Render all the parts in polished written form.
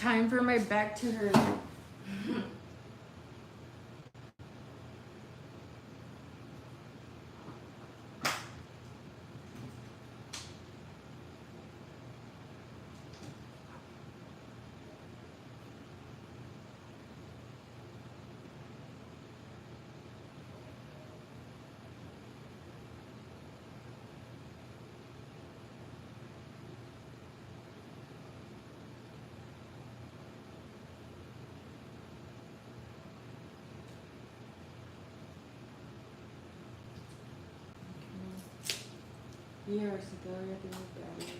Time for my back to hurt. Yeah, so todavía tengo battery.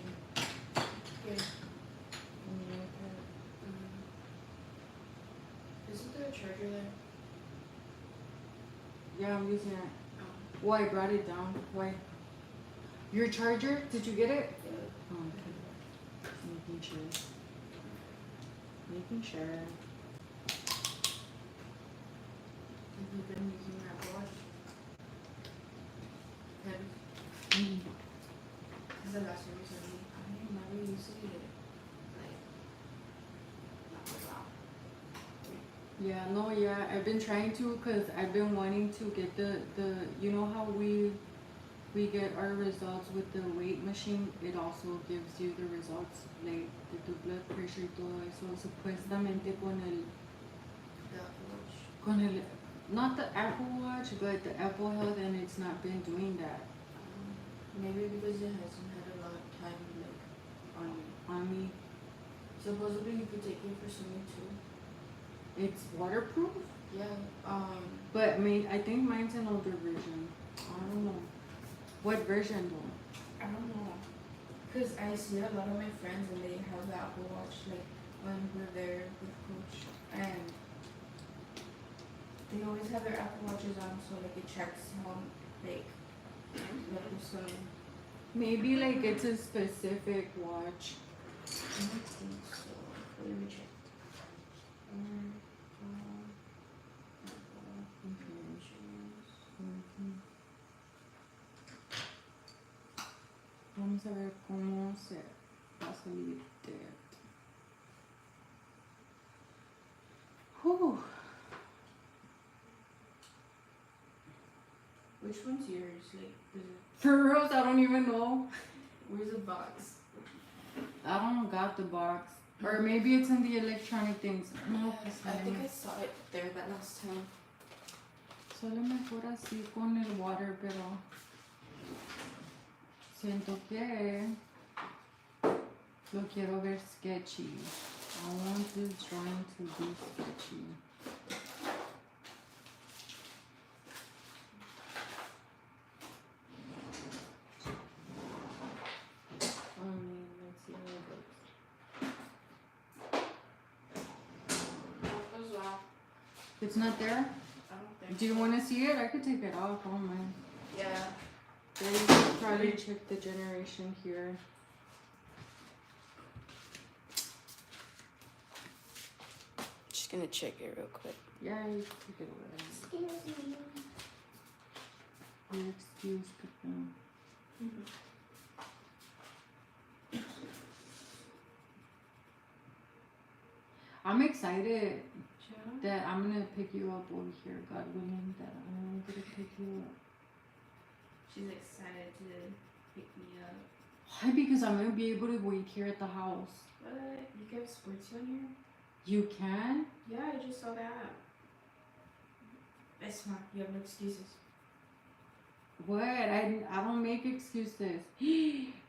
Yeah. On the iPad. Isn't there a charger there? Yeah, I'm using it. Oh. Well, I brought it down. Why? Your charger? Did you get it? Yeah. Oh, okay. Making sure. Making sure. Have you been using your Apple Watch? Have you? Because the last time you told me, I never used it. Like, not for a while. Yeah, no, yeah, I've been trying to because I've been wanting to get the you know how we get our results with the weight machine. It also gives you the results like the blood pressure y todo eso. Supuestamente The Apple Watch. con el not the Apple Watch but the Apple Health, and it's not been doing that Maybe because it hasn't had a lot of time like on you. on me. Supposedly you could take it for swimming too. It's waterproof, Yeah. but I mean I think mine's an older version. I don't know what version though. I don't know. Because I see a lot of my friends and they have the Apple Watch like when we're there with Coach, and they always have their Apple Watches on, so like it checks how like they're swimming. Maybe like it's a specific watch. I don't think so. Let me check. Vamos a ver cómo se va a salir de. Whew. Which one's yours? Like, For reals, I don't even know. where's the box? I don't got the box. Or maybe it's in the electronic things. No, Yes, I think I saw it there that last time. sale mejor así con el water, pero siento que lo quiero ver sketchy. I want this drawing to be sketchy. Let's see how it goes. What was wrong? It's not there? I don't think Do you want to see it? I could take it off. I don't mind. Yeah. Then you can probably check the generation here. Just gonna check it real quick. Yeah, you can take it away. Excuse me. Your excuse, Pikachu. I'm excited that I'm gonna pick you up over here, God willing, that I'm gonna pick you up. She's excited to pick me up. Why? Because I'm gonna be able to wait here at the house. What? You can have sports on here? You can? Yeah, I just saw that. It's fine. You have no excuses. What? I don't make excuses.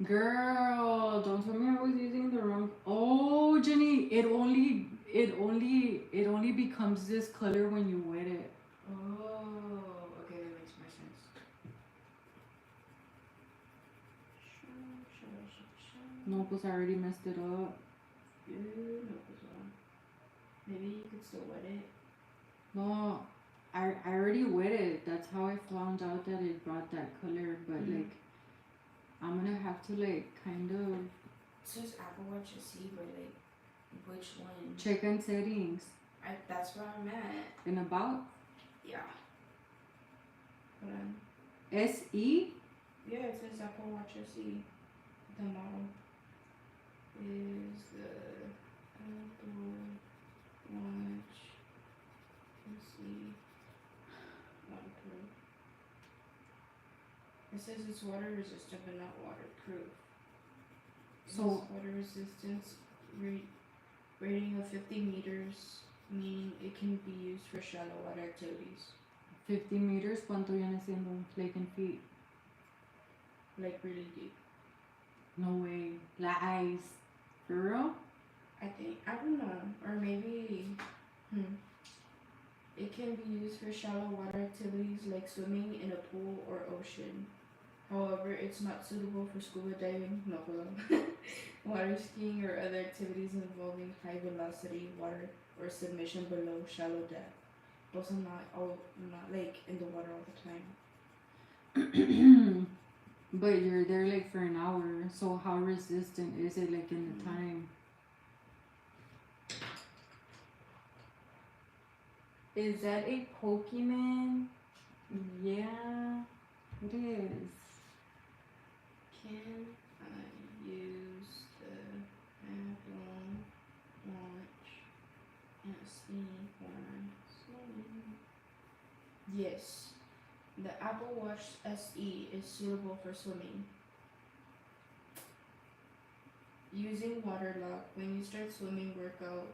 Girl, don't tell me I was using the wrong. Oh, Jenny, it only becomes this color when you wet it. Oh, okay, that makes more sense. No, because I already messed it up. Maybe you could still wet it. No, I already wet it. That's how I found out that it brought that color. But like, I'm gonna have to like kind of. It says Apple Watch SE, but like, which one? Check on settings. That's where I'm at. And about? Yeah. Hold on. SE? Yeah, it says Apple Watch SE. The model is the Apple says it's water resistant but not waterproof. So water resistance rating of 50 meters, meaning it can be used for shallow water activities. 50 meters, ¿cuánto viene siendo? Like in feet? Like really deep. No way. Lies. For real? I don't know. Or maybe, it can be used for shallow water activities like swimming in a pool or ocean. However, it's not suitable for scuba diving, no, water skiing, or other activities involving high velocity water or submission below shallow depth. Also not like in the water all the time. But you're there like for an hour, so how resistant is it like in the time? Is that a Pokemon? Yeah, it is. Can I use the Apple Watch SE for swimming? Yes. The Apple Watch SE is suitable for swimming. Using water lock. When you start swimming workout,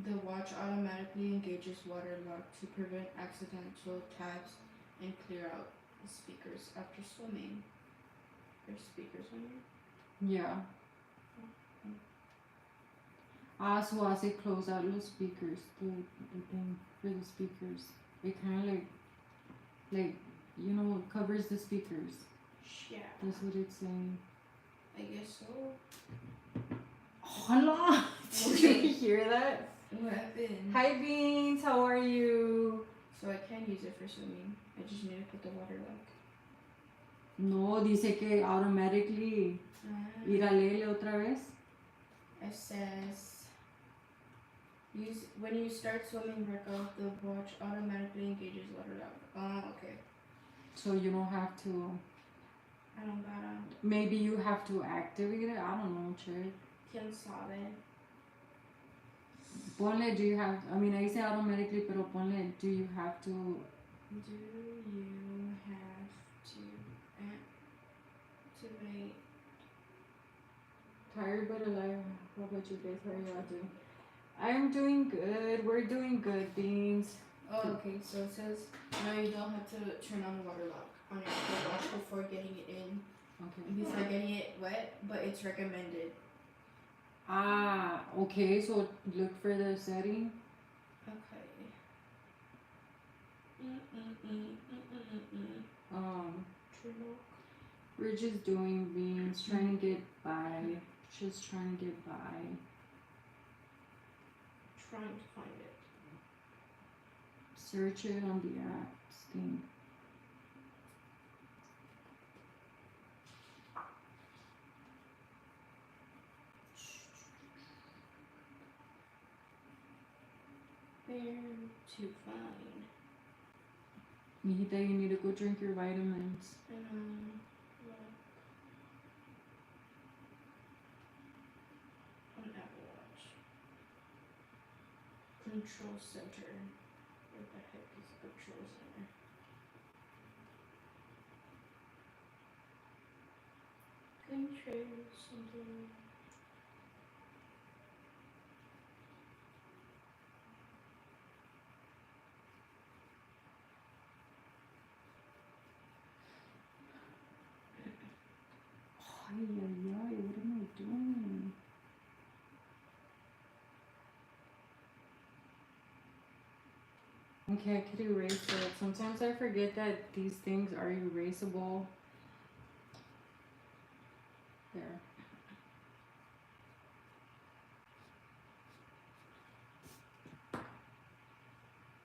the watch automatically engages water lock to prevent accidental taps and clear out the speakers after swimming. There's speakers on here? Yeah. So as it close out los speakers, the thing for the speakers, it kind of like you know, covers the speakers. Yeah. That's what it's saying. I guess so. Hola! Did you hear that? What happened? Hi Beans, how are you? So I can use it for swimming. I just need to put the water lock. No, dice que automatically. Ir a leerle otra vez. It says when you start swimming workout, the watch automatically engages water lock. Oh, okay. So you don't have to. I don't gotta. Maybe you have to activate it. I don't know, check. ¿Quién sabe? Ponle, do you have? I mean, I say automatically, pero ponle, do you have to? Do you have to activate? Tired but alive. How about you guys? How are y'all doing? I'm doing good. We're doing good, Beans. Oh, okay. So it says no, you don't have to turn on the water lock on your Apple Watch before getting it in. Okay. Before getting it wet, but it's recommended. Okay. So look for the setting. Okay. We're just doing Beans, trying to get by. Just trying to get by. Trying to find it. Search it on the app. Steam. Where to find? Mijita, you need to go drink your vitamins. Look on Apple Watch. Control center. Where the heck is the control center? Control center. Ay, what am I doing? Okay, I could erase it. Sometimes I forget that these things are erasable. There.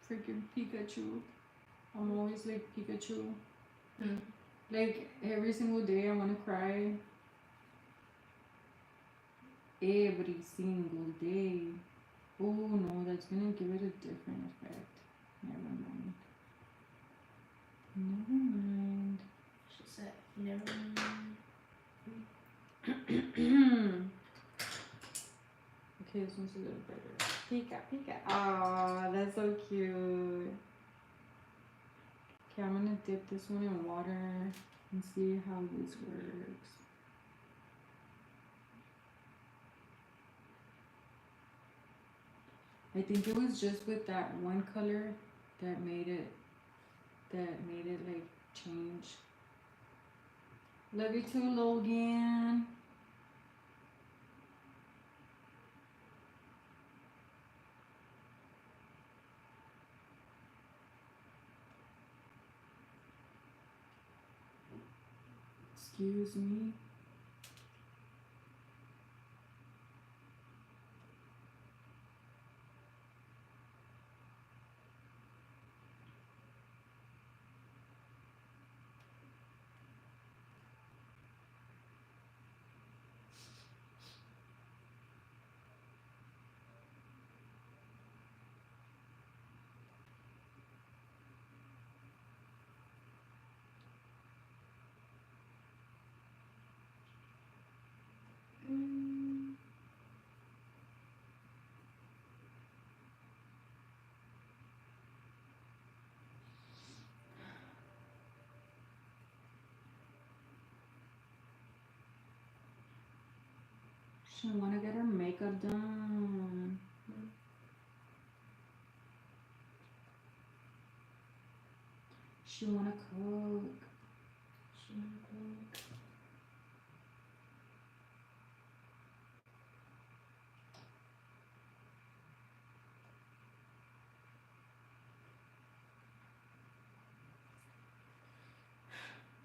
Freaking Pikachu. I'm always like Pikachu. Like every single day I want to cry. Every single day. Oh no, that's gonna give it a different effect. Never mind. Never mind. She said, never mind. Okay, this one's a little better. Pika, Pika. Aw, that's so cute. Okay, I'm gonna dip this one in water. and see how this works. I think it was just with that one color that made it like change. Love you too, Logan. Excuse me. Mm. She wanna get her makeup done. She wanna cook. She wanna cook.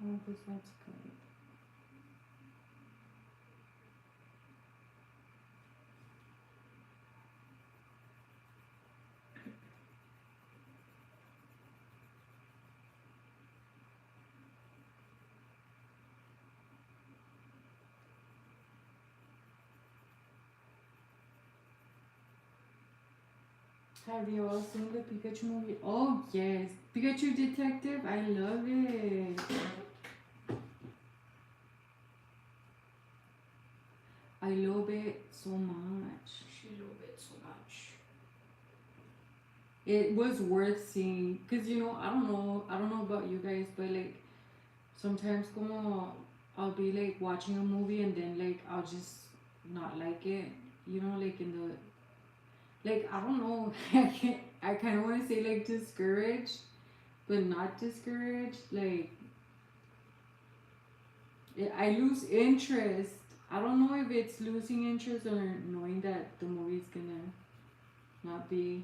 Oh, this that's good. Have you all seen the Pikachu movie? Oh yes, Pikachu Detective. I love it. I love it so much. She loved it so much. It was worth seeing because I don't know about you guys, but like sometimes como I'll be like watching a movie and then like I'll just not like it. Like in the like I don't know. I kind of want to say like discouraged, but not discouraged. Like I lose interest. I don't know if it's losing interest or knowing that the movie's gonna not be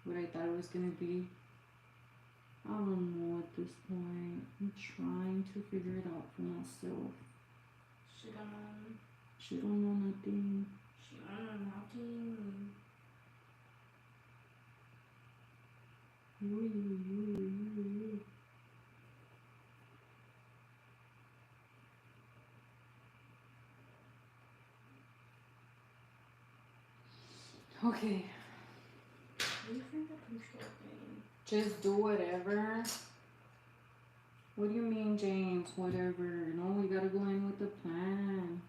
what I thought it was gonna be. I don't know at this point. I'm trying to figure it out for myself. She don't know. She don't know nothing. She don't know nothing. Okay, What do you think the control thing? just do whatever. What do you mean, James? Whatever. No, we gotta go in with the plan.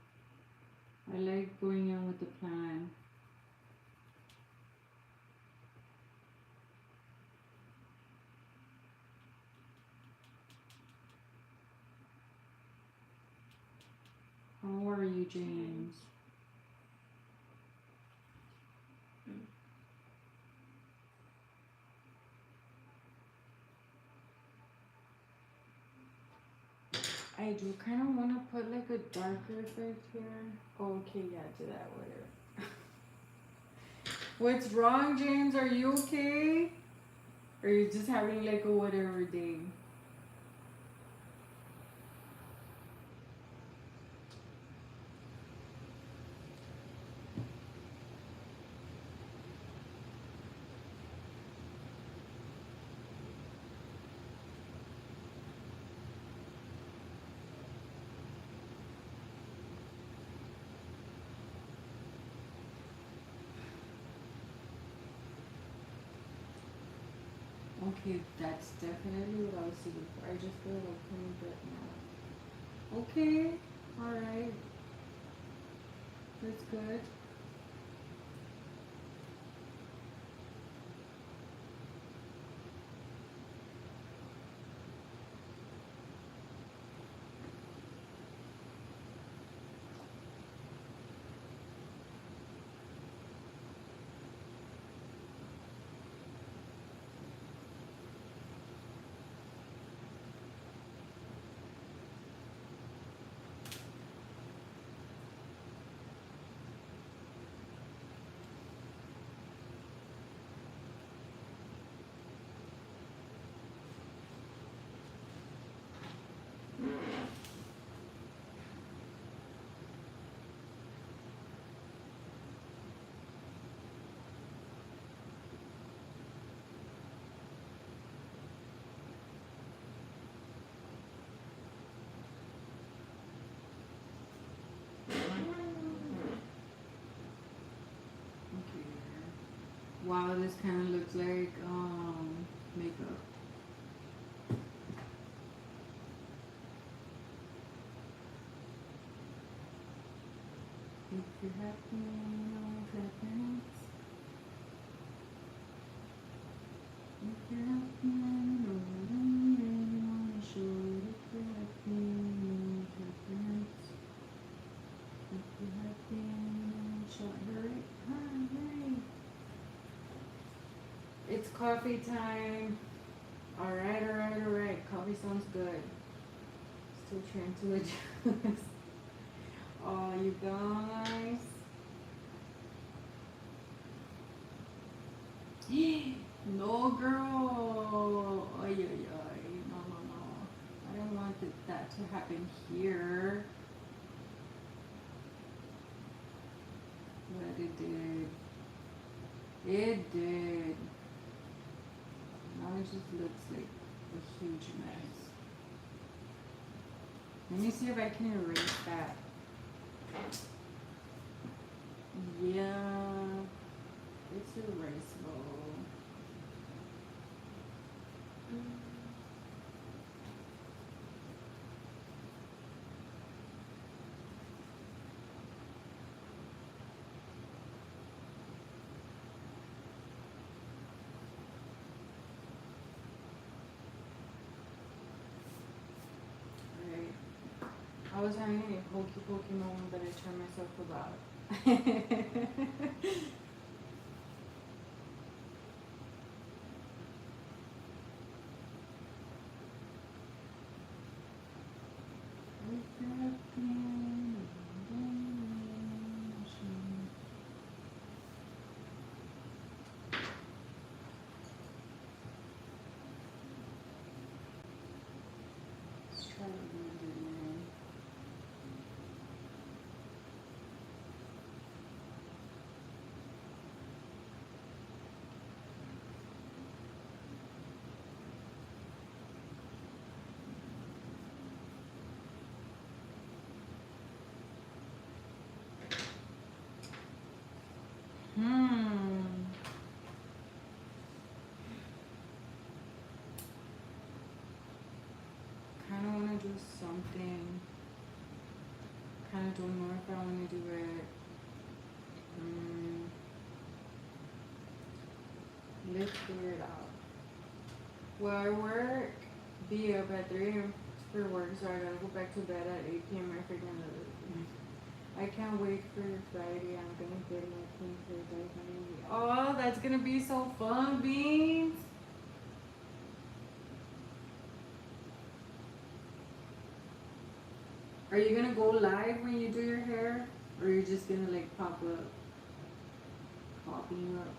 I like going in with the plan. How are you, James? I do kind of want to put like a darker effect here. Oh, okay, yeah, do that, whatever. What's wrong, James? Are you okay? Or are you just having like a whatever day? Okay, that's definitely what I was seeking for. I just feel like putting a bit more. Okay, alright. That's good. Wow, this kind of looks like makeup. If you're happy, no happiness. If you're happy, no, I don't really wanna show it. If you're happy, no happiness. If you're happy, no show it. Hurry, hurry. It's coffee time. Alright, alright, alright. Coffee sounds good. Still trying to adjust. Oh, you guys. No, girl. Ay, ay, ay. No, no, no. I don't want that to happen here. But it did. It did. Now it just looks like a huge mess. Let me see if I can erase that. Yeah, it's erasable. Alright. I was having a hokey pokey moment, but I turned myself about. Let's try to read it in. Kind of want to do something. Kind of don't know if I want to do it. Let's figure it out. Well, I work, be up at 3 a.m. for work, so I gotta go back to bed at 8 p.m. I freaking love it. I can't wait for Friday. I'm gonna get my pink for Oh, that's gonna be so fun, Beans. Are you gonna go live when you do your hair? Or are you just gonna like pop up? Popping up.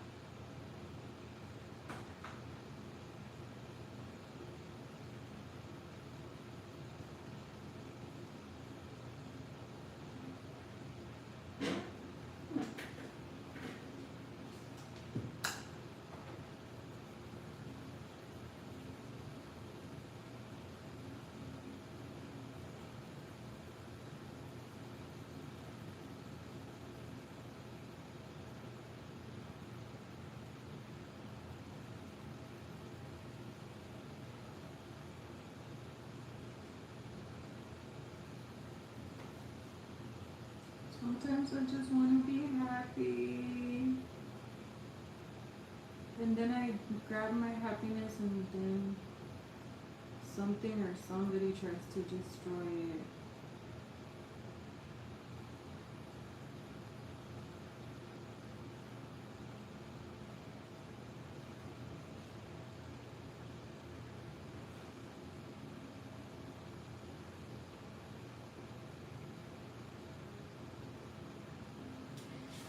Sometimes I just want to be happy. And then I grab my happiness and then something or somebody tries to destroy it.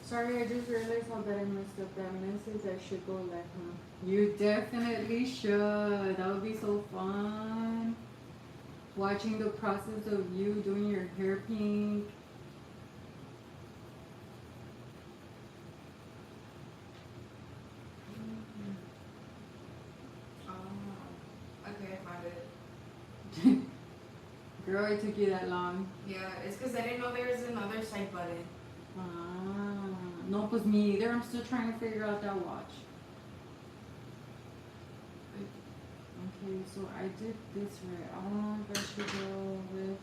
Sorry, I just realized how bad I messed up that message. I should go live, huh? You definitely should. That would be so fun. Watching the process of you doing your hair pink. Oh, okay, I found it. Girl, it took you that long. Yeah, it's because I didn't know there was another side button. Ah. No, pues me either. I'm still trying to figure out that watch. Okay, so I did this right. I don't know if I should go with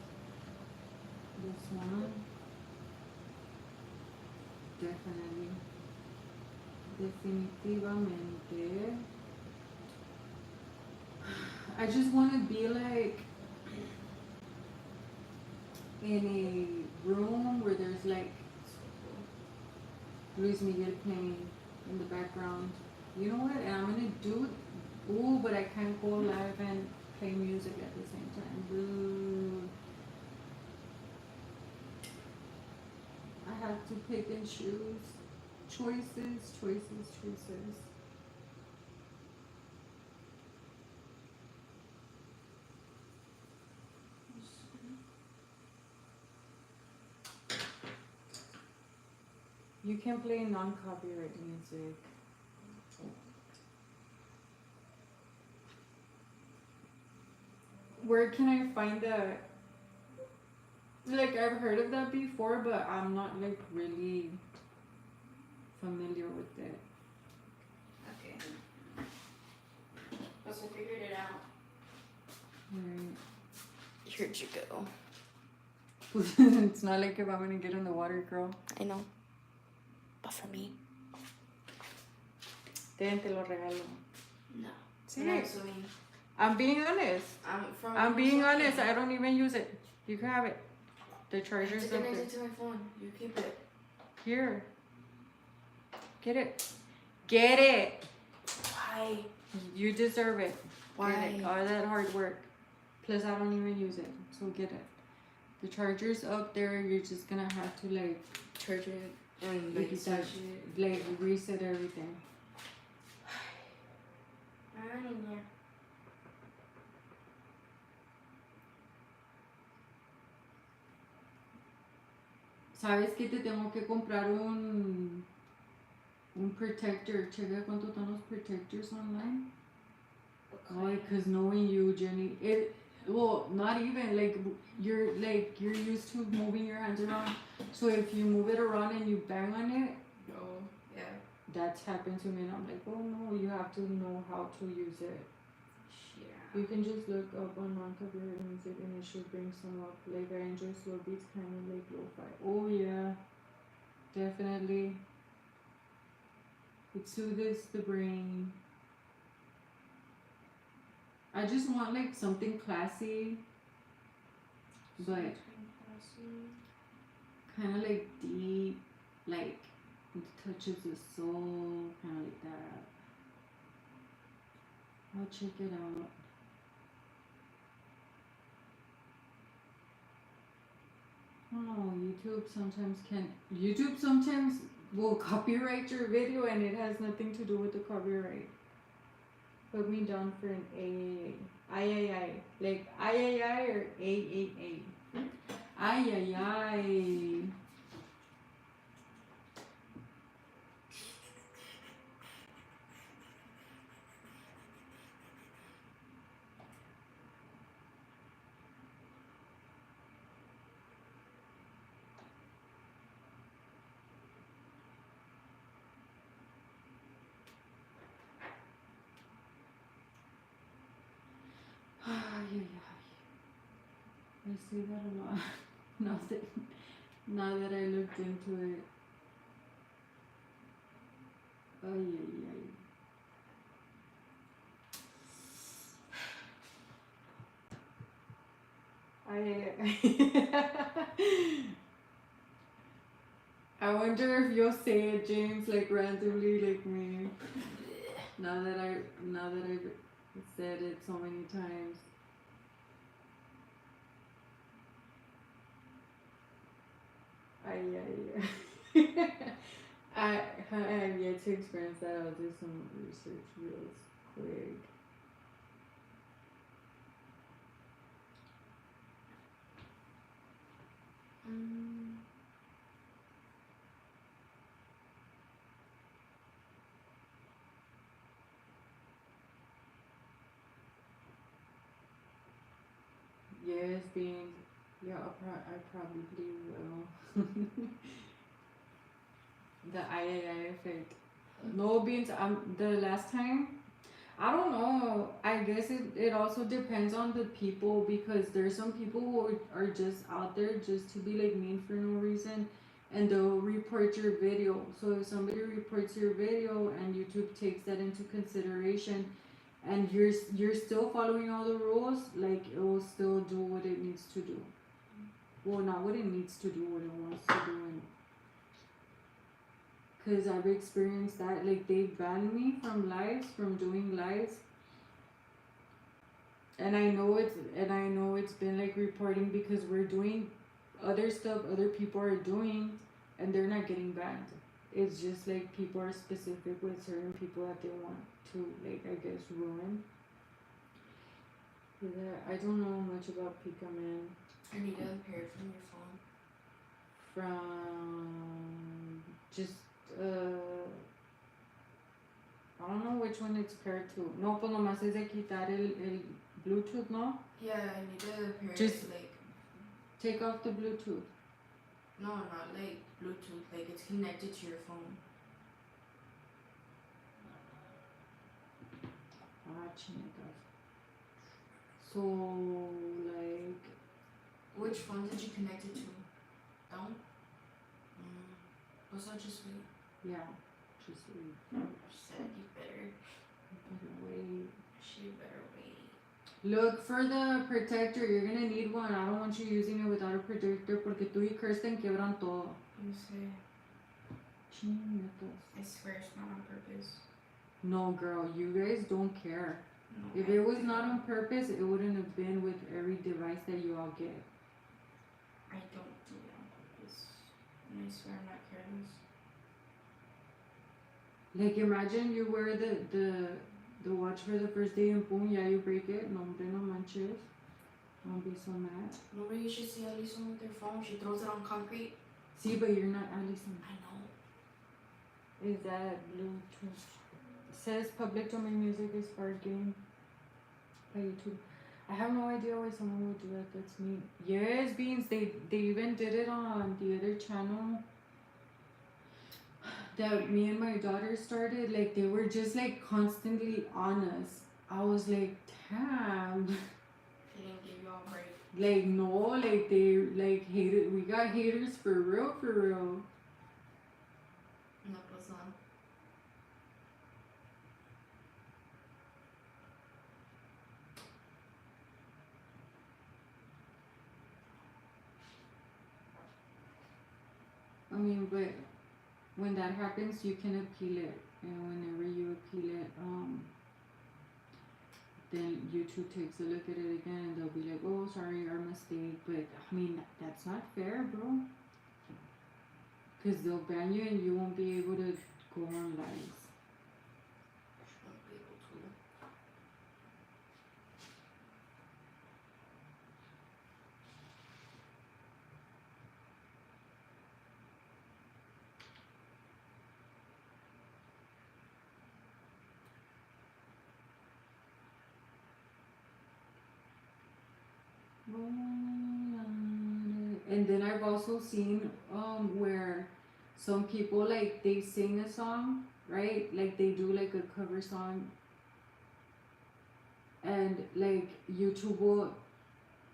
this one. Definitely. Definitivamente. I just want to be like in a room where there's like Luis Miguel playing in the background. You know what? And I'm gonna do. Ooh, but I can't go live and play music at the same time. Boo. I have to pick and choose. Choices, choices, choices. You can play non-copyright music. Where can I find that? Like I've heard of that before, but I'm not like really familiar with it. Okay. Plus, I figured it out. Right. Here you go. It's not like if I'm gonna get in the water, girl. I know. But for me. Te lo regalo. No. Sí. I'm not swimming. I'm being honest. I'm being honest. I don't even use it. You can have it. The charger's It's up there. connected to my phone. You keep it. Here. Get it. Get it. Why? You deserve it. Why? Get it. All that hard work. Plus, I don't even use it. So get it. The charger's up there. You're just gonna have to like Charge it and like, switch it. like reset everything. ¿Sabes que te tengo que comprar un protector? Checa cuánto están los protectors online. Oh, because knowing you, Jenny, well, not even like you're used to moving your hands around. So if you move it around and you bang on it, Oh, yeah. that's happened to me, and I'm like, oh no, you have to know how to use it. Yeah. You can just look up on non-copyright music and it should bring some up. Like I enjoy slow beats, kind of like lo-fi. Oh yeah, definitely. It soothes the brain. I just want like something classy, but kind of like deep, like it touches the soul, kind of like that. I'll check it out. Oh, YouTube sometimes will copyright your video and it has nothing to do with the copyright. Put me down for an I. Like I or A. Ay. I see that a lot. now that I looked into it. I wonder if you'll say it, James, like randomly, like me. Now that I've said it so many times. I have yet to experience that. I'll do some research real quick. Yes, being. Yeah, I probably will. The I effect. No beans. The last time, I don't know. I guess it also depends on the people because there's some people who are just out there just to be like mean for no reason, and they'll report your video. So if somebody reports your video and YouTube takes that into consideration, and you're still following all the rules, like it will still do what it needs to do. Well, not what it needs to do, what it wants to do, and because I've experienced that. Like they banned me from lives, from doing lives, and I know it's been like reporting because we're doing other stuff other people are doing, and they're not getting banned. It's just like people are specific with certain people that they want to, like, I guess, ruin. Yeah, I don't know much about Pika, man. I need to unpair it from your phone. From just I don't know which one it's paired to. No, pues nomás es de quitar el Bluetooth, no? Yeah, I need to pair Just- it like. Take off the Bluetooth. No, not like Bluetooth. Like it's connected to your phone. Ah, chingados. So, like, Which phone did you connect it to? Down? What's that? Just wait. yeah, just wait. She said you better. Wait. She better wait. Look for the protector. You're gonna need one. I don't want you using it without a protector porque tú y Kirsten quebran todo. You say. Chingados. I swear it's not on purpose. No, girl, you guys don't care. No, If it was not on purpose, it wouldn't have been with every device that you all get. I don't do it on purpose. And I swear I'm not careless. Like, imagine you wear the watch for the first day and boom, yeah, you break it. No, hombre, no manches. Don't be so mad. Nobody should see Alison with their phone. She throws it on concrete. See, but you're not Allison. I know. Is that Bluetooth? Says public domain music is part game by YouTube. I have no idea why someone would do that. That's me. Yes, Beans. They even did it on the other channel that me and my daughter started. Like they were just like constantly on us. I was like, damn. She didn't give you all break. Like no, like they like hated. We got haters for real, for real. No, pues no. I mean, but when that happens, you can appeal it, and whenever you appeal it, then YouTube takes a look at it again, and they'll be like, "Oh, sorry, our mistake." But I mean, that's not fair, bro. Cause they'll ban you, and you won't be able to go on lives. She won't be able to. And then I've also seen where some people like they sing a song, right? Like they do like a cover song, and like YouTube will,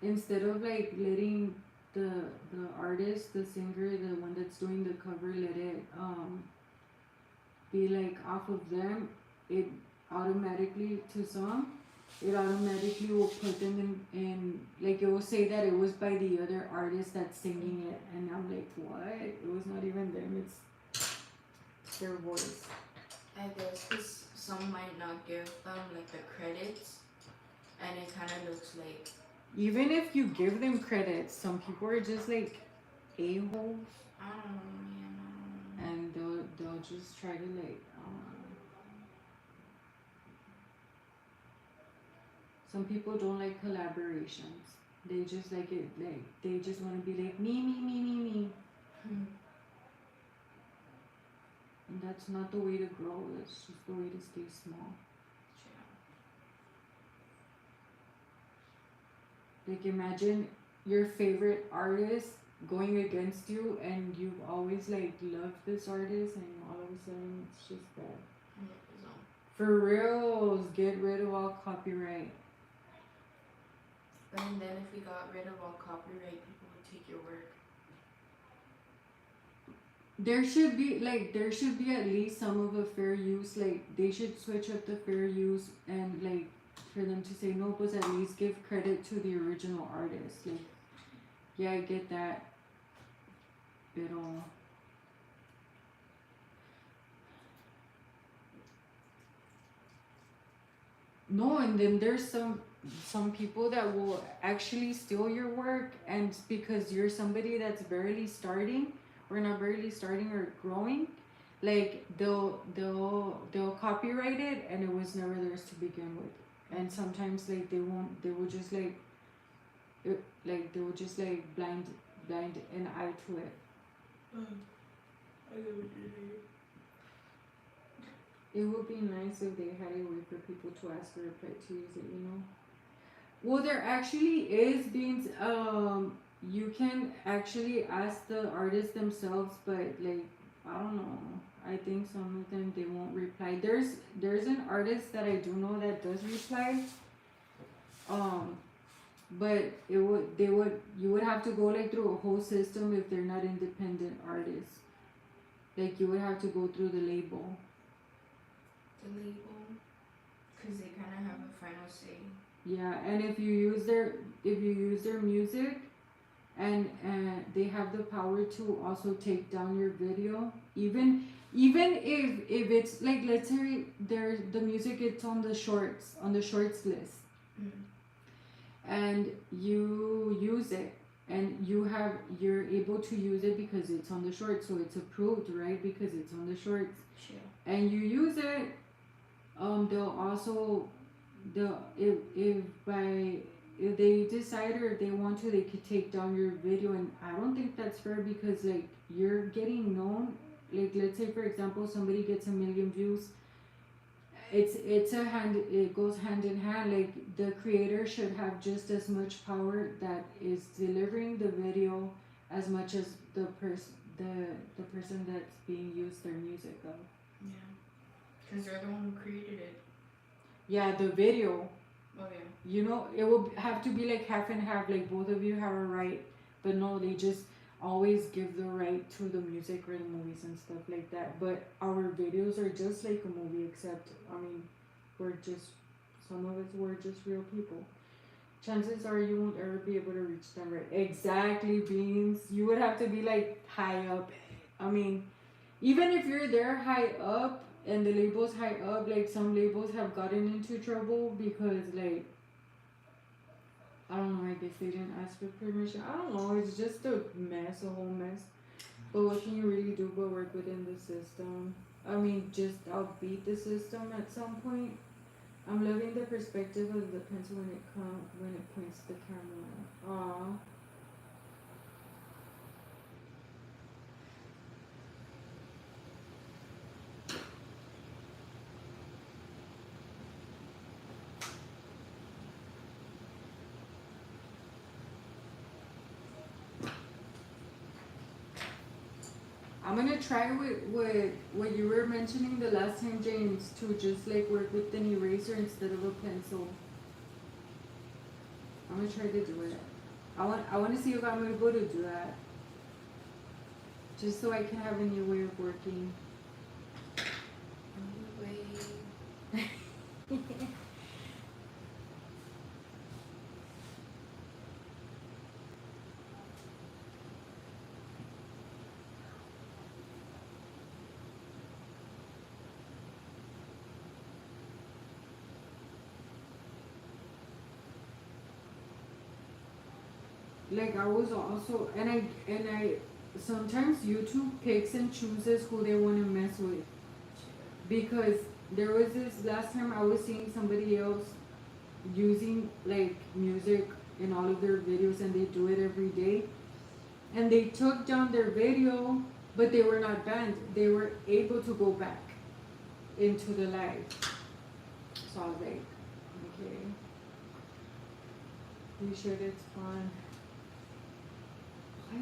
instead of like letting the artist, the singer, the one that's doing the cover, let it be like off of them, it automatically to some, it automatically will put them in like it will say that it was by the other artist that's singing it, and I'm like, what? It was not even them. It's their voice. I guess because some might not give them like the credits, and it kind of looks like. Even if you give them credits, some people are just like a-holes, I don't know, man. and they'll just try to like some people don't like collaborations. They just like it, like they just want to be like me. And that's not the way to grow. That's just the way to stay small. Like imagine your favorite artist going against you, and you've always like loved this artist, and all of a sudden it's just bad. So, For reals, get rid of all copyright. and then if we got rid of all copyright, people would take your work. There should be at least some of a fair use. Like they should switch up the fair use, and like for them to say no, but at least give credit to the original artist. Like, yeah, I get that. Pero no, and then there's some people that will actually steal your work, and because you're somebody that's barely starting, or not barely starting or growing, like they'll copyright it, and it was never theirs to begin with. And sometimes like they will just like they will just like blind an eye to it. I get what you're saying. It would be nice if they had a way for people to ask for a pet to use it, you know. Well, there actually is being you can actually ask the artists themselves, but like I don't know. I think some of them they won't reply. There's an artist that I do know that does reply. But you would have to go like through a whole system if they're not independent artists. Like you would have to go through the label. The label, because they kind of have a final say. Yeah, and if you use their music, and they have the power to also take down your video, even if it's like, let's say there's the music, it's on the shorts list, and you use it, and you're able to use it because it's on the shorts, so it's approved, right? Because it's on the shorts. Sure. And you use it, they'll also if they decide, or if they want to, they could take down your video. And I don't think that's fair, because like you're getting known. Like, let's say for example somebody gets 1 million views, it goes hand in hand. Like the creator should have just as much power that is delivering the video as much as the person that's being used their music of. Yeah, because they're the one who created it. Yeah, the video. Oh yeah. You know, it will have to be like half and half. Like both of you have a right, but no, they just always give the right to the music or the movies and stuff like that. But our videos are just like a movie, except I mean, some of us were just real people. Chances are you won't ever be able to reach them, right? Exactly, Beans. You would have to be like high up. I mean, even if you're there high up, and the labels high up, like some labels have gotten into trouble because like I don't know, I guess they didn't ask for permission. I don't know, it's just a mess, a whole mess. But what can you really do but work within the system? I mean, just outbeat the system at some point. I'm loving the perspective of the pencil when it points the camera. Aww. I'm gonna try with what you were mentioning the last time, James, to just like work with an eraser instead of a pencil. I'm gonna try to do it. I want to see if I'm able to do that, just so I can have a new way of working. Like I was also, and I sometimes YouTube picks and chooses who they want to mess with, because there was this last time I was seeing somebody else using like music in all of their videos, and they do it every day, and they took down their video, but they were not banned. They were able to go back into the live. So I was like, okay, you sure it's fun? I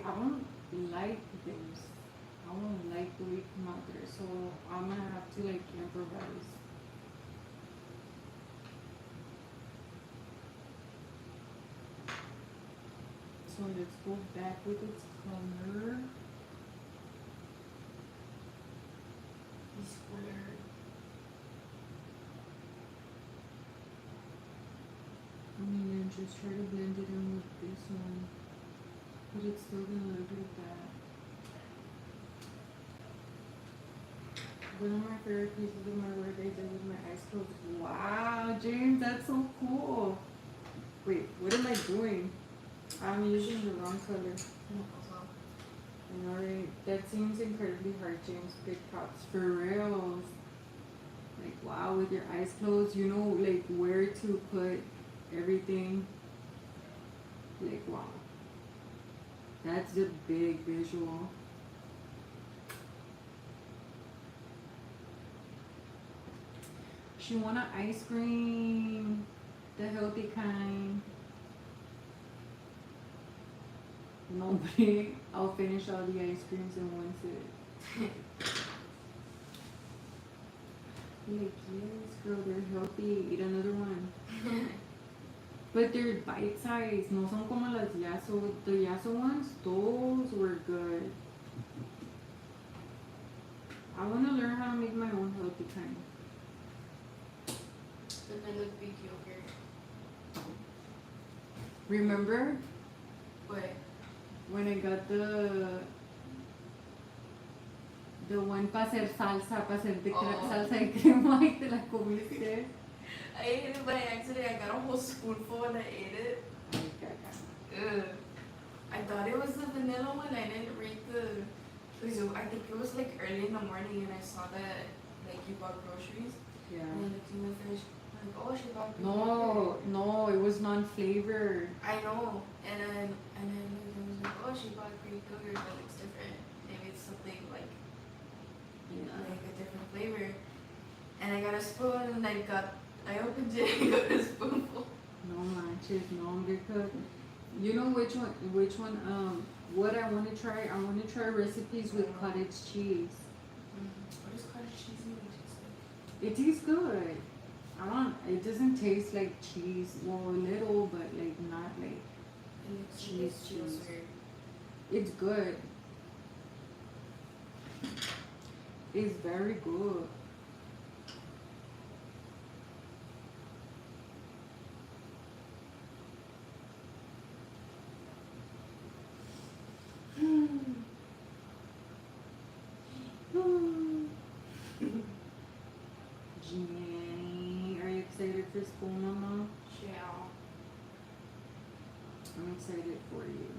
don't like this. I don't like the way it come out there, so I'm gonna have to like improvise. So let's go back with its color. He's square. And just try to blend it in with this one, but it's still gonna look like that. One of my favorite pieces of my work I did with my eyes closed. Wow, James, that's so cool. Wait, what am I doing? I'm using the wrong color. I know, right? That seems incredibly hard, James. Big props for reals. Like, wow, with your eyes closed, you know, like where to put everything. Like, wow. That's a big visual. She wanted ice cream, the healthy kind. Nobody, I'll finish all the ice creams in one sit. Like, yes, girl, they're healthy. Eat another one. But they're bite sized. No son como las Yasso. The Yasso ones, those were good. I want to learn how to make my own healthy kind. But then with Greek yogurt. Remember What? when I got the one para hacer salsa, para hacer de salsa de crema y te la comiste? I ate it by accident. I got a whole spoonful and I ate it. Ay, caca. Ugh. I thought it was the vanilla one. I didn't read the. I think it was like early in the morning and I saw that like you bought groceries. Yeah. And then looked in the fridge. I'm like, oh, she bought Greek No, yogurt. no, it was non-flavored. I know. And then it was like, oh, she bought Greek yogurt, but it's different. Maybe it's something like a different flavor. And I got a spoon and I opened it and got a spoonful. No manches, no, because you know which one, what I want to try? I want to try recipes with cottage cheese. What does cottage cheese even taste like? It tastes good. It doesn't taste like cheese, well, a little, but like not like cheese. It's good. It's very good. Jenny, are you excited for school, Mama? Yeah. I'm excited for you.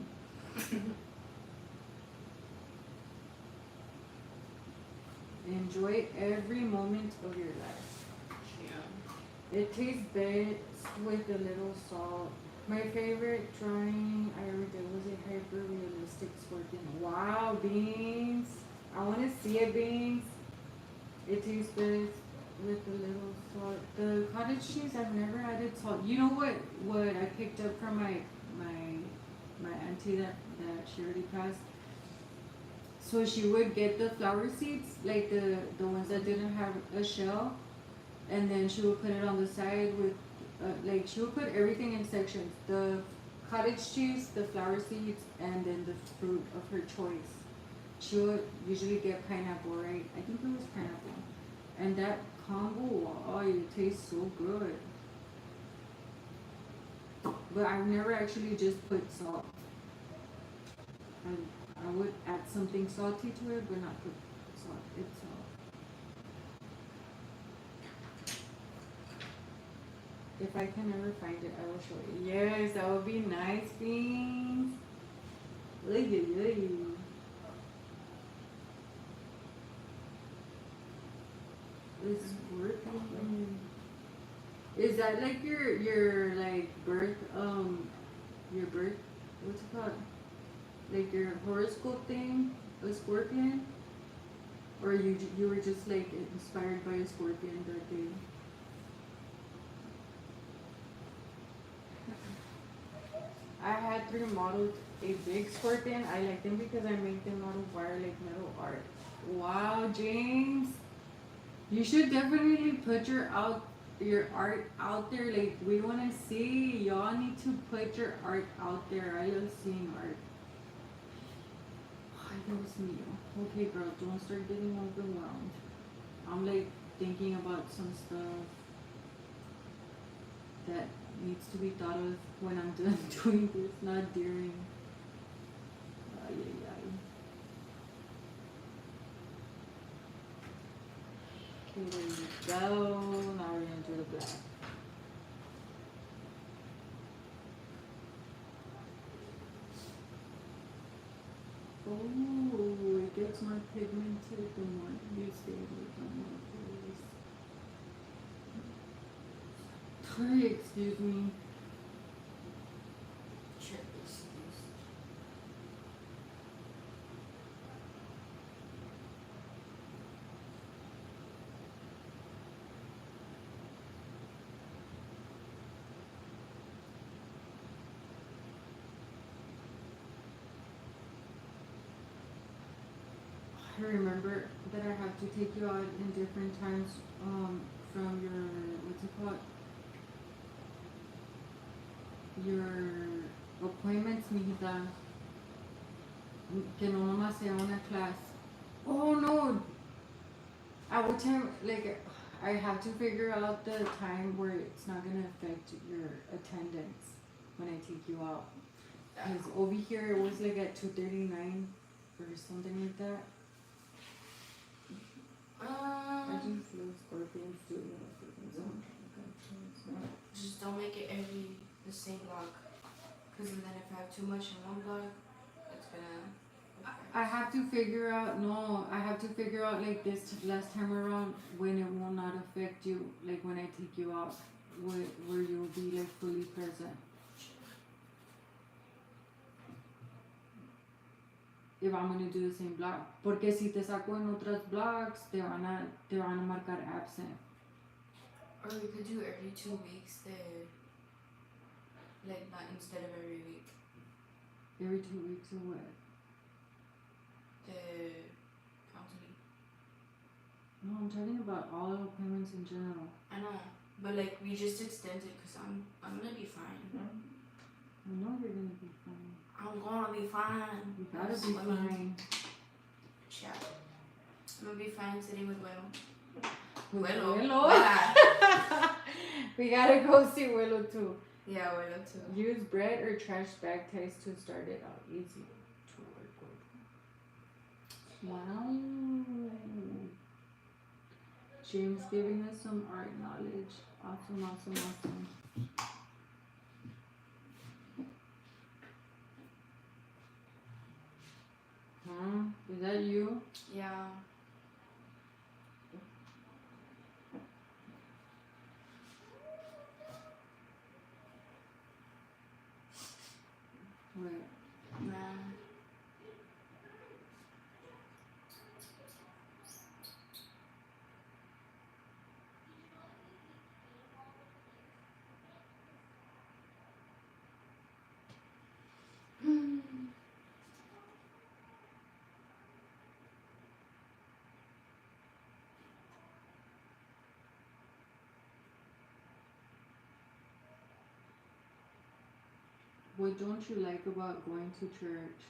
Enjoy every moment of your life. Yeah. It tastes best with a little salt. My favorite drawing I ever did was a hyper realistic scorpion. Wow, Beans! I want to see it, Beans. It tastes best with a little salt. The cottage cheese, I've never added salt. You know what I picked up from my auntie that she already passed? So she would get the flower seeds, like the ones that didn't have a shell, and then she would put it on the side with, like she would put everything in sections. The cottage cheese, the flower seeds, and then the fruit of her choice. She would usually get pineapple, right? I think it was pineapple. And that combo, oh, it tastes so good. But I've never actually just put salt. I would add something salty to it, but not put salt itself. If I can ever find it, I will show you. Yes, that would be nice, Beans. Look at you. It's working. Is that like your like birth what's it called? Like your horoscope thing, a scorpion? Or you were just like inspired by a scorpion that day? I had 3 models. A big scorpion. I like them because I make them out of wire like metal art. Wow, James. You should definitely put your art out there. Like we wanna see. Y'all need to put your art out there. I love seeing art. Ay, Dios mío. Okay, girl, don't start getting overwhelmed. I'm like thinking about some stuff that needs to be thought of when I'm done doing this, not during. Ay, ay, ay. Okay, there you go. Now we're gonna do the black. Oh, it gets more pigmented the more you stay away from it. Sorry, excuse me. Check this. I remember that I have to take you out in different times from your, what's it called? Your appointments, mijita. Que no nomás sea una class. Oh no! At what time, like, I have to figure out the time where it's not gonna affect your attendance when I take you out. Because over here it was like at 2:39 or something like that. I just love scorpions too. Just don't make it the same block. Because then if I have too much in one block, it's gonna. I have to figure out, no, I have to figure out like this last time around when it will not affect you, like when I take you out, where you'll be like fully present. If I'm gonna do the same block. Porque si te saco en otras blocks, te van a marcar absent. Or we could do every 2 weeks, like not instead of every week. Every 2 weeks or what? The counseling. No, I'm talking about all appointments in general. I know, but like we just extended because I'm gonna be fine. I know you're gonna be fine. I'm gonna be fine. You gotta be fine. Yeah. I'm gonna be fine sitting with Willow. Willow. We gotta go see Willow too. Yeah, Willow too. Use bread or trash bag taste to start it out easy to work with. Wow. James giving us some art knowledge. Awesome, awesome, awesome. Huh? Is that you? Yeah. Wait. Nah. What don't you like about going to church?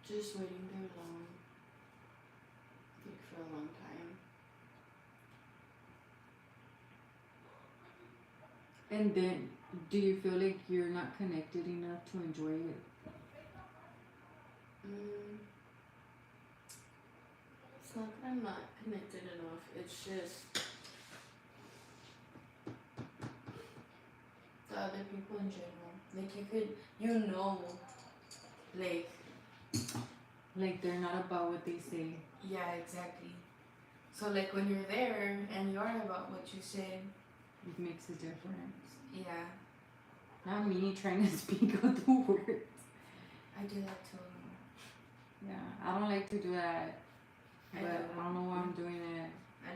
Just waiting there long. Like for a long time. And then, do you feel like you're not connected enough to enjoy it? It's not that I'm not connected enough. It's just the other people in general. Like Like they're not about what they say. yeah, exactly. So like when you're there and you're about what you say, It makes a difference. yeah, Not me trying to speak out the words. I do that too. Yeah, I don't like to do that. I But do. I don't know why I'm doing it. I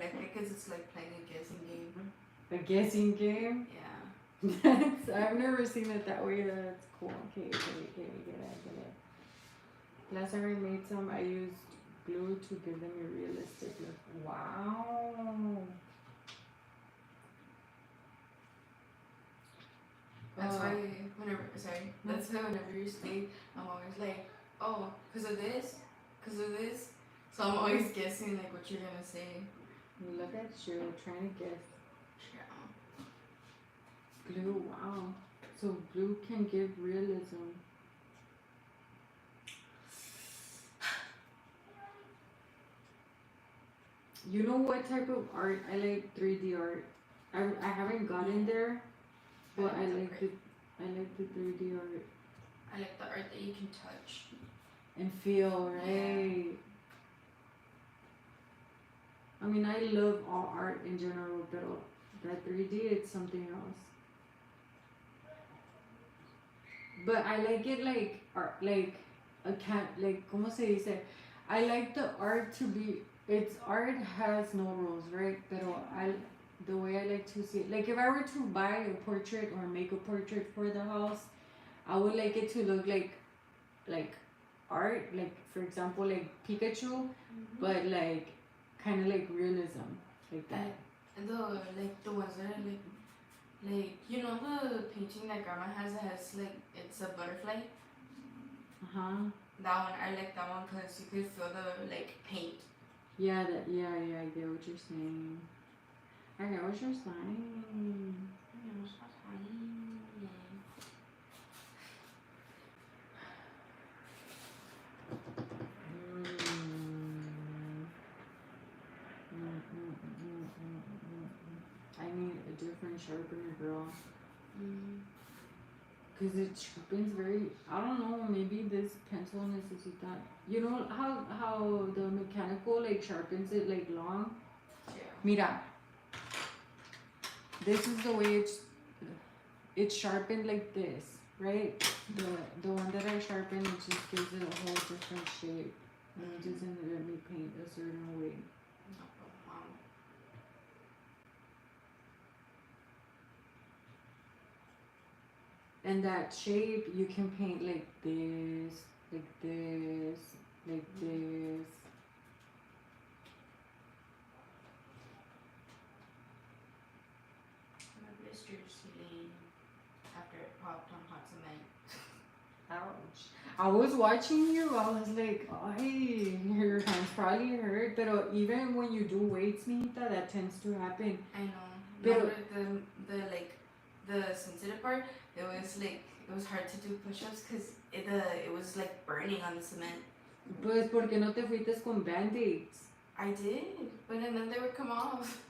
like it because it's like playing a guessing game. A guessing game? Yeah. I've never seen it that way. That's cool. Okay, get it, get it. Last time I made some, I used glue to give them a realistic look. Wow. That's why that's why whenever you speak, I'm always like, oh, because of this. So I'm always guessing like what you're gonna say. Look at you trying to guess. Yeah. Glue, wow. So glue can give realism. You know what type of art? I like 3D art. I haven't gotten there, but I like the 3D art. I like the art that you can touch and feel, right? Yeah. I mean, I love all art in general, but that 3D, it's something else. But I like it like art, like a cat, like como se dice? I like the art to be. Its art has no rules, right? Pero the way I like to see it, like if I were to buy a portrait or make a portrait for the house, I would like it to look like art, like for example, like Pikachu, but like kind of like realism, like that. And the ones that are like you know the painting that grandma has that has like it's a butterfly. That one, I like that one because you could feel the like paint. Yeah, I get what you're saying. I get what you're saying. I need a different sharpener, girl. Because it sharpens very, I don't know, maybe this pencil necesita. You know how the mechanical like sharpens it like long? Yeah. Mira. This is the way it's sharpened like this, right? The one that I sharpened, it just gives it a whole different shape. And it doesn't let me paint a certain way. And that shape, you can paint like this, like this, like this. My blister's healing after it popped on hot cement. Ouch. I was watching you, I was like, oh, hey, your hands probably hurt, but even when you do weights, Mijita, that tends to happen. I know. But the like, the sensitive part, it was hard to do push-ups because it was like burning on the cement. Pues, ¿por qué no te fuiste con band-aids? I did, but then they would come off.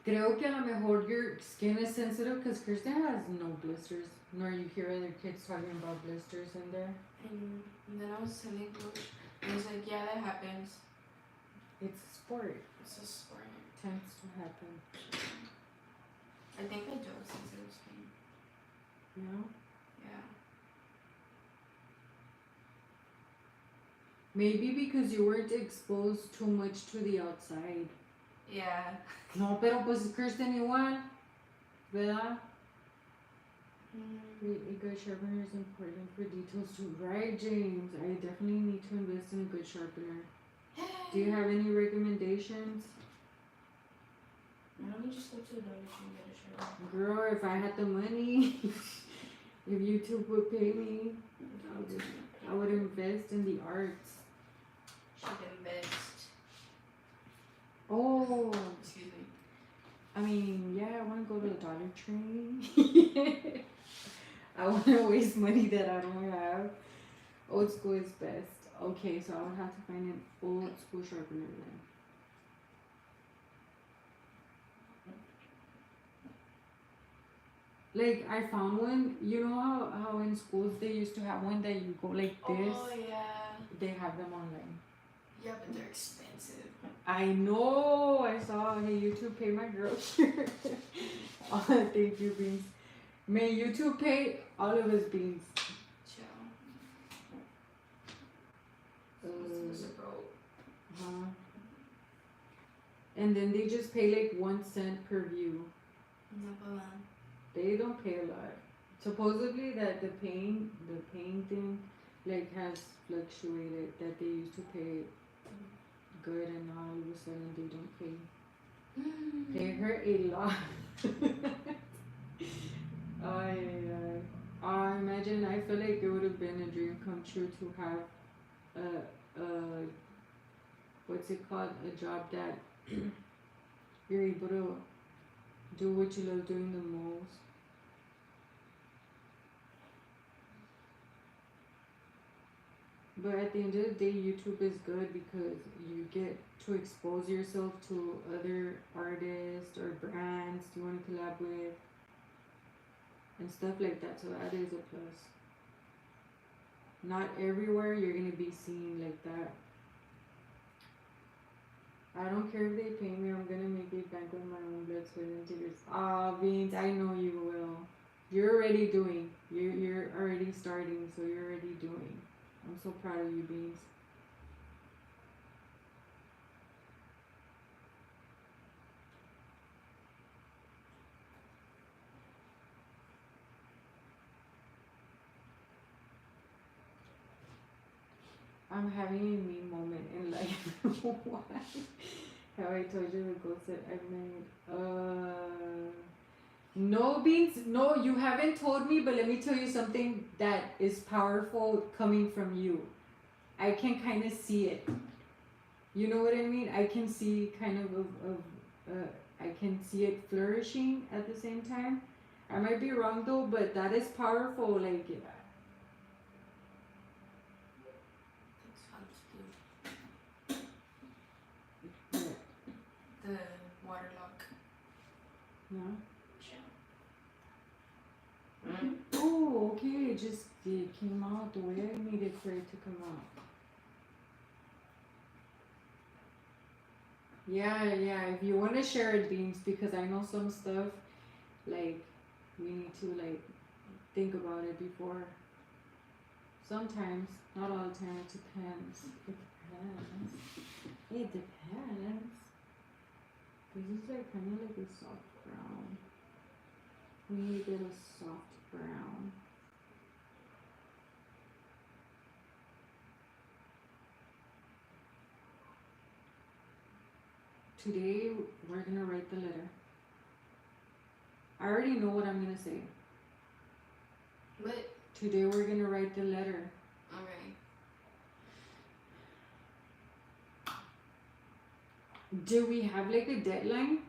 Creo que a lo mejor your skin is sensitive because Kristen has no blisters, nor you hear other kids talking about blisters in there. And then I was telling Coach, and he was like, yeah, that happens. It's a sport. It's a sport. It tends to happen. I think I do have sensitive skin. Yeah? Yeah. Maybe because you weren't exposed too much to the outside. Yeah. No, pero pues Kristen igual, ¿verdad? A good sharpener is important for details too. Right, James? I definitely need to invest in a good sharpener. Do you have any recommendations? Why don't we just go to the Dollar Tree and get a sharpener? Girl, if I had the money, if YouTube would pay me, I would invest in the arts. Should invest. Oh. Excuse me. I mean, yeah, I want to go to the Dollar Tree. I want to waste money that I don't have. Old school is best. Okay, so I would have to find an old school sharpener then. Like, I found one. You know how in schools they used to have one that you go like this? Oh, yeah. They have them online. Yeah, but they're expensive. I know. I saw. Hey, YouTube, pay my girl here. Oh, thank you, Beans. May YouTube pay all of his beans. Chill. This is a broke. And then they just pay like 1 cent per view. They don't pay a lot. Supposedly that the paying thing like has fluctuated. That they used to pay good and now all of a sudden they don't pay her a lot. I imagine. I feel like it would have been a dream come true to have a what's it called, a job that you're able to do what you love doing the most. But at the end of the day, YouTube is good because you get to expose yourself to other artists or brands you want to collab with and stuff like that. So that is a plus. Not everywhere you're gonna be seen like that. I don't care if they pay me. I'm gonna make a bank with my own blood, sweat, and tears. Ah, Beans, I know you will. You're already doing. You're already starting, so you're already doing. I'm so proud of you, Beans. I'm having a me moment in life. Why? Have I told you the goals that I've made? No, Beans. No, you haven't told me, but let me tell you something that is powerful coming from you. I can kind of see it. You know what I mean? I can see kind of I can see it flourishing at the same time. I might be wrong though, but that is powerful. Like, The water lock. yeah. Oh, okay. It came out the way I needed for it to come out. Yeah. If you want to share it, Beans, because I know some stuff, like, we need to, like, think about it before. Sometimes, not all the time, it depends. It depends. This is, like, kind of like a soft brown. We need to get a soft brown. Today, we're gonna write the letter. I already know what I'm gonna say. What? Today, we're gonna write the letter. Okay. Do we have like a deadline?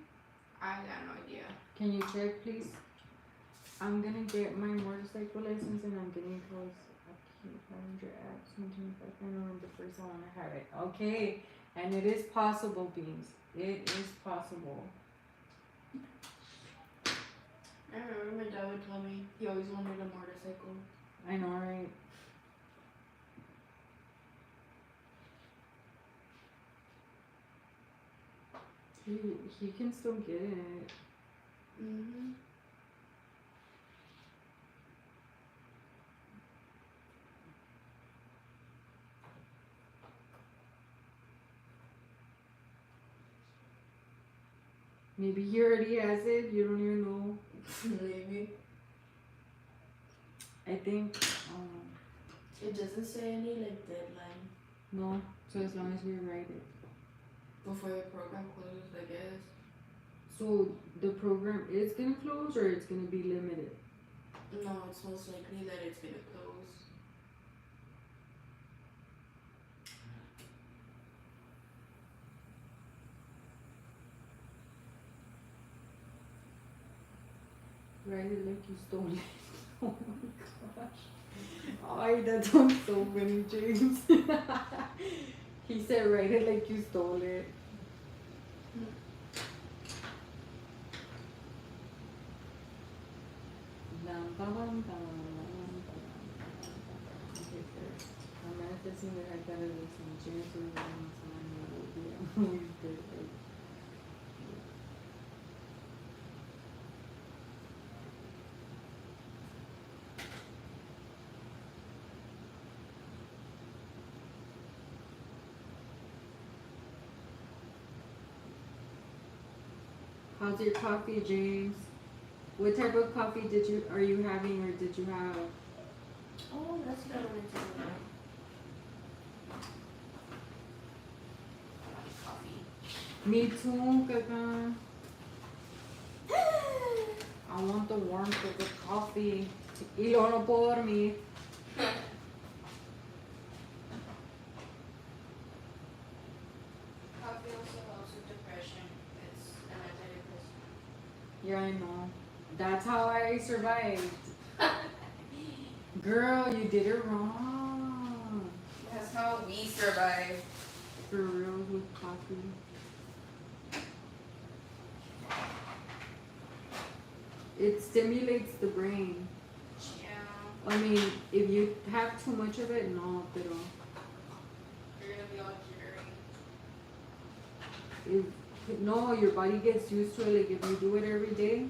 I got no idea. Can you check, please? I'm gonna get my motorcycle license and I'm getting close. Okay, 500 apps, 125. I remember the first one I have it. Okay, and it is possible, Beans. It is possible. I remember my dad would tell me he always wanted a motorcycle. I know, right? He can still get it. Mm-hmm. Maybe he already has it. You don't even know. Maybe. I think. It doesn't say any like deadline No. So as long as we write it. before the program closes, I guess. So the program is gonna close or it's gonna be limited? No, it's most likely that it's gonna close. Write it like you stole it. Oh my gosh. Ay, that sounds so funny, James. He said write it like you stole it. Okay, first. I'm manifesting that I gotta listen. James was writing someone will be always good. How's your coffee, James? What type of coffee are you having or did you have? Oh, that's what I wanted to know. Coffee. Me too, Kaka. I want the warmth of the coffee. Y luego no puedo dormir. Coffee also helps with depression. It's an antidepressant. Yeah, I know. That's how I survived. Girl, you did it wrong. That's how we survive. For real with coffee. It stimulates the brain. Yeah. I mean, if you have too much of it, no, pero You're gonna be all jittery. if no, your body gets used to it. Like if you do it every day,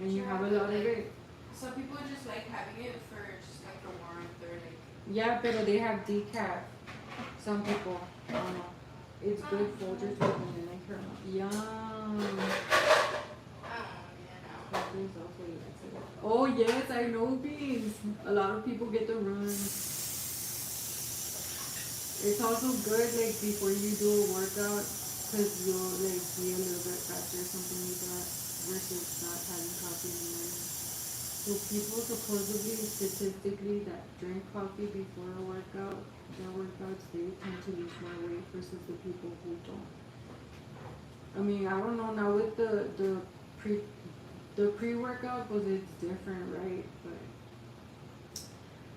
and you have a lot of it. Some people just like having it for just like the warmth or like. Yeah, pero they have decaf. Some people, I don't know. It's good Folgers with vanilla caramel. Yum. Coffee is also excellent. Oh yes, I know beans. A lot of people get the runs. It's also good like before you do a workout, cause you'll like be a little bit faster or something like that, versus not having coffee in the morning. So people supposedly, statistically, that drink coffee before a workout, their workouts, they tend to lose more weight versus the people who don't. I mean, I don't know now with the pre-workout, because it's different, right? But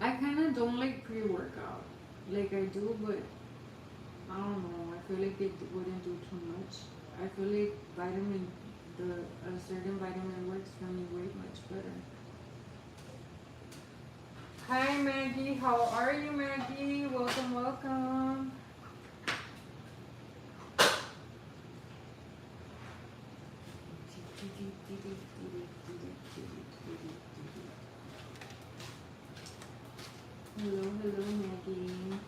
I kind of don't like pre-workout. Like I do, but I don't know. I feel like it wouldn't do too much. I feel like a certain vitamin works for me way much better. Hi Maggie, how are you Maggie? Welcome, welcome. Hello, hello Maggie.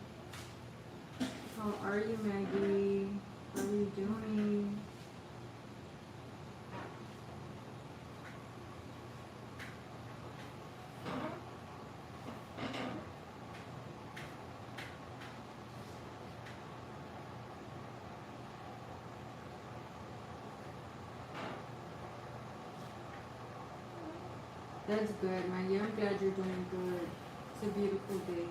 How are you Maggie? How are you doing? That's good, Maggie. I'm glad you're doing good. It's a beautiful day.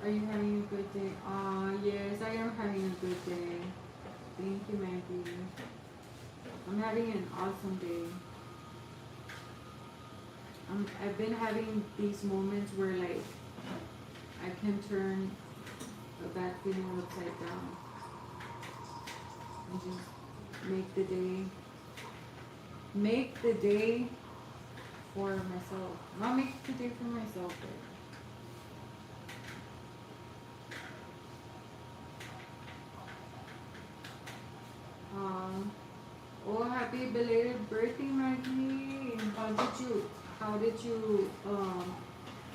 Are you having a good day? Yes, I am having a good day. Thank you, Maggie. I'm having an awesome day. I've been having these moments where like I can turn a bad feeling upside down and just make the day for myself. Not make the day for myself, but oh, happy belated birthday, Maggie. How did you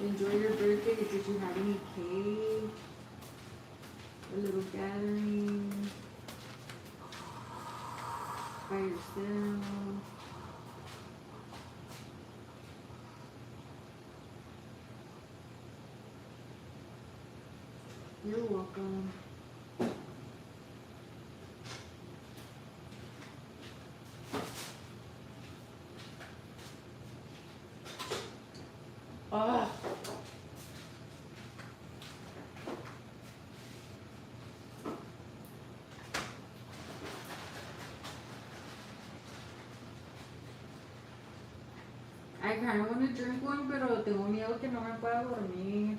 enjoy your birthday? Did you have any cake? A little gathering by yourself? You're welcome. Oh. I kind of want to drink one, pero tengo miedo que no me pueda dormir.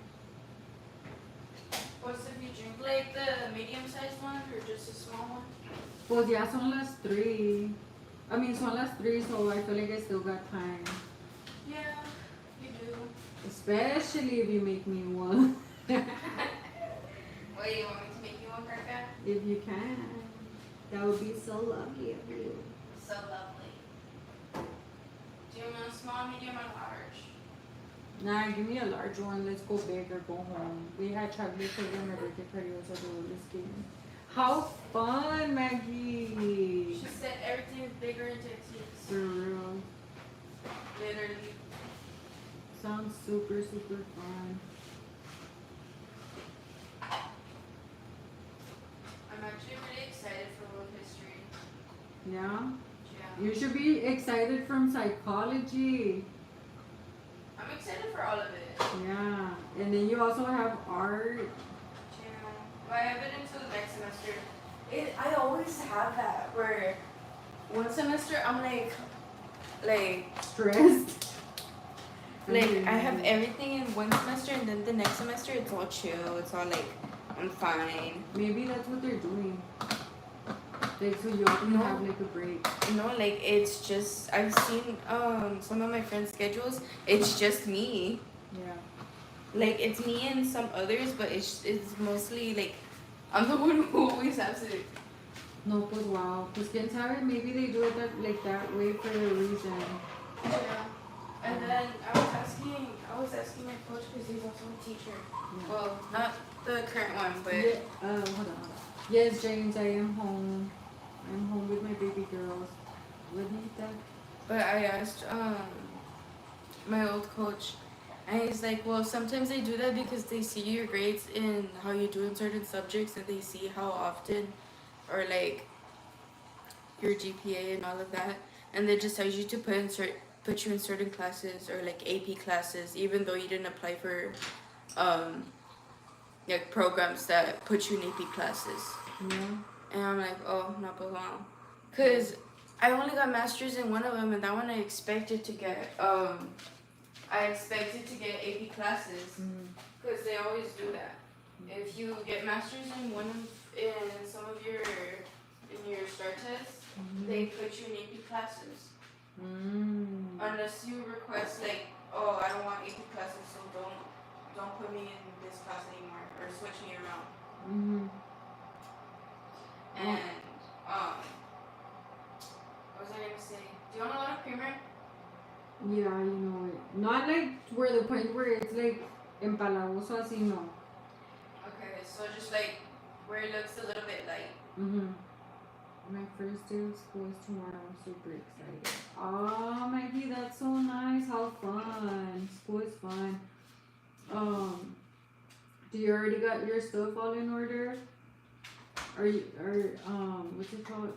What's if you drink like the medium-sized one or just a small one? Pues ya son las 3. I mean, son las 3, so I feel like I still got time. Yeah, you do. Especially if you make me one. Wait, you want me to make you one, Karka? If you can. That would be so lovely of you. So lovely. Do you want a small, medium, or large? Nah, give me a large one. Let's go big or go home. We had chocolate cake on my birthday party. Also, let's get it. How fun, Maggie! She said everything is bigger in Texas. For real. Literally. Sounds super, super fun. I'm actually really excited for world history. Yeah? Yeah. You should be excited from psychology. I'm excited for all of it. Yeah. And then you also have art. Yeah. But I have it until the next semester. I always have that where one semester I'm like Stressed. I have everything in one semester, and then the next semester it's all chill. It's all like I'm fine. Maybe that's what they're doing. Like, so you all can No. have like a break. No, like it's just I've seen some of my friends' schedules. It's just me. Yeah. Like it's me and some others, but it's mostly like I'm the one who always has it. No, pues wow. Pues quién sabe, maybe they do it that way for a reason. Yeah. And then I was asking my coach because he's also a teacher. Yeah. Well, not the current one, but Yeah, hold on. Yes, James, I am home. I'm home with my baby girls. What need that? but I asked my old coach, and he's like, well, sometimes they do that because they see your grades and how you do in certain subjects, and they see how often, or like your GPA and all of that, and they just tell you to put you in certain classes or like AP classes, even though you didn't apply for like programs that put you in AP classes. Yeah. And I'm like, oh, not but wow, cause I only got masters in one of them, and that one I expected to get AP classes, cause they always do that. If you get masters in some of your STAR tests, they put you in AP classes. Unless you request like, oh, I don't want AP classes, so don't put me in this class anymore, or switch me around. And what was I gonna say? Do you want a lot of creamer? Yeah, you know it. Not like where the point where it's like empalagoso así, no. Okay, so just like where it looks a little bit light. My first day of school is tomorrow. I'm super excited. Oh, Maggie, that's so nice. How fun. School is fun. Do you already got your stuff all in order? What's it called?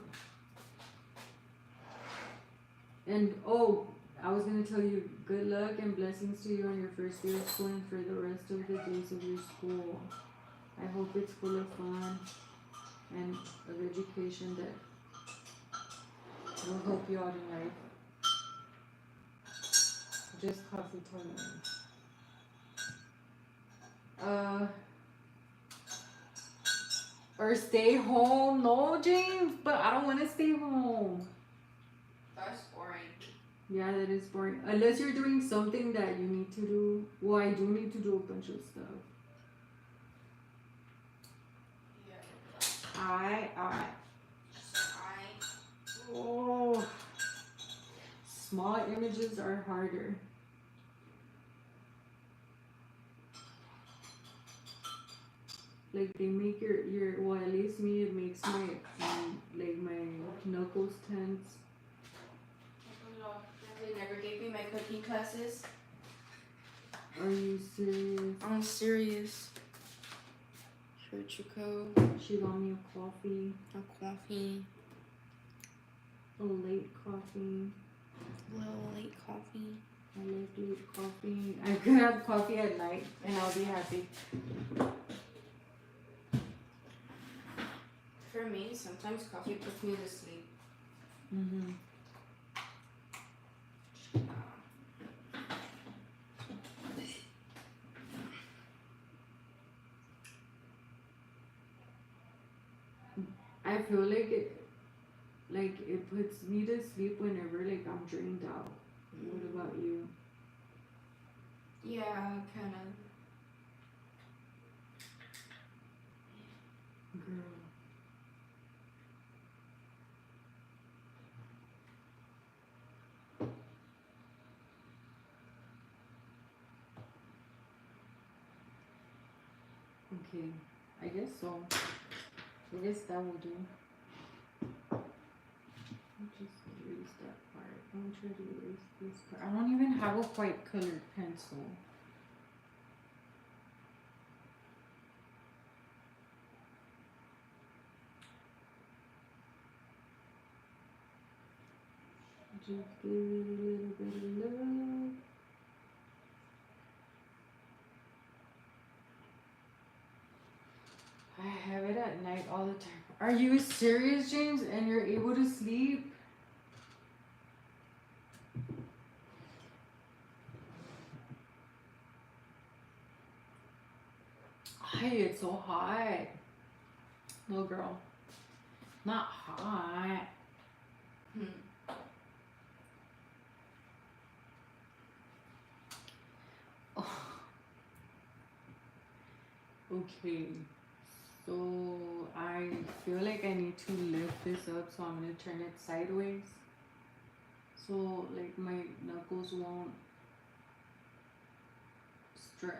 And I was gonna tell you, good luck and blessings to you on your first day of school and for the rest of the days of your school. I hope it's full of fun and of education that will help you out in life. Just coffee tournament. Or stay home. No, James, but I don't want to stay home. That's boring. Yeah, that is boring. Unless you're doing something that you need to do. Well, I do need to do a bunch of stuff. Yeah. I. So Oh. Small images are harder. Like they make your well, at least me, it makes my like my knuckles tense. They never gave me my cooking classes. Are you serious? I'm serious. Choco. She got me a coffee. A coffee. A late coffee. A little late coffee. I like late coffee. I could have coffee at night and I'll be happy. For me, sometimes coffee puts me to sleep. I feel like it puts me to sleep whenever like I'm drained out. What about you? Yeah, kind of. Girl. Okay, I guess so. I guess that will do. I'll just erase that part. I'll try to erase this part. I don't even have a white colored pencil. Just give it a little bit of love. I have it at night all the time. Are you serious, James? And you're able to sleep? Hey, it's so hot. No, girl. Not hot. Okay. So I feel like I need to lift this up, so I'm gonna turn it sideways. So like my knuckles won't stress.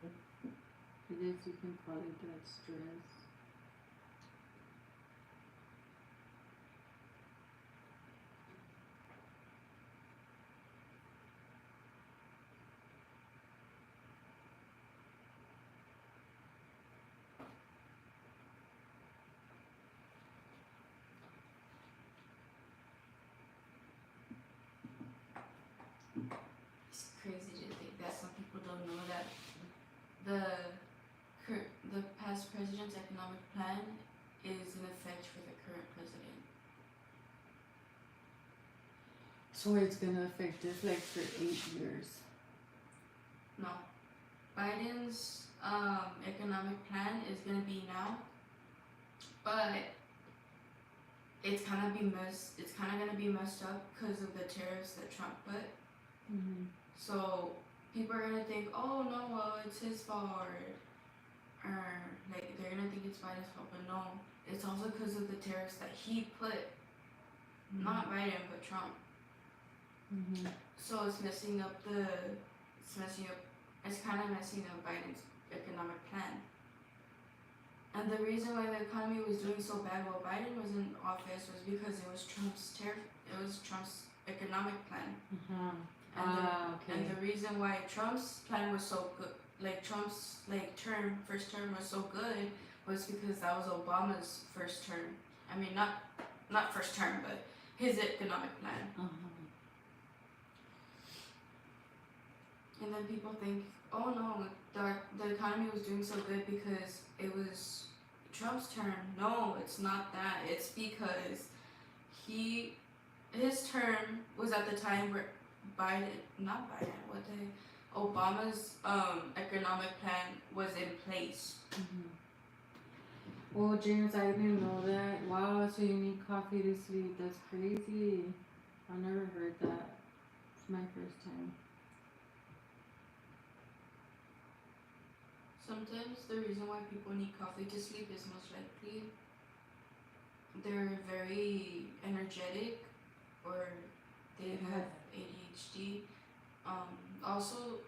I guess you can call it that, stress. It's crazy to think that some people don't know that the past president's economic plan is in effect for the current president. So it's gonna affect us like for 8 years. No, Biden's economic plan is gonna be now, but it's kind of gonna be messed up because of the tariffs that Trump put. Mm-hmm. So people are gonna think, oh no, well it's his fault, or like they're gonna think it's Biden's fault, but no, it's also because of the tariffs that he put, not Biden but Trump. Mm-hmm. So it's kind of messing up Biden's economic plan. And the reason why the economy was doing so bad while Biden was in office was because it was Trump's economic plan. Okay. And the reason why Trump's plan was so good, like Trump's first term was so good, was because that was Obama's first term. I mean, not first term, but his economic plan. And then people think, oh no, the economy was doing so good because it was Trump's term. No, it's not that. It's because his term was at the time where Obama's economic plan was in place. Well, James, I didn't know that. Wow, so you need coffee to sleep. That's crazy. I never heard that. It's my first time. Sometimes the reason why people need coffee to sleep is most likely they're very energetic or they have ADHD. Also,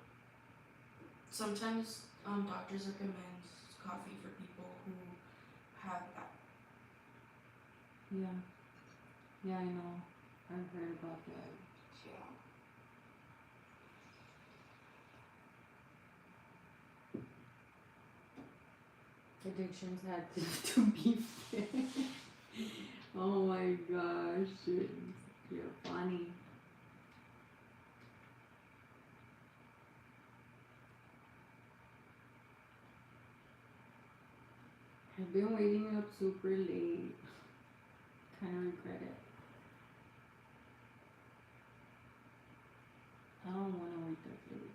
sometimes doctors recommend coffee for people who have that. Yeah, I know. I've heard about that. Addictions had to be fixed. Oh my gosh, James, you're funny. I've been waiting up super late. Kind of regret it. I don't want to wake up late.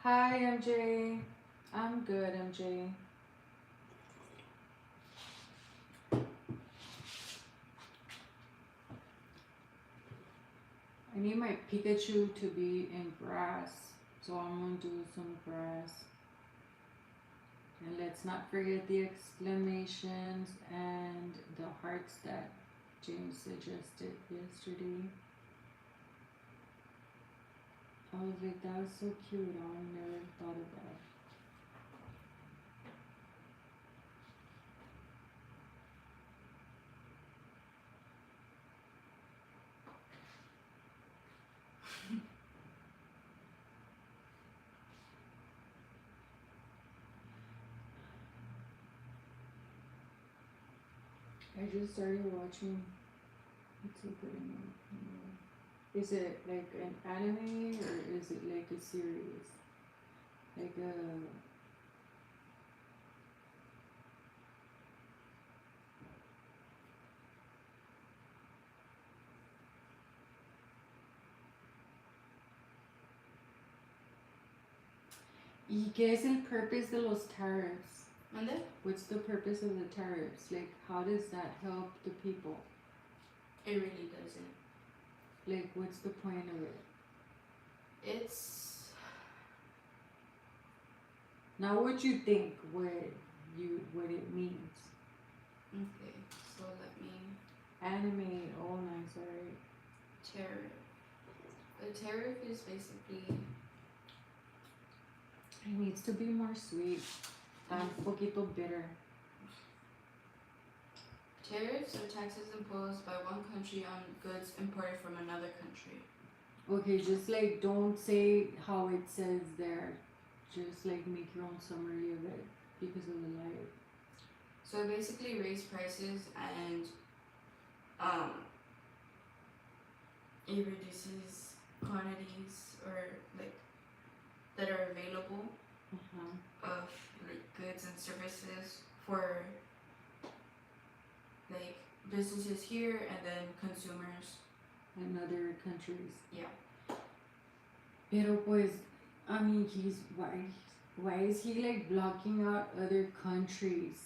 Hi, MJ. I'm good, MJ. I need my Pikachu to be in grass, so I'm gonna do some grass. And let's not forget the exclamations and the hearts that James suggested yesterday. I was like, that was so cute. I never thought of that. I just started watching. What's a good enough? Is it like an anime or is it like a series? Like a ¿Y qué es el purpose de los tariffs? And then What's the purpose of the tariffs? Like, how does that help the people? it really doesn't. Like, what's the point of it? It's Now, what you think what it means? okay. So let me Anime. Oh, nice. Alright. tariff. A tariff is basically It needs to be more sweet. Un poquito bitter. tariffs are taxes imposed by one country on goods imported from another country. Okay, just like don't say how it says there. Just like make your own summary of it because of the light. So it basically raise prices and it reduces quantities or like that are available of like goods and services for like businesses here and then consumers. In other countries. Yeah. Pero pues, I mean, why is he like blocking out other countries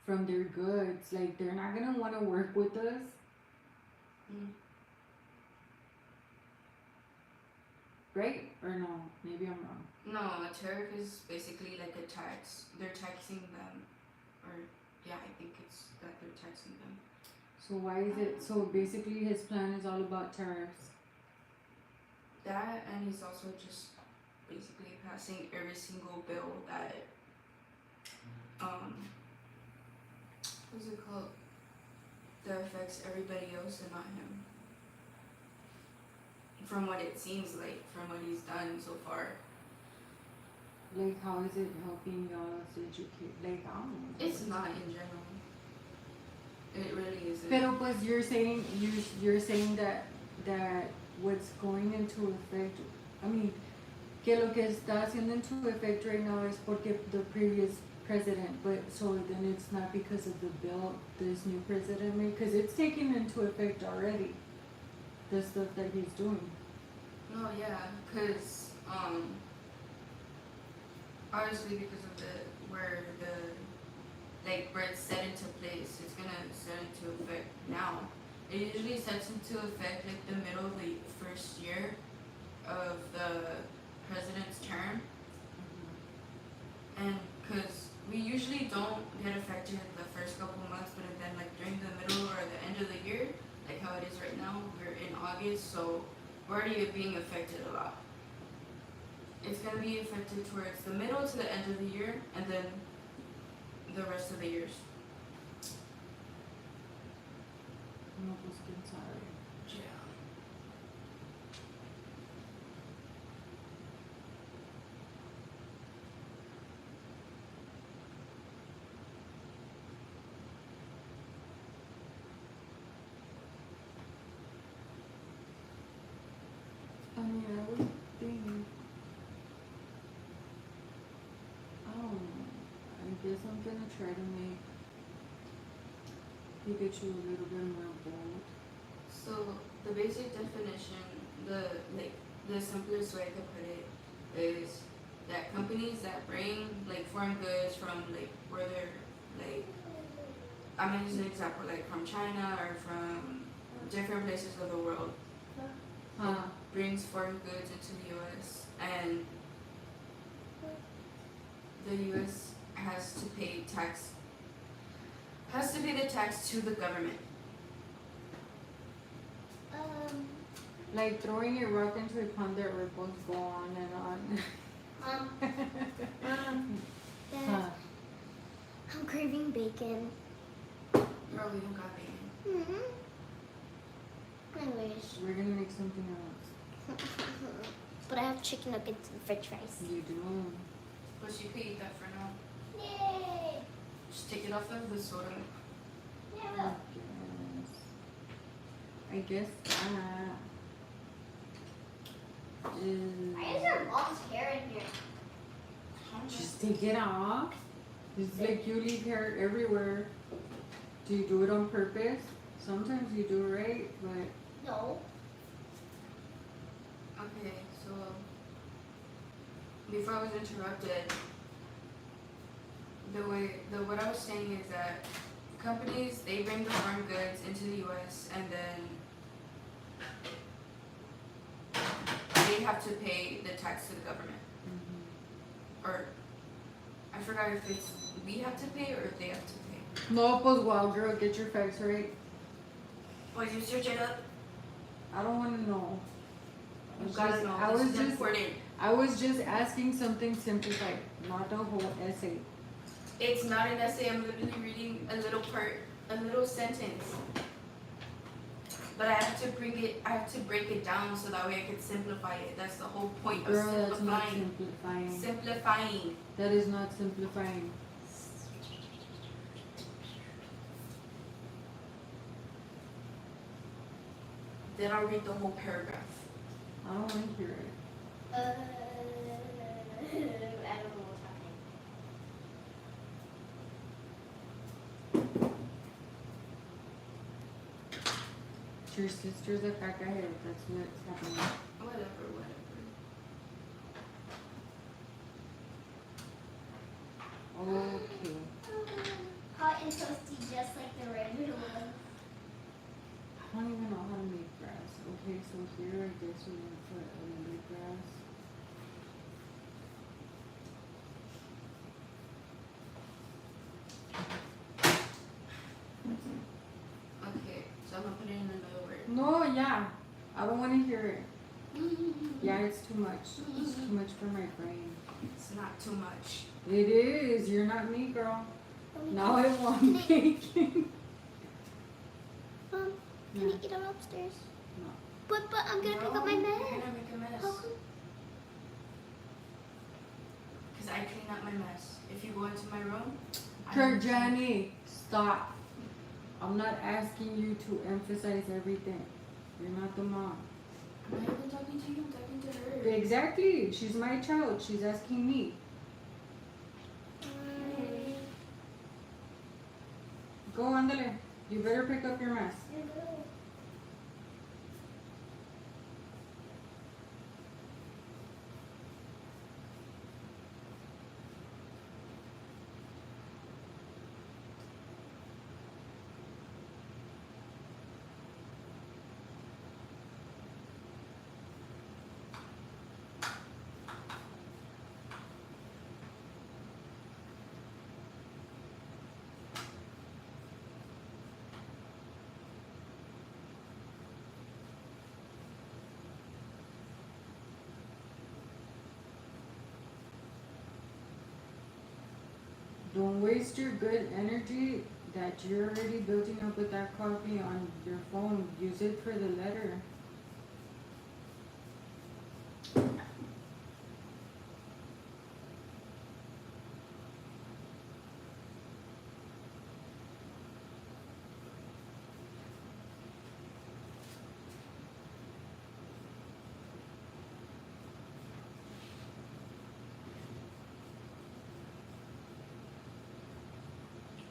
from their goods? Like they're not gonna want to work with us. Mm. Right? Or no? Maybe I'm wrong. No, a tariff is basically like a tax. They're taxing them, or yeah, I think it's that they're taxing them. So why is it? So basically, his plan is all about tariffs. That, and he's also just basically passing every single bill that what's it called? That affects everybody else and not him. From what it seems like, from what he's done so far. Like, how is it helping y'all educate? Like, I don't know. It's not in general. It really isn't. Pero pues you're saying that what's going into effect. I mean, que lo que está haciendo into effect right now is porque the previous president. But so then it's not because of the bill this new president made, because it's taken into effect already. The stuff that he's doing. No, yeah, cause obviously because of where it's set into place, it's gonna set into effect now. It usually sets into effect like the middle of the first year of the president's term, and cause we usually don't get affected the first couple months, but then like during the middle or the end of the year, like how it is right now, we're in August, so we're already being affected a lot. It's gonna be affected towards the middle to the end of the year, and then the rest of the years. No, pues quién sabe. Yeah. I mean, I would think. I don't know. I guess I'm gonna try to make Pikachu a little bit more bold. So the basic definition, the simplest way I could put it is that companies that bring like foreign goods from like where they're like, I'm gonna use an example like from China or from different places of the world, brings foreign goods into the U.S. and the U.S. has to pay the tax to the government. Like throwing a rock into a pond that ripples go on and on. Dad, I'm craving bacon. Bro, we don't got bacon. I wish. We're gonna make something else. But I have chicken nuggets and french fries. You do. But you could eat that for now. Yay! Just take it off of the soda. Yeah. I guess that is. Why is there mom's hair in here? Just take it off. It's like you leave hair everywhere. Do you do it on purpose? Sometimes you do, right? But No. Okay, so before I was interrupted, what I was saying is that companies, they bring the foreign goods into the U.S. and then they have to pay the tax to the government. Or I forgot if it's we have to pay or if they have to pay. no, pues wow, girl, get your facts right. Boys, you search it up. I don't want to know. You gotta know. I This was is just, important. I was just asking something simplified, not the whole essay. It's not an essay. I'm literally reading a little part, a little sentence. But I have to break it down so that way I can simplify it. That's the whole point of Girl, that's not simplifying. simplifying. Simplifying. That is not simplifying. Then I'll read the whole paragraph. I don't want to hear it. I don't know what's happening. Your sister's a crackhead. That's what's happening. Whatever. Okay. Hot and toasty, just like the regular one. I don't even know how to make grass. Okay, so here I guess we're gonna put a little grass. Okay, so I'm gonna put it in another word. No, yeah. I don't want to hear it. Yeah, it's too much. It's too much for my brain. It's not too much. It is. You're not me, girl. Now I want bacon. Can Yeah. you eat it upstairs? No. But I'm gonna pick up my You're mess. gonna make a mess. How come? Because I clean up my mess. If you go into my room, Kirjani, stop. I'm not asking you to emphasize everything. You're not the mom. I'm not even talking to you, I'm talking to her. Exactly. She's my child. She's asking me. Go, andale. You better pick up your mess. Don't waste your good energy that you're already building up with that coffee on your phone. Use it for the letter.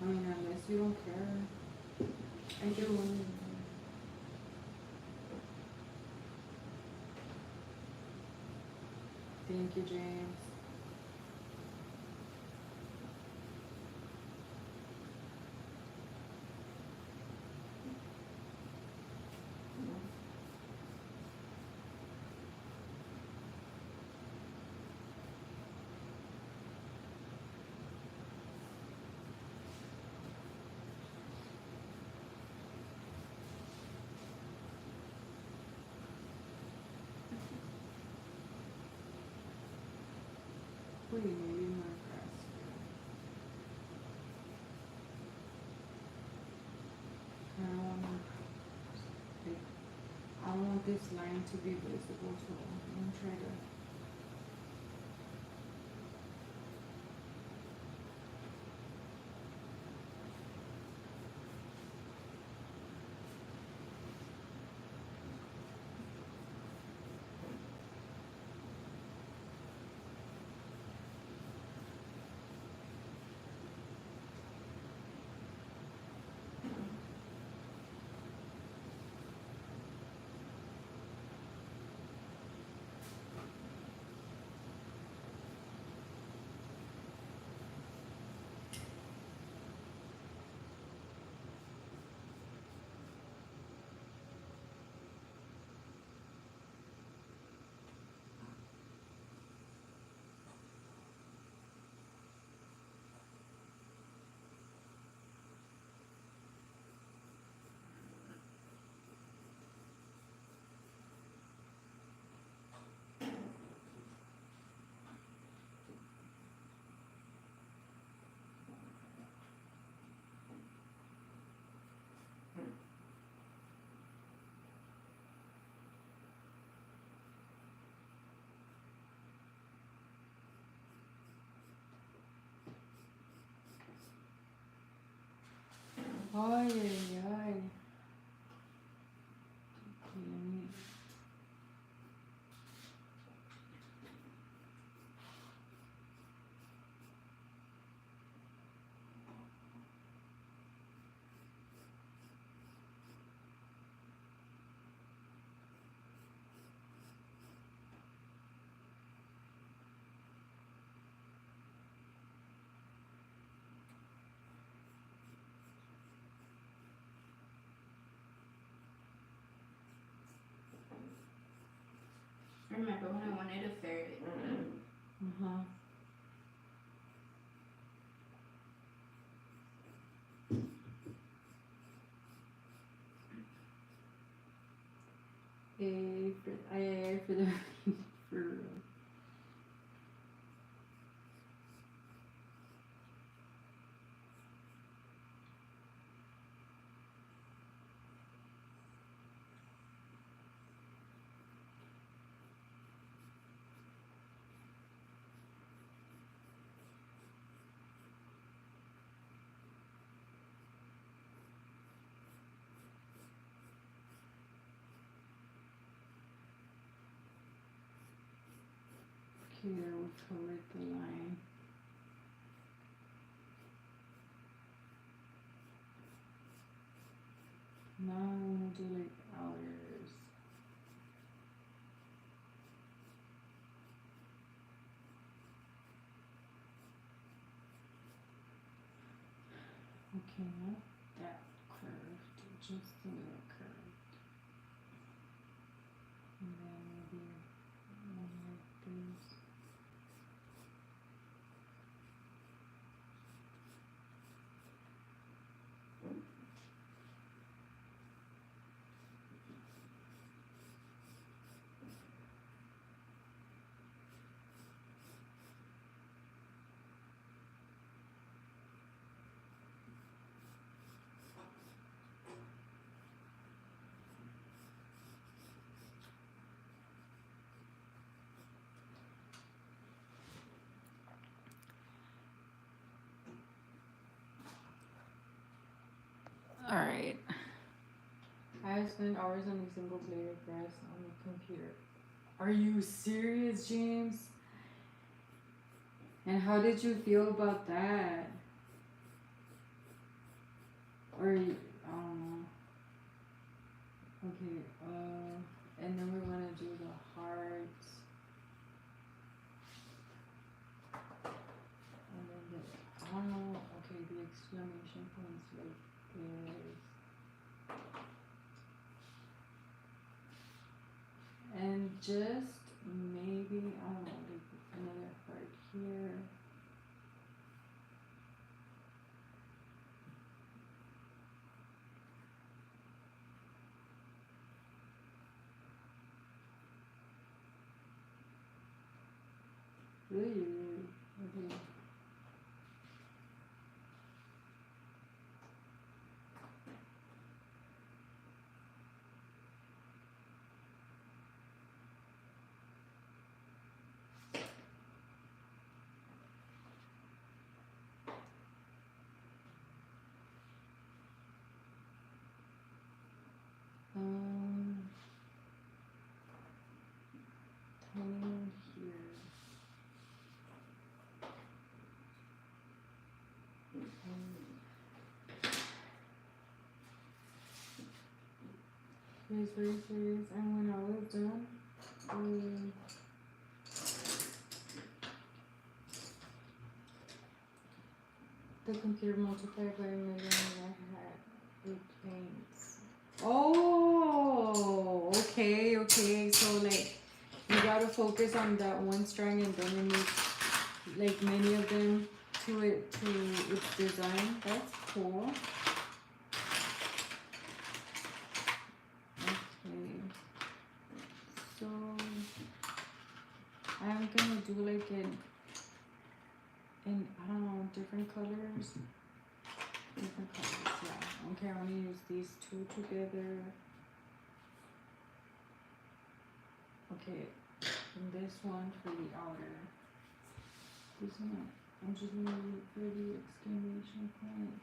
I mean, unless you don't care. I do. Thank you, James. hopefully maybe more grass. I don't want like, I don't want this line to be visible, so I'm gonna try to. Ay, ay, ay. Okay. I remember when I wanted a ferret. Uh-huh. For the for real. Okay, there we covered the line. Now I'm gonna do like outers. Okay, not that curved, just a little curved. And then maybe one like this. All right. I spent hours on a single blade of grass on the computer. Are you serious, James? And how did you feel about that? Or I don't know. Okay, and then we wanna do the hearts. And then the, I don't know, okay, the exclamation points like this. And just maybe, I don't know, like another heart here. Really? Okay. Um, Tiny here. Here's erasers, and when I was done, the computer multiplied by a million and I had 8 paints. Oh, okay. So like, you gotta focus on that one strand and then it makes like many of them to its design. That's cool. Okay. So I'm gonna do like in I don't know, different colors. Different colors, yeah. Okay, I'm gonna use these two together. Okay, and this one for the outer. This one, I'm just gonna use for the exclamation point.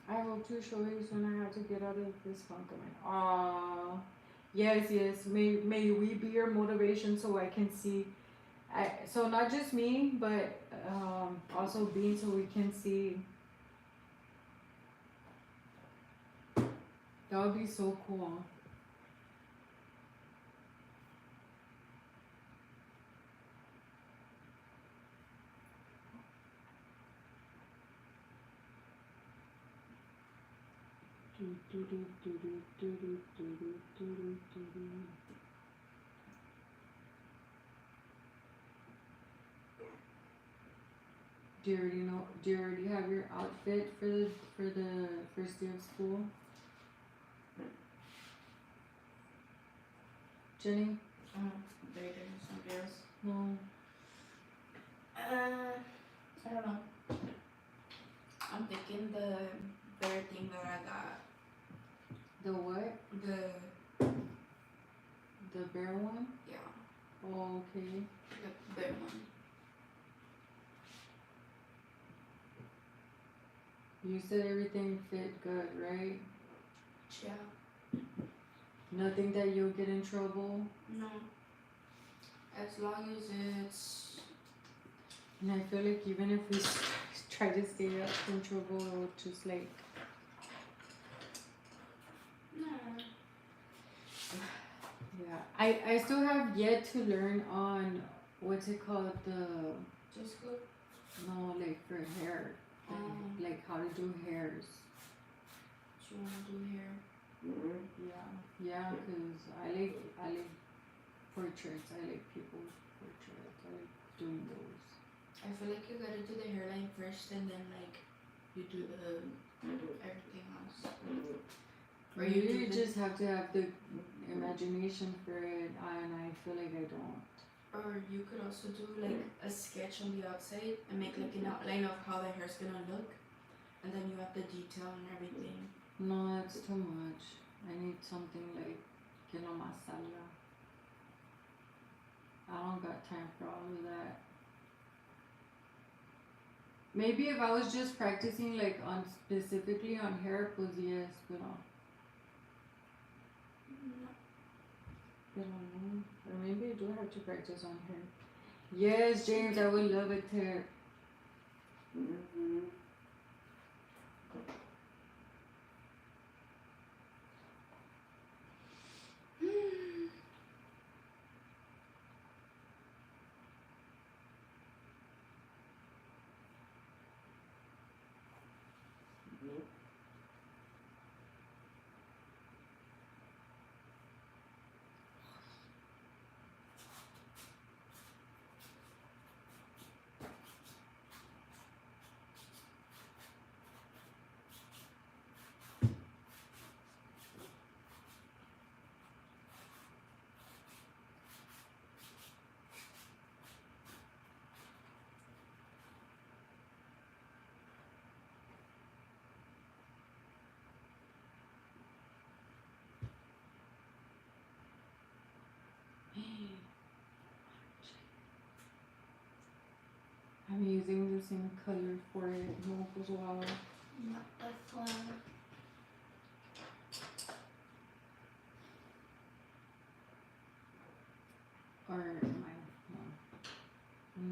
I hope to show you soon. I have to get out of this funk. Yes. May we be your motivation so I can see. So not just me, but also Bean, so we can see. That would be so cool. Do you already know? Do you already have your outfit for the first day of school, Jenny? They did somebody else. No. I don't know. I'm thinking the very thing that I got. The what? The bear one? Yeah, Oh, okay. the bear one. You said everything fit good, right? Yeah. Nothing that you'll get in trouble. No. As long as it's. And I feel like even if we try to stay out from trouble, it'll just like. No. Yeah. I still have yet to learn on what's it called, Just go. no, like for hair. Like how to do hairs. What you wanna do here? Yeah, cause I like portraits. I like people's portraits. I like doing those. I feel like you gotta do the hairline first and then like you do the everything else. Or you just have to have the imagination for it, and I feel like I don't. Or you could also do like a sketch on the outside and make like an outline of how the hair's gonna look, and then you have the detail and everything. No, that's too much. I need something like que no más salga. I don't got time for all of that. Maybe if I was just practicing like on specifically on hair, pues yes, pero no. Or maybe I do have to practice on hair. Yes, James, I would love it too. Mm-hmm. I'm using the same color for it as well. Not the flower. Or am I? No.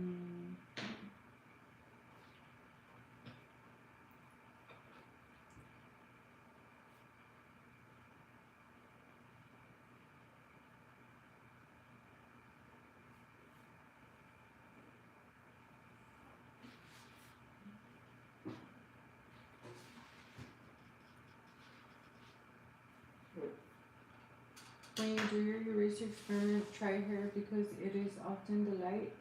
When you do your erase experiment, try hair because it is often the light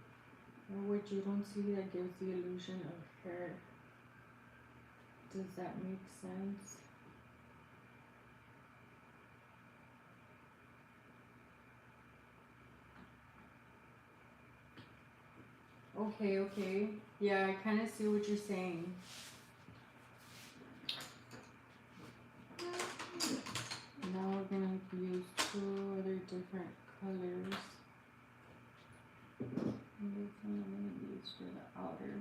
or what you don't see that gives the illusion of hair. Does that make sense? Okay, okay. Yeah, I kind of see what you're saying. Now we're gonna use two other different colors. And this one I'm gonna use for the outer.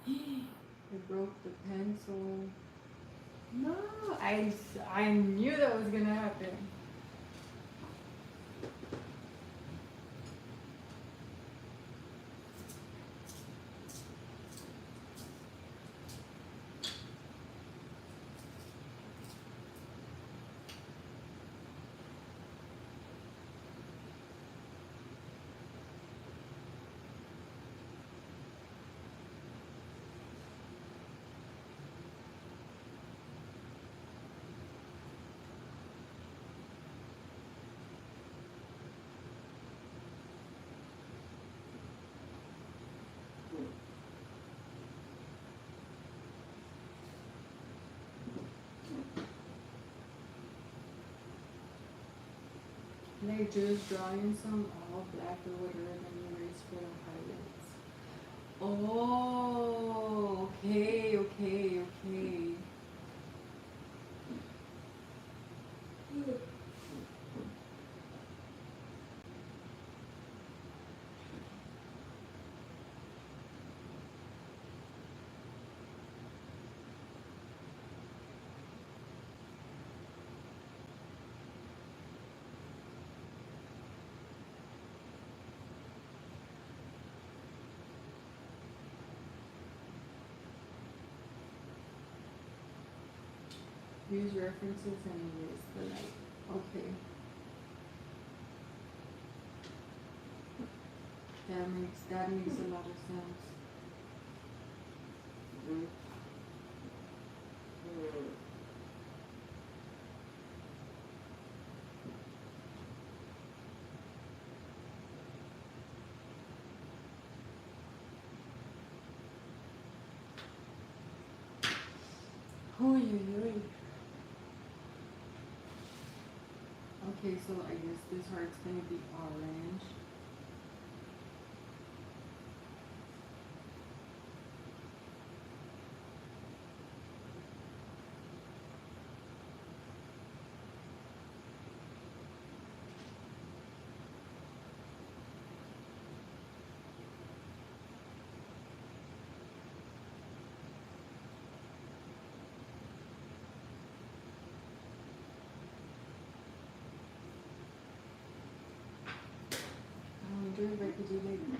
I broke the pencil. No, I knew that was gonna happen. Like just drawing some all black or whatever, then you erase for the highlights. Oh, okay, okay, okay. Use references and erase the light. Okay. That makes a lot of sense. Mm-hmm. Oy, oy, oy. Okay, so I guess this heart's gonna be orange. doing by could you later?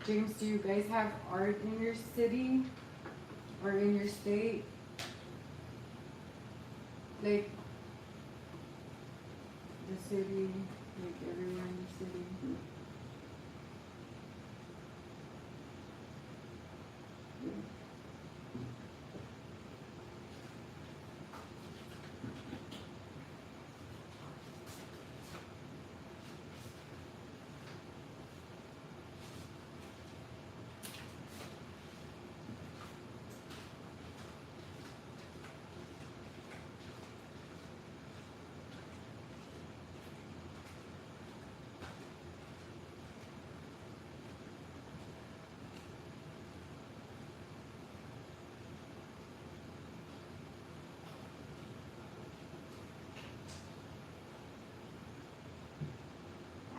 James, do you guys have art in your city or in your state? Like the city, like everywhere in the city.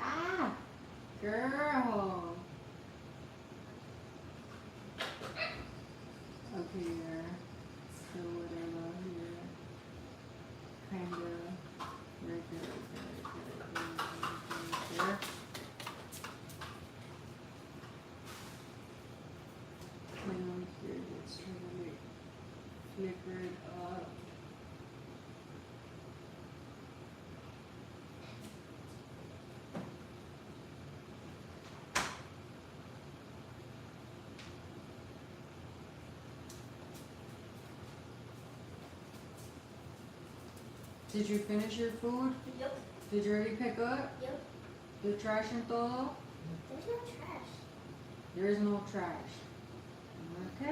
Ah, girl. Okay, yeah. So whatever here. Kinda right there, right there. And on here, let's try to make flicker it up. Did you finish your food? Yep. Did you already pick up Yep. the trash and todo? There's no trash. There is no trash. Okay.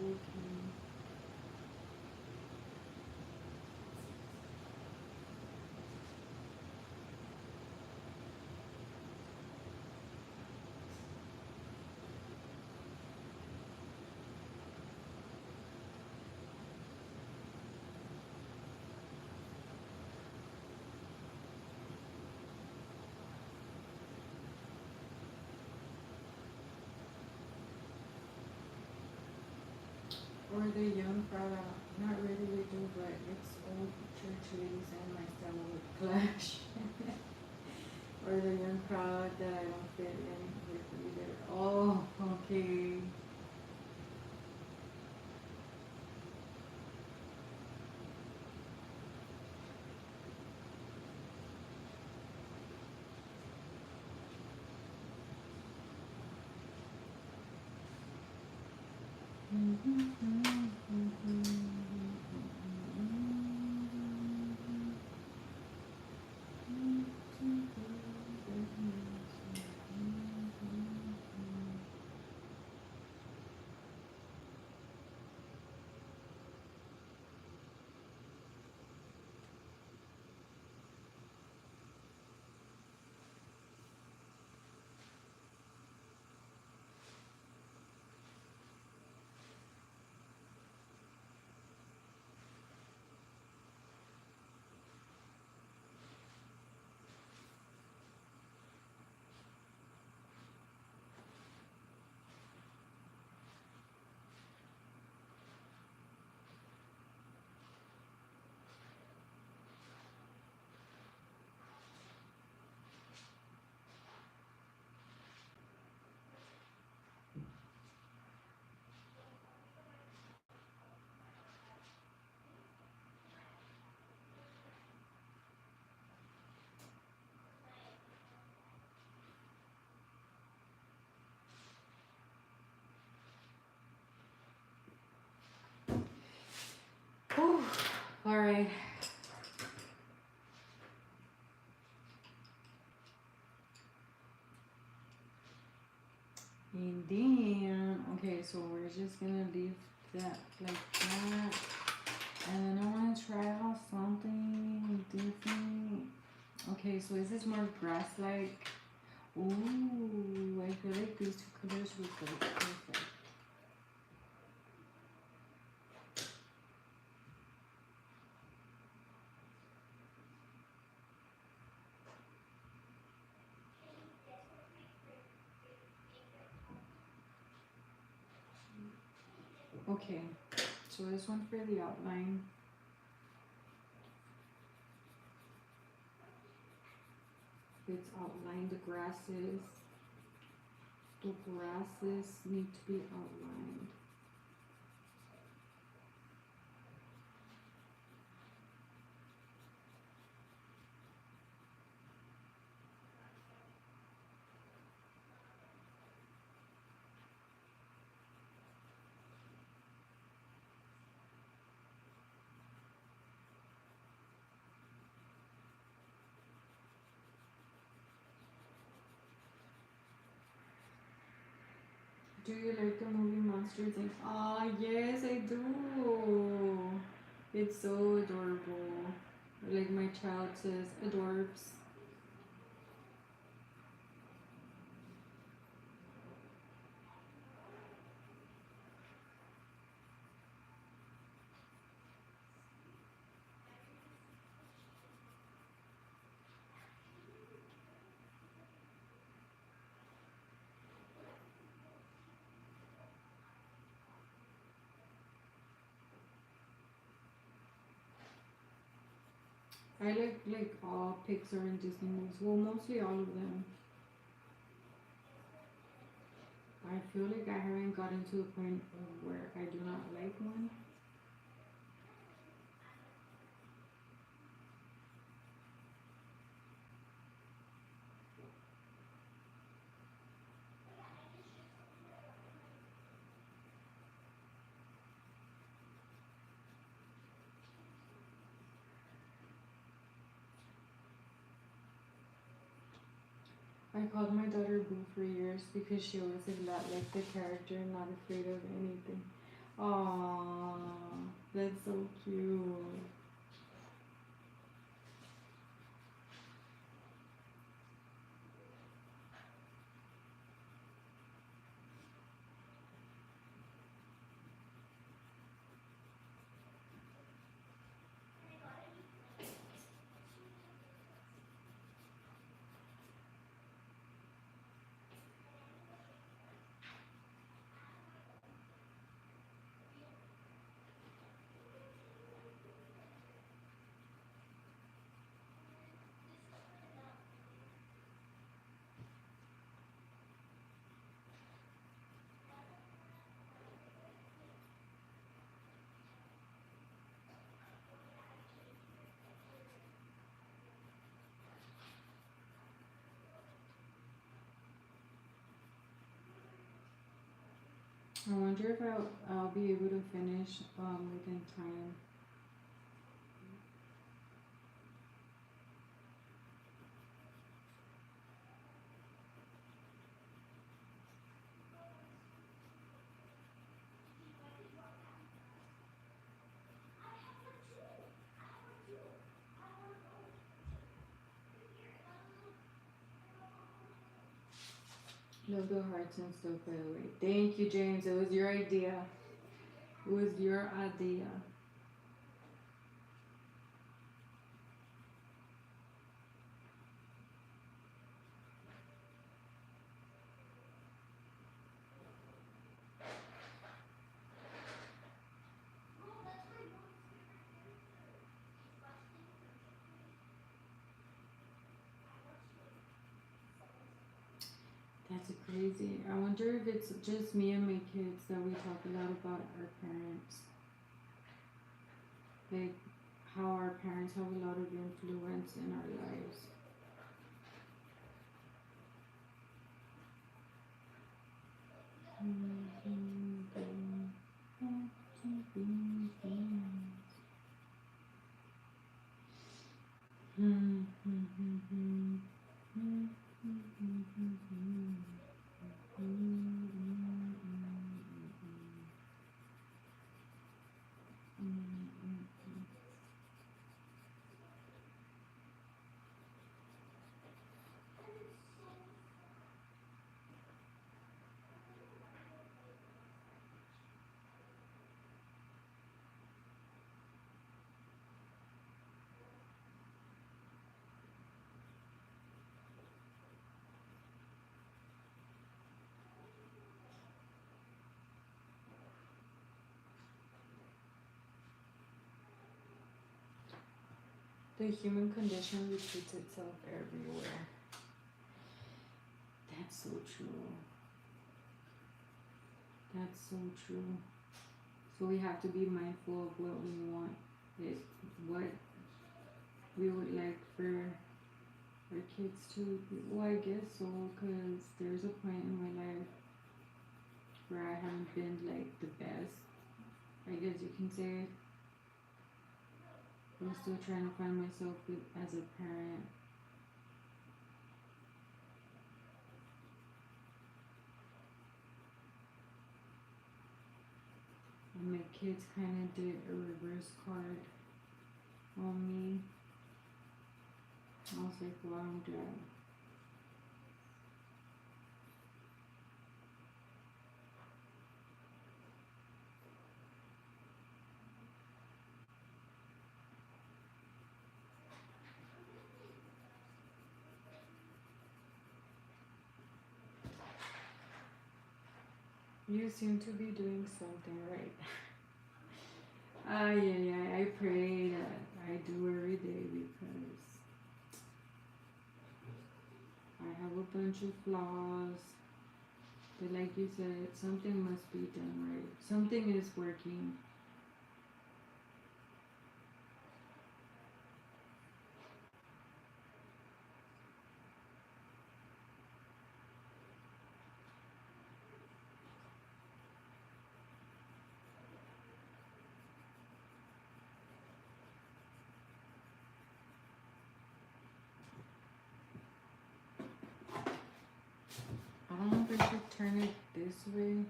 Okay. Or the young crowd, not really they do, but it's old church ladies and my style would clash. Or the young crowd that I don't fit in with either. Oh, okay. right. And then, okay, so we're just gonna leave that like that. And then I wanna try out something different. Okay, so is this more grass-like? Ooh, I feel like these two colors would go perfect. Okay, so this one for the outline. It's outlined, the grasses. The grasses need to be outlined. Do you like the movie Monsters Inc? Ah, yes, I do. It's so adorable. Like my child says, adorbs. I like all Pixar and Disney movies. Well, mostly all of them. I feel like I haven't gotten to the point of where I do not like one. I called my daughter Boo for years because she was a lot like the character, not afraid of anything. Aww, that's so cute. I wonder if I'll be able to finish within time. Love the hearts and stuff, by the way. Thank you, James. It was your idea. It was your idea. That's crazy. I wonder if it's just me and my kids that we talk a lot about our parents. Like how our parents have a lot of influence in our lives. The human condition repeats itself everywhere. That's so true. That's so true. So we have to be mindful of what we want, what we would like for our kids to be. Well, I guess so, because there's a point in my life where I haven't been like the best, I guess you can say. I'm still trying to find myself as a parent. And my kids kind of did a reverse card on me. I was like, wow, Dad. You seem to be doing something right. I pray that I do every day because I have a bunch of flaws. But like you said, something must be done right. Something is working. I don't know if I should turn it this way.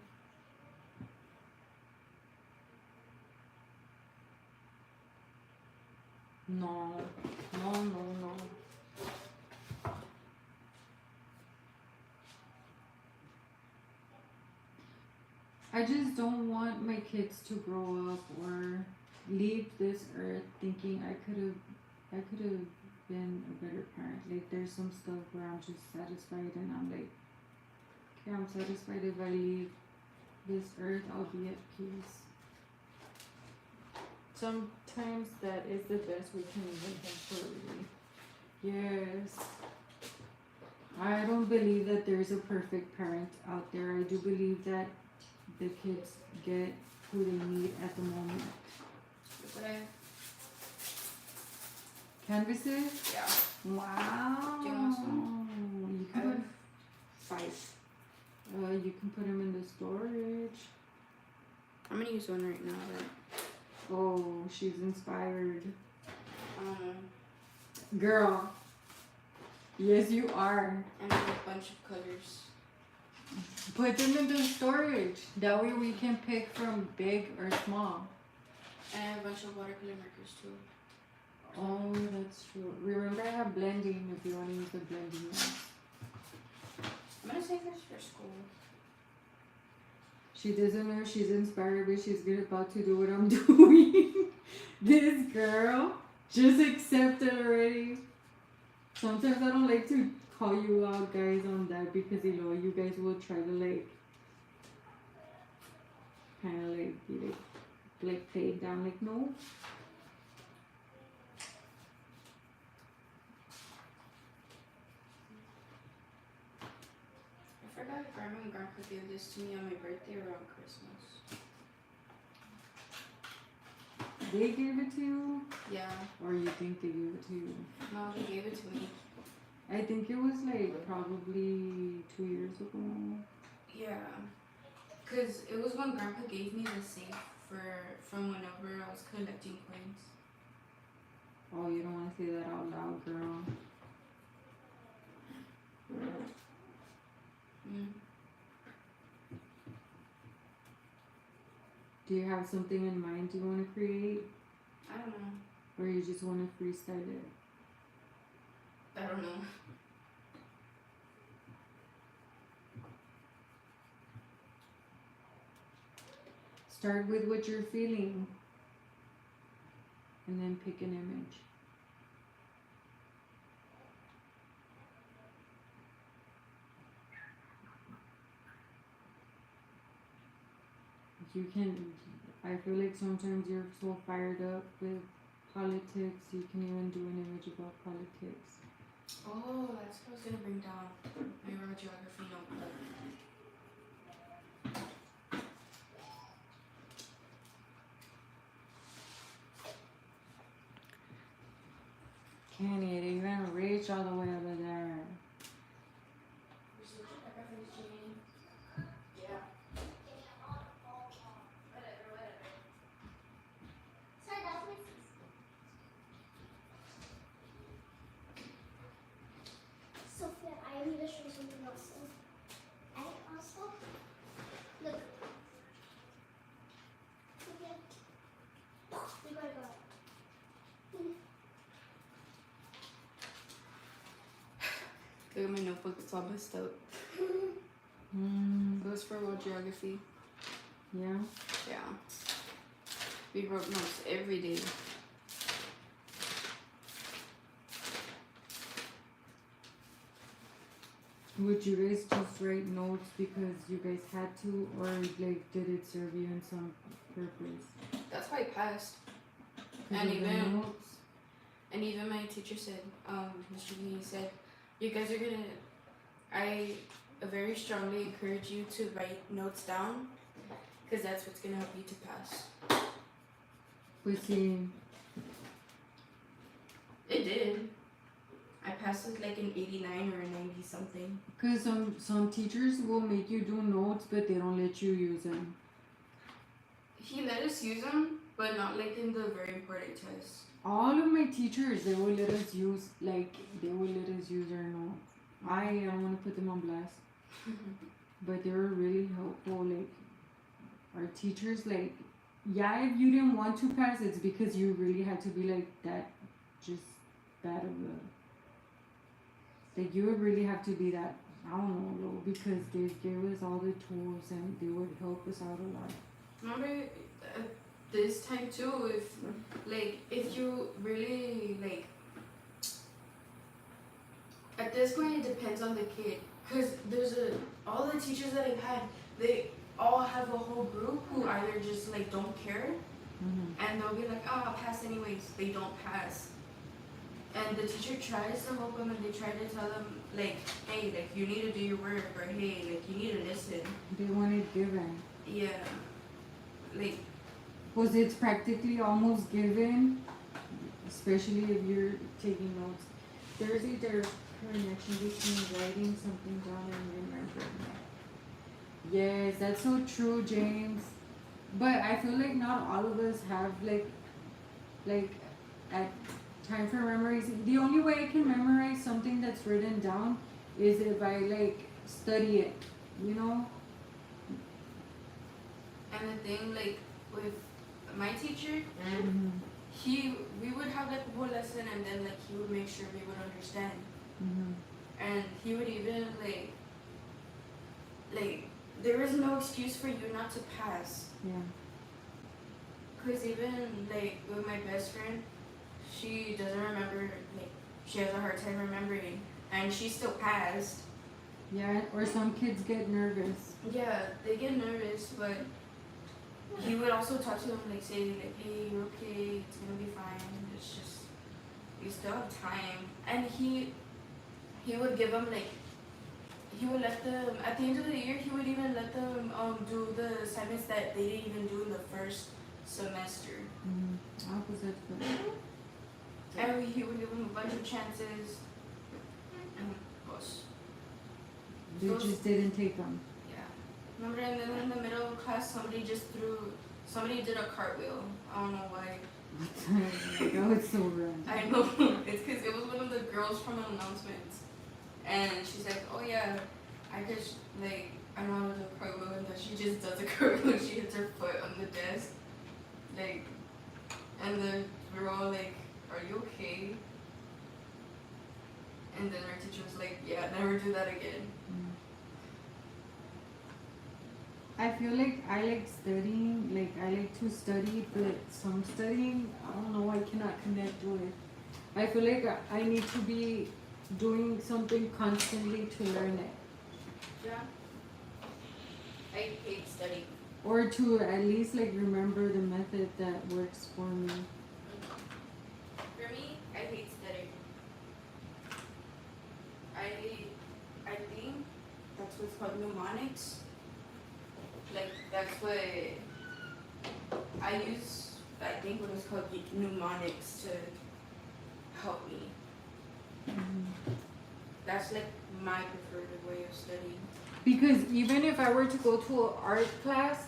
No. I just don't want my kids to grow up or leave this earth thinking I could have been a better parent. Like there's some stuff where I'm just satisfied and I'm like, okay, I'm satisfied if I leave this earth, I'll be at peace. Sometimes that is the best we can even hope for, really. Yes. I don't believe that there's a perfect parent out there. I do believe that the kids get who they need at the moment. Look what I have. Canvases? Yeah. Wow. Do you want some? You I can have put, 5. you can put them in the storage. I'm gonna use one right now, but Oh, she's inspired. um, Girl. Yes, you are. and I have a bunch of colors. Put them in the storage. That way we can pick from big or small. And I have a bunch of watercolor markers too. Oh, that's true. Remember I have blending if you want to use the blending ones. I'm gonna save this for school. She doesn't know she's inspired, but she's good about to do what I'm doing. This girl, just accept it already. Sometimes I don't like to call you out guys on that because you know you guys will try to like kind of like be like play it down like no. I forgot if Grandma and Grandpa gave this to me on my birthday or on Christmas. They gave it to you, Yeah. or you think they gave it to you? No, they gave it to me. I think it was like probably 2 years ago. Yeah. Cause it was when Grandpa gave me the safe from whenever I was collecting coins. Oh, you don't want to say that out loud, girl. Mm. Do you have something in mind you want to create? I don't know. Or you just want to freestyle it? I don't know. Start with what you're feeling. And then pick an image. You can, I feel like sometimes you're so fired up with politics. You can even do an image about politics. Oh, that's what I was gonna bring down. I remember geography notebook. Can it even reach all the way over there? Yeah. Sorry, that's my sister. Sophia, I need to show you something else. I also look. Sophia, we gotta go. Look at my notebook, it's all messed up. Hmm. It was for world geography. Yeah. Yeah. We wrote notes every day. Would you guys just write notes because you guys had to, or like did it serve you in some purpose? That's why I passed. 'Cause And of the even- notes? And even my teacher said, Mr. Lee said, you guys are gonna, I very strongly encourage you to write notes down because that's what's gonna help you to pass. But see, It did. I passed with like an 89 or a 90 something. because some teachers will make you do notes, but they don't let you use them. He let us use them, but not like in the very important tests. All of my teachers, they will let us use our notes. I don't want to put them on blast, but they were really helpful. Like our teachers, like yeah, if you didn't want to pass, it's because you really had to be like that, just bad of a. Like you would really have to be that. I don't know, though, because they gave us all the tools and they would help us out a lot. Remember this time too, if you really like, at this point it depends on the kid, cause all the teachers that I've had, they all have a whole group who either just like don't care, and they'll be like, oh, I'll pass anyways. They don't pass, and the teacher tries to help them and they try to tell them like, hey, like you need to do your work, or hey, like you need to listen. They want it given. Yeah, like. Because it's practically almost given, especially if you're taking notes. There's a direct connection between writing something down and remembering it. Yes, that's so true, James. But I feel like not all of us have like at time for memorizing. The only way I can memorize something that's written down is if I like study it, you know? And the thing, like, with my teacher, Mm-hmm. we would have like a whole lesson, and then like he would make sure we would understand, Mm-hmm. and he would even like there is no excuse for you not to pass, Yeah. cause even like with my best friend, she doesn't remember, like she has a hard time remembering, and she still passed. Yeah, or some kids get nervous. Yeah, they get nervous, but he would also talk to them, like say, like, hey, you're okay, it's gonna be fine. It's just you still have time. And he would give them like he would let them at the end of the year. He would even let them do the assignments that they didn't even do in the first semester. Opposite, but And he would give them a bunch of chances. And pues, they just didn't take them. yeah. Remember, and then in the middle of class, somebody did a cartwheel. I don't know why. That was so random. I know. It's because it was one of the girls from announcements. And she's like, oh yeah, I just, like, I know how to do a cartwheel. And then she just does a cartwheel and she hits her foot on the desk. Like, and then we're all like, are you okay? And then our teacher was like, yeah, never do that again. I feel like I like studying, like I like to study, but some studying, I don't know, I cannot connect with. I feel like I need to be doing something constantly to learn it. Yeah. I hate studying. Or to at least like remember the method that works for me. what's called mnemonics. Like that's what I use. I think what is called mnemonics to help me. That's like my preferred way of studying. Because even if I were to go to an art class,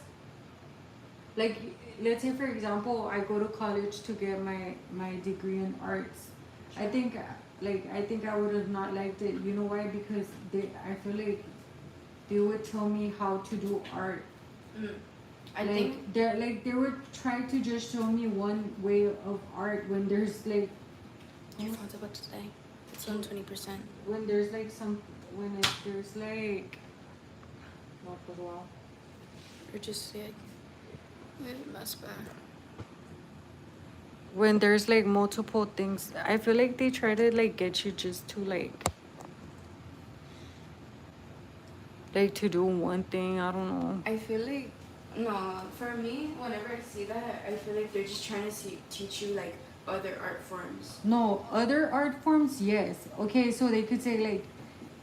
like let's say for example I go to college to get my degree in arts, I think I would have not liked it. You know why? Because I feel like they would tell me how to do art. I think they were trying to just show me one way of art when there's like your phone's about to die. It's on 20%. when there's like there's like not as well. Or just like that's bad. When there's like multiple things, I feel like they try to like get you just to like to do one thing. I don't know. I feel like no, for me, whenever I see that, I feel like they're just trying to teach you like other art forms. No, other art forms, yes. Okay, so they could say like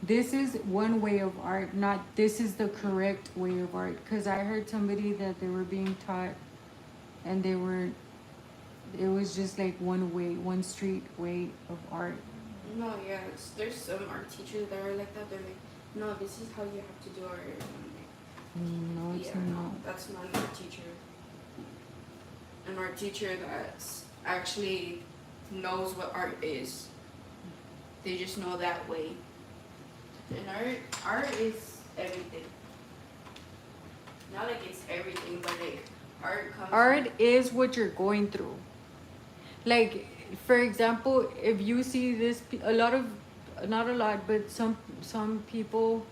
this is one way of art, not this is the correct way of art. Because I heard somebody that they were being taught and it was just like one street way of art. No, yeah, there's some art teachers that are like that. They're like, no, this is how you have to do art. No, it's not. No, that's not an art teacher. An art teacher that's actually knows what art is. They just know that way. And art is everything. Not like it's everything, but like art is what you're going through. Like, for example, if you see this, not a lot, but some people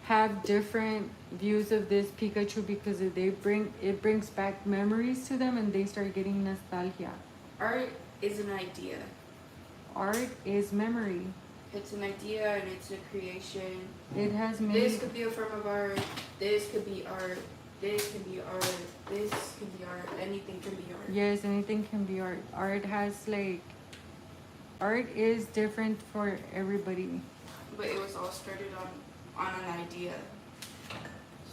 have different views of this Pikachu because it brings back memories to them and they start getting nostalgia. Art is an idea. Art is memory. It's an idea and it's a creation. It has many. This could be a form of art. This could be art. This can be art. This can be art. Anything can be art. Yes, anything can be art. Art is different for everybody. But it was all started on an idea.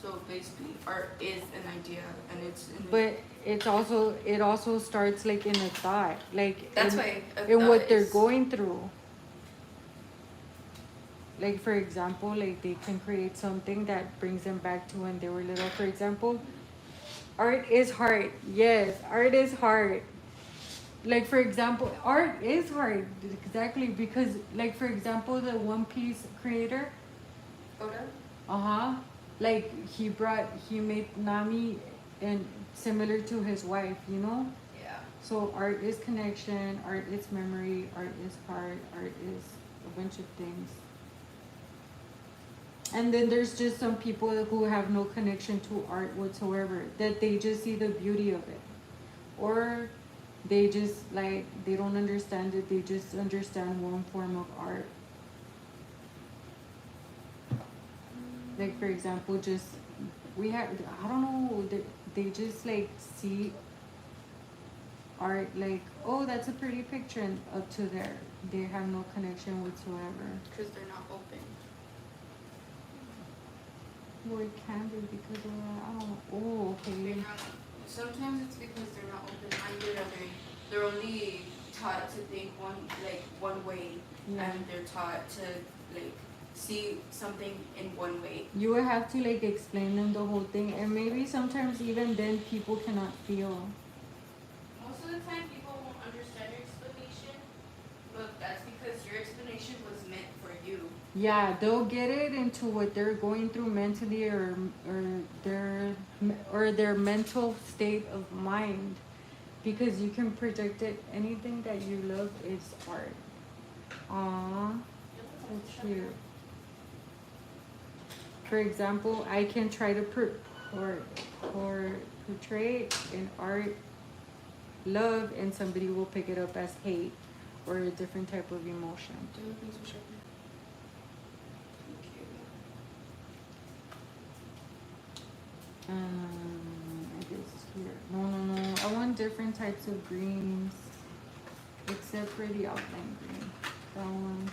So basically, art is an idea, and it's. But it also starts like in a thought, like that's why in what they're going through. Like for example, like they can create something that brings them back to when they were little. For example, art is hard. Yes, art is hard. Like for example, art is hard. Exactly, because like for example, the One Piece creator. Oda? Like he made Nami and similar to his wife, you know? Yeah. So art is connection, art is memory, art is heart, art is a bunch of things. And then there's just some people who have no connection to art whatsoever, that they just see the beauty of it. Or they just like, they don't understand it, they just understand one form of art. Like for example, I don't know, they just like see art like, oh, that's a pretty picture, and up to there, they have no connection whatsoever. Because they're not open. Well, it can be because of that. I don't know. Oh, okay. Sometimes it's because they're not open-minded, or they're only taught to think one way, Yeah. and they're taught to like see something in one way. You would have to like explain them the whole thing, and maybe sometimes even then people cannot feel. Most of the time, people won't understand your explanation, but that's because your explanation was meant for you. Yeah, they'll get it into what they're going through mentally, or their mental state of mind, because you can project it. Anything that you love is art. Aww, that's cute. For example, I can try to portray in art love, and somebody will pick it up as hate or a different type of emotion. I guess here. No. I want different types of greens, except for the outline green. That one.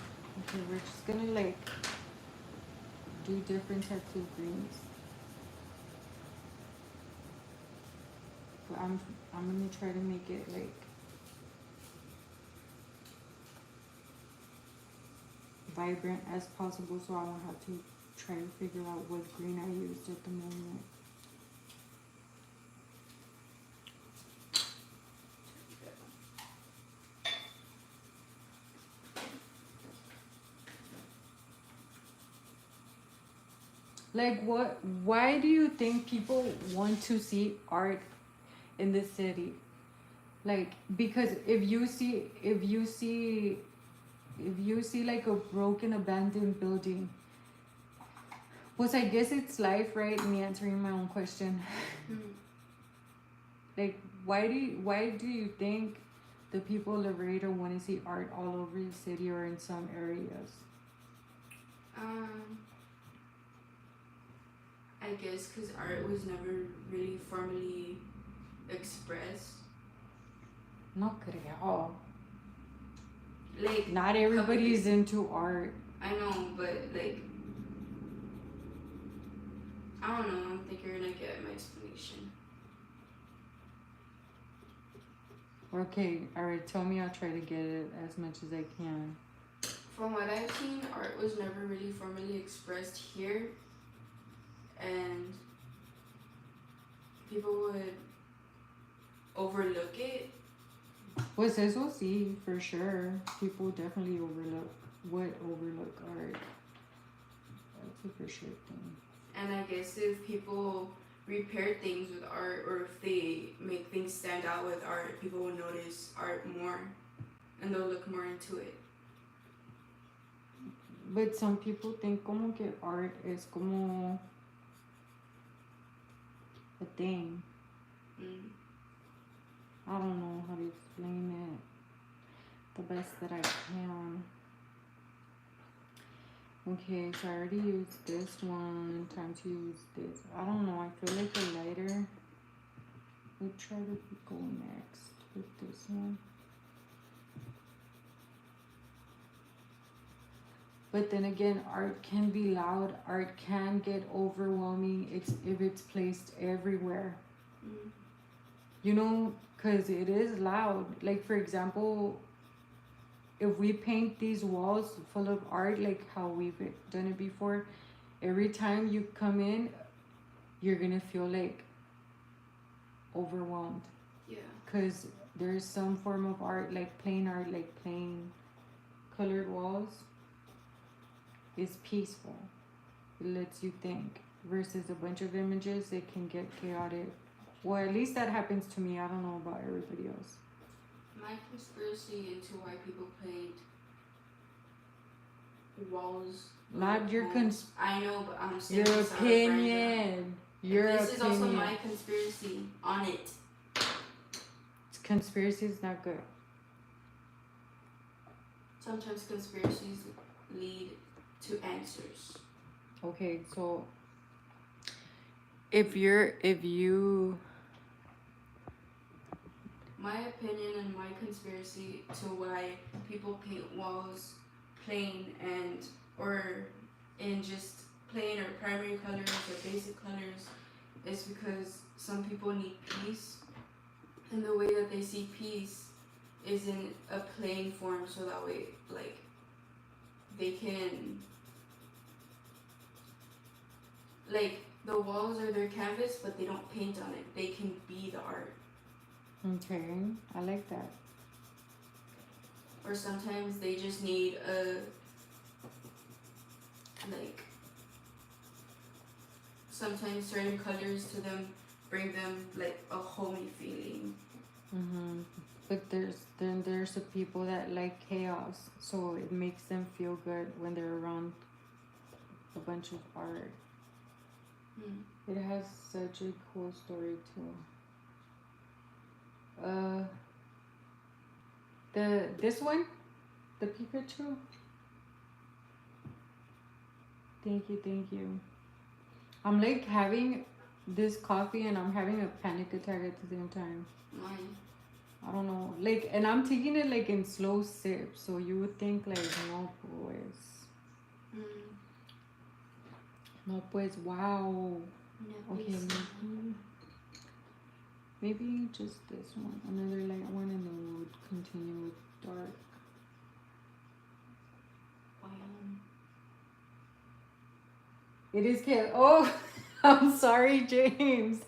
Okay, we're just gonna like do different types of greens. But I'm gonna try to make it like vibrant as possible, so I won't have to try to figure out what green I used at the moment. Like why do you think people want to see art in the city? Like, because if you see like a broken abandoned building, which I guess it's life, right? Me answering my own question. Like, why do you think the people of Laredo want to see art all over the city or in some areas? I guess because art was never really formally expressed. No creo. Like, Not everybody's into art. I know, but like, I don't know. I don't think you're gonna get my explanation. Okay, alright, tell me, I'll try to get it as much as I can. From what I've seen, art was never really formally expressed here, and people would overlook it. Pues eso sí, for sure. People definitely overlook art. That's a for sure thing. And I guess if people repair things with art, or if they make things stand out with art, people will notice art more and they'll look more into it. But some people think como que art is como a thing. I don't know how to explain it the best that I can. Okay, so I already used this one. Time to use this. I don't know. I feel like a lighter would try to go next with this one. But then again, art can be loud. Art can get overwhelming. If it's placed everywhere. You know, because it is loud. Like, for example, if we paint these walls full of art, like how we've done it before, every time you come in, you're gonna feel like overwhelmed. Yeah. Because there's some form of art, like plain colored walls, is peaceful. It lets you think. Versus a bunch of images, it can get chaotic. Well, at least that happens to me. I don't know about everybody else. My conspiracy into why people paint walls. Not your I know, but I'm saying your opinion. This is also my conspiracy on it. Conspiracy is not good. Sometimes conspiracies lead to answers. Okay, so if you my opinion and my conspiracy to why people paint walls plain or in just plain or primary colors or basic colors is because some people need peace, and the way that they see peace is in a plain form, so that way like they can, like, the walls are their canvas but they don't paint on it, they can be the art. Okay, I like that. Or sometimes they just need sometimes certain colors to them bring them like a homey feeling. But there's the people that like chaos, so it makes them feel good when they're around a bunch of art. It has such a cool story too. This one, the Pikachu. Thank you. I'm like having this coffee and I'm having a panic attack at the same time. Why? I don't know. Like, and I'm taking it like in slow sips, so you would think like no, boys. No, pues, wow. No, Okay, please. maybe just this one. Another light one, and then we'll continue with dark. Wow. It is chaos. Oh, I'm sorry, James.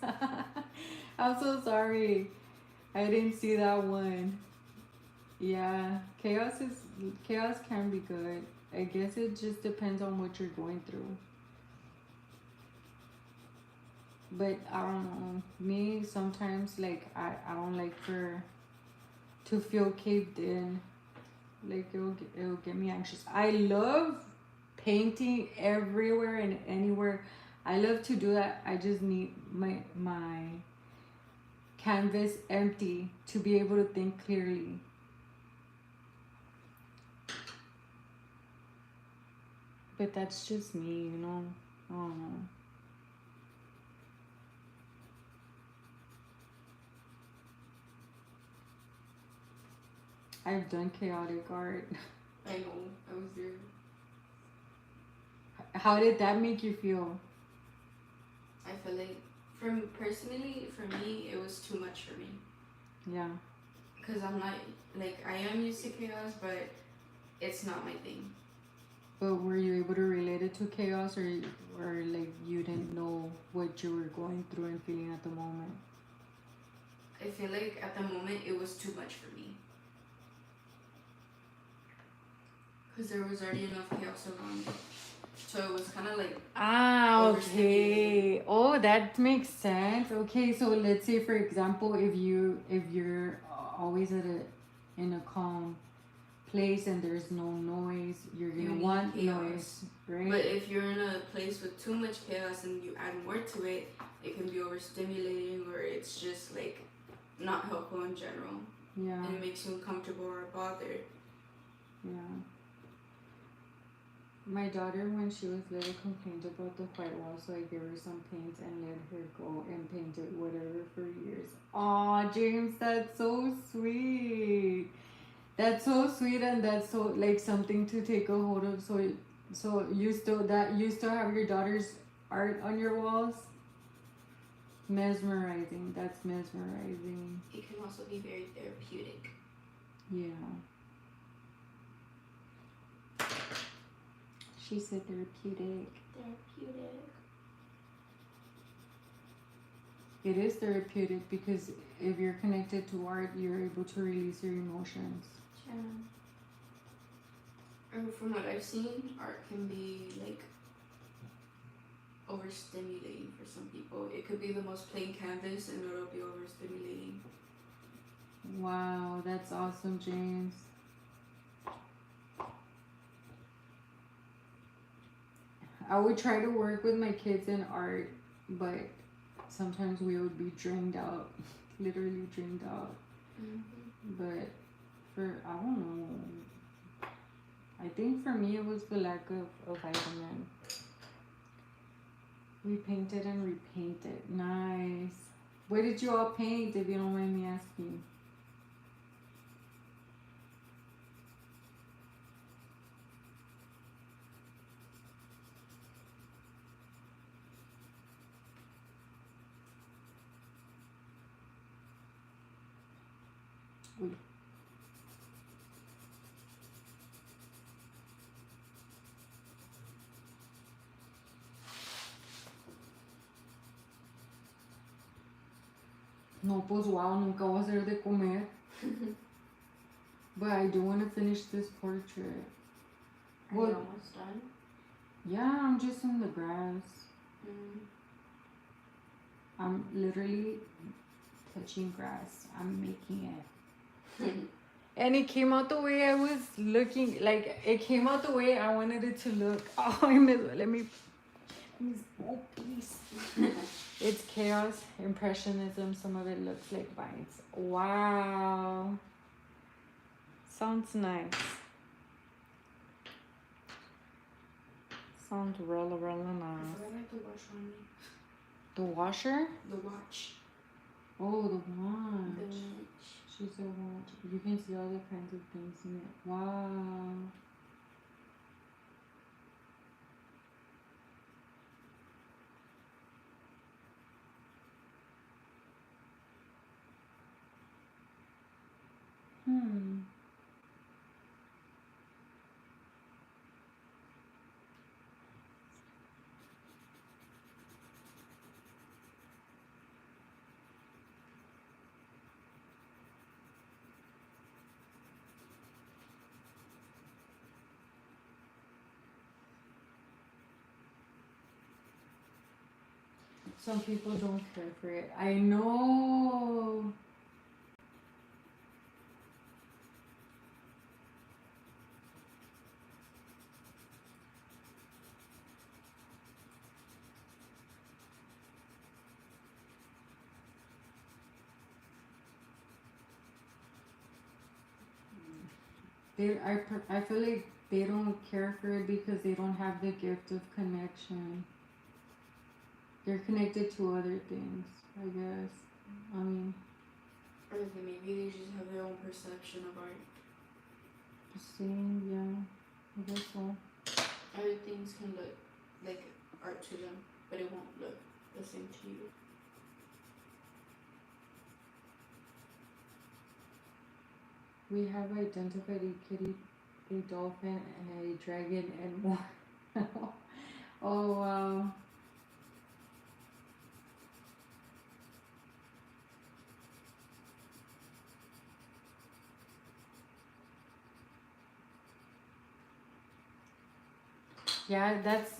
I'm so sorry. I didn't see that one. Yeah, chaos can be good. I guess it just depends on what you're going through. But I don't know. Me sometimes like I don't like to feel caved in. Like it'll get me anxious. I love painting everywhere and anywhere. I love to do that. I just need my canvas empty to be able to think clearly. But that's just me, you know. I don't know. I've done chaotic art. I know. I was there. How did that make you feel? I feel like, personally, for me, it was too much for me. Yeah. Because I'm not, like, I am used to chaos, but it's not my thing. But were you able to relate it to chaos, or like you didn't know what you were going through and feeling at the moment? I feel like at the moment it was too much for me. Because there was already enough chaos around me. So it was kind of like, Okay. Oh, that makes sense. Okay, so let's say for example, if you're always in a calm place and there's no noise, you're You gonna need want chaos. noise, right? But if you're in a place with too much chaos and you add more to it, it can be overstimulating, or it's just like not helpful in general. Yeah. And it makes you uncomfortable or bothered. Yeah. My daughter, when she was little, complained about the white wall, so I gave her some paint and let her go and paint it whatever for years. Aw, James, that's so sweet. That's so sweet, and that's so like something to take a hold of. So you still have your daughter's art on your walls. Mesmerizing. That's mesmerizing. It can also be very therapeutic. Yeah. She said therapeutic. Therapeutic. It is therapeutic because if you're connected to art, you're able to release your emotions. Yeah. And from what I've seen, art can be like overstimulating for some people. It could be the most plain canvas and it'll be overstimulating. Wow, that's awesome, James. I would try to work with my kids in art, but sometimes we would be drained out, literally drained out. Mm-hmm. But I don't know. I think for me it was the lack of vitamin. We painted and repainted. Nice. What did you all paint, if you don't mind me asking? Uy. No, pues wow, nunca voy a hacer de comer. But I do want to finish this portrait. Are What? you almost done? Yeah, I'm just in the grass. Mm. I'm literally touching grass. I'm making it. And it came out the way I was looking. Like, it came out the way I wanted it to look. Oh, let me oh, please. It's chaos, impressionism. Some of it looks like vines. Wow. Sounds nice. Sounds really I nice. forgot I have to wash on me. The washer? The watch. Oh, the The watch. watch. She's a watch. You can see all the kinds of things in it. Wow. Some people don't care for it. I know. I feel like they don't care for it because they don't have the gift of connection. They're connected to other things, I guess. I mean, Or maybe they just have their own perception of art. same, yeah. I guess so. Other things can look like art to them, but it won't look the same to you. We have identified a kitty, a dolphin, and a dragon, and more. Oh, wow. Yeah, that's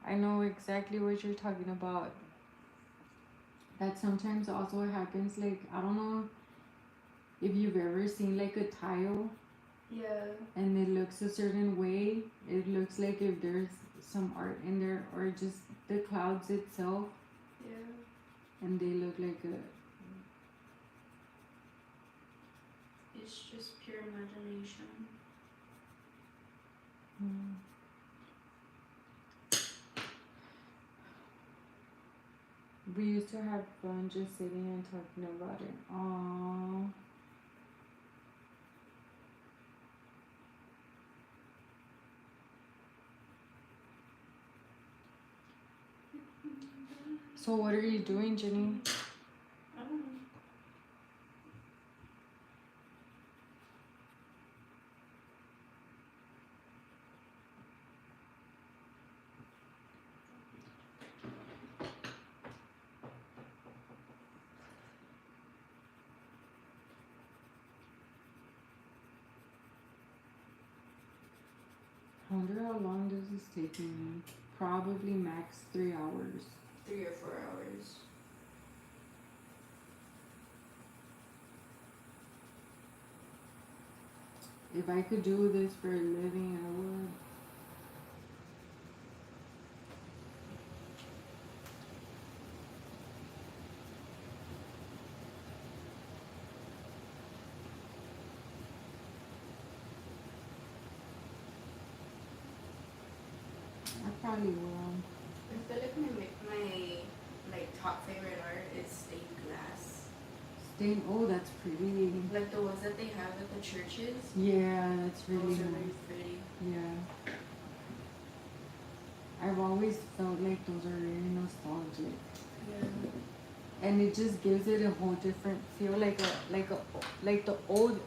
I know exactly what you're talking about. That sometimes also happens, like, I don't know if you've ever seen like a tile Yeah. and it looks a certain way. It looks like if there's some art in there, or just the clouds itself, Yeah. and they look like a. It's just pure imagination. We used to have fun just sitting and talking about it. Aww. So what are you doing, Jenny? I don't know. I wonder how long does this take me? Probably max 3 hours. 3 or 4 hours. If I could do this for a living, I would. I probably will. I feel like my top favorite art is stained glass. Oh, that's pretty. Like the ones that they have at the churches. Yeah, that's really Those are nice. really pretty. Yeah. I've always felt like those are really nostalgic. Yeah. And it just gives it a whole different feel, like the old,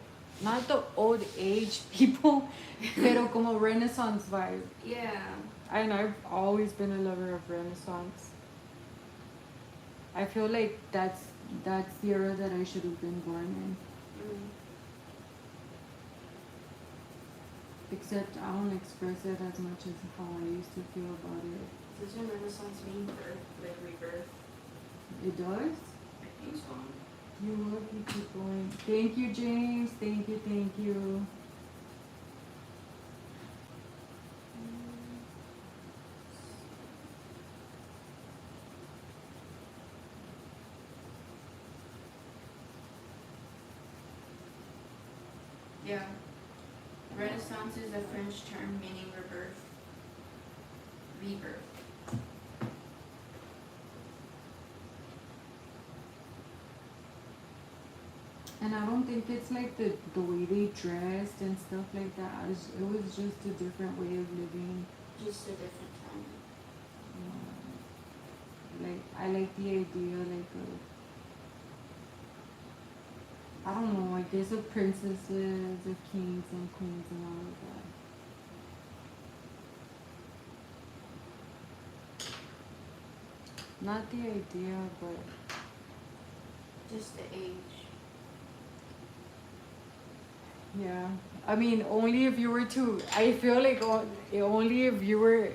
not the old age people, pero como Renaissance vibe. Yeah. And I've always been a lover of Renaissance. I feel like that's the era that I should have been born in. Except I don't express it as much as how I used to feel about it. Does your Renaissance mean birth, like rebirth? It does? I think so. You will keep going. Thank you, James. Thank you, thank you. Yeah. Renaissance is a French term meaning rebirth. Rebirth. And I don't think it's like the way they dressed and stuff like that. It was just a different way of living. Just a different time. Like, I like the idea, like, of I don't know, I guess of princesses, of kings and queens and all of that. Not the idea, but Just the age. yeah. I mean, only if you were to, I feel like only if you were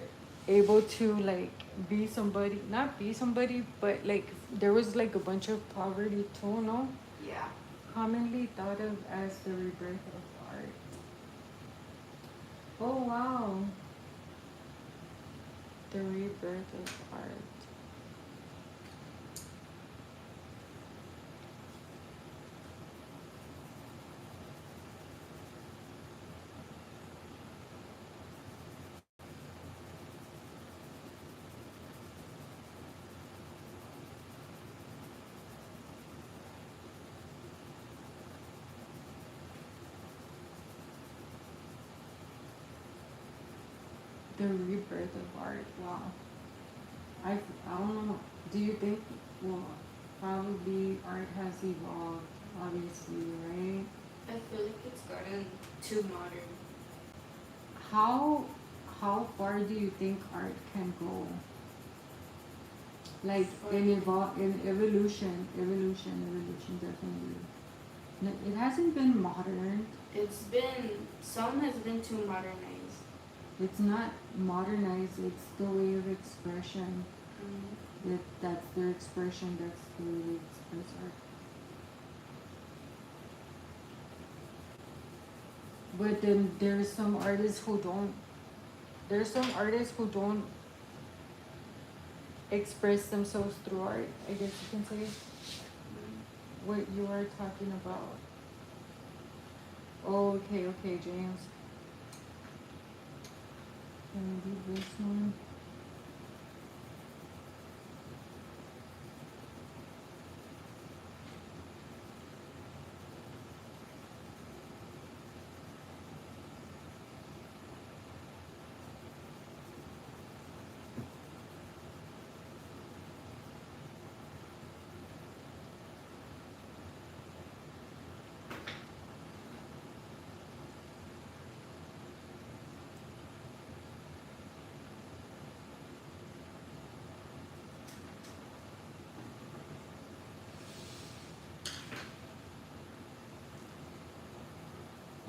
able to like be somebody, not be somebody, but like there was like a bunch of poverty too, no? Yeah. Commonly thought of as the rebirth of art. Oh wow. The rebirth of art. The rebirth of art. Wow. I don't know. Do you think, well, probably art has evolved, obviously, right? I feel like it's gotten too modern. How how far do you think art can go? Like in evolution definitely. It hasn't been modern. Some has been too modernized. It's not modernized. It's the way of expression. That's their expression. That's the way they express art. But then there's some artists who don't. There's some artists who don't express themselves through art. I guess you can say what you are talking about. Oh, okay, James. Can I do this one?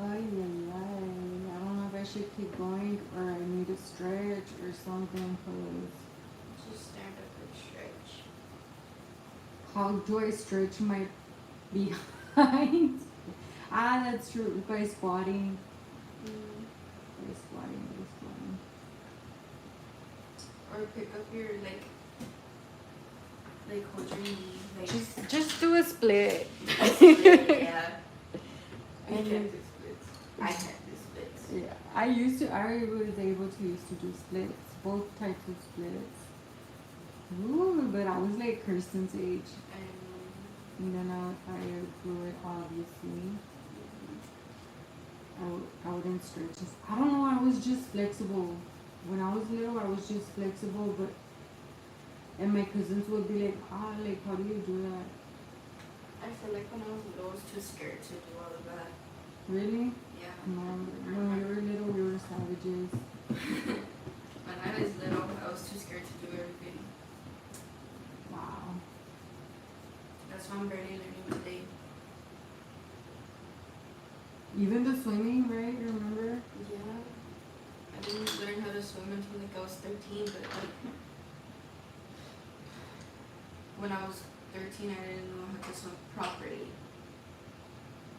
Ay, ay, ay. I don't know if I should keep going or I need to stretch or something, cause Just stand up and stretch. how do I stretch my behind? Ah, that's true. By squatting. By squatting. Or pick up your hold your knee, like Just do a split. yeah. I And can't do splits. I can't do splits. Yeah, I was able to used to do splits, both types of splits. Ooh, but I was like Kirsten's age. And then I grew it, obviously. I wouldn't stretch. I don't know, I was just flexible. When I was little, I was just flexible, but, and my cousins would be like, how do you do that? I feel like when I was little, I was too scared to do all of that. Really? Yeah. No, when we were little, we were savages. When I was little, I was too scared to do everything. Wow. That's why I'm barely learning today. Even the swimming, right? Remember? Yeah. I didn't learn how to swim until like I was 13, but like when I was 13, I didn't know how to swim properly.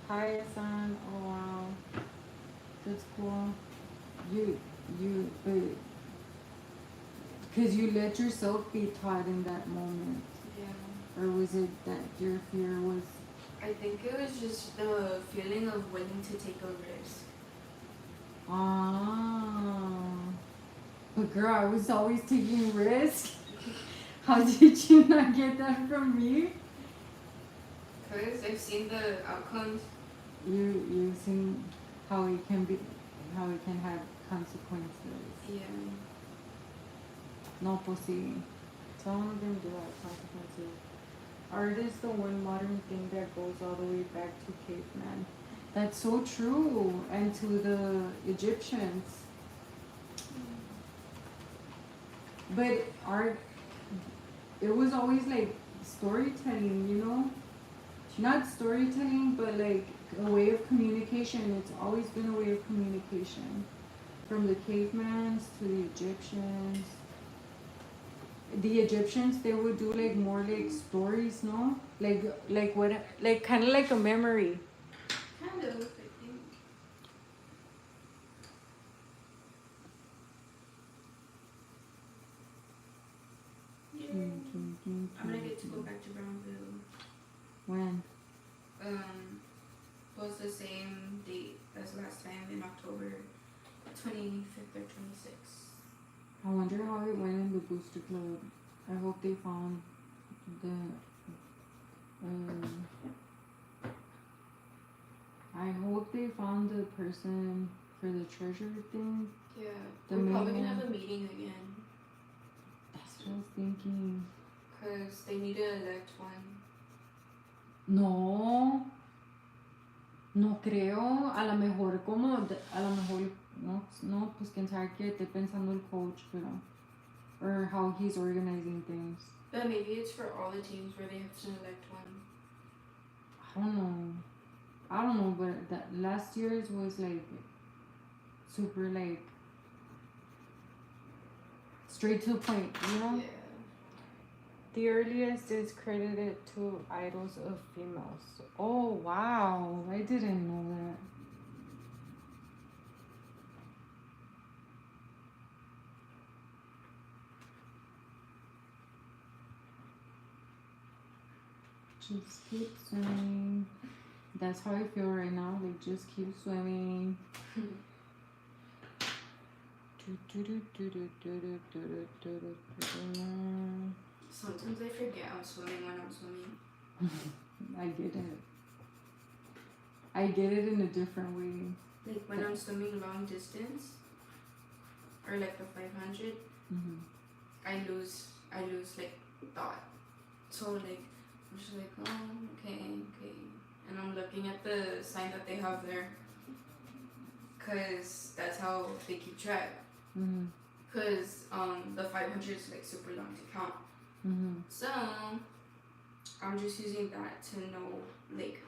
Hi, son. Oh wow, that's cool. Because you let yourself be taught in that moment, Yeah. or was it that your fear was? I think it was just the feeling of willing to take a risk. Ah, but girl, I was always taking risks. How did you not get that from me? Because I've seen the outcomes. You've seen how it can have consequences. Yeah. No, pues sí. Some of them do have consequences. art is the one modern thing that goes all the way back to caveman. That's so true. And to the Egyptians. But art, it was always like storytelling, you know? Not storytelling, but like a way of communication. It's always been a way of communication. From the cavemans to the Egyptians. The Egyptians, they would do like more like stories, no? Like what, like kind of like a memory. Kind of, I think. Yeah. I'm gonna get to go back to Brownville. When? Was the same date as last time in October 25th or 26th. I wonder how it went in the booster club. I hope they found the. I hope they found the person for the treasure thing. Yeah, The we're probably main gonna have one. a meeting again. That's what I was thinking. Because they need to elect one. No. No creo. A lo mejor como. A lo mejor. No, pues quién sabe qué esté pensando el coach, pero. Or how he's organizing things. But maybe it's for all the teams where they have to elect one. I don't know, but that last year's was like super like straight to the point, you know? Yeah. The earliest is credited to idols of females. Oh wow, I didn't know that. Just keep swimming. That's how I feel right now. Like just keep swimming. Sometimes I forget I'm swimming when I'm swimming. I get it. I get it in a different way. Like when I'm swimming long distance, or like the 500, Mm-hmm. I lose like thought. So like I'm just like, oh, okay, and I'm looking at the sign that they have there, cause that's how they keep track. Mm-hmm. Cause the 500 is like super long to count. Mm-hmm. So I'm just using that to know like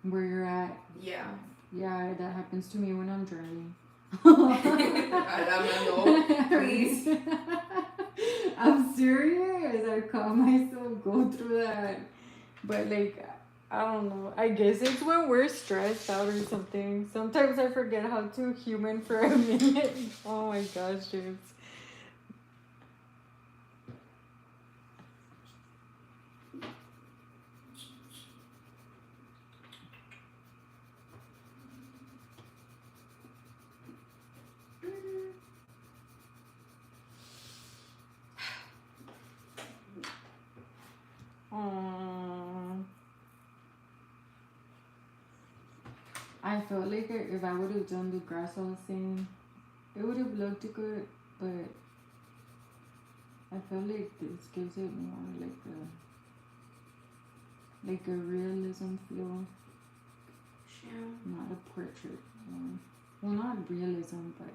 Where you're at. yeah. Yeah, that happens to me when I'm driving. I don't know, please. I'm serious. I caught myself go through that. But like, I don't know. I guess it's when we're stressed out or something. Sometimes I forget how to human for a minute. Oh my gosh, James. Aww. I felt like if I would have done the grass I was saying, it would have looked good, but I feel like this gives it more like a realism feel, Yeah. not a portrait one. Well, not realism, but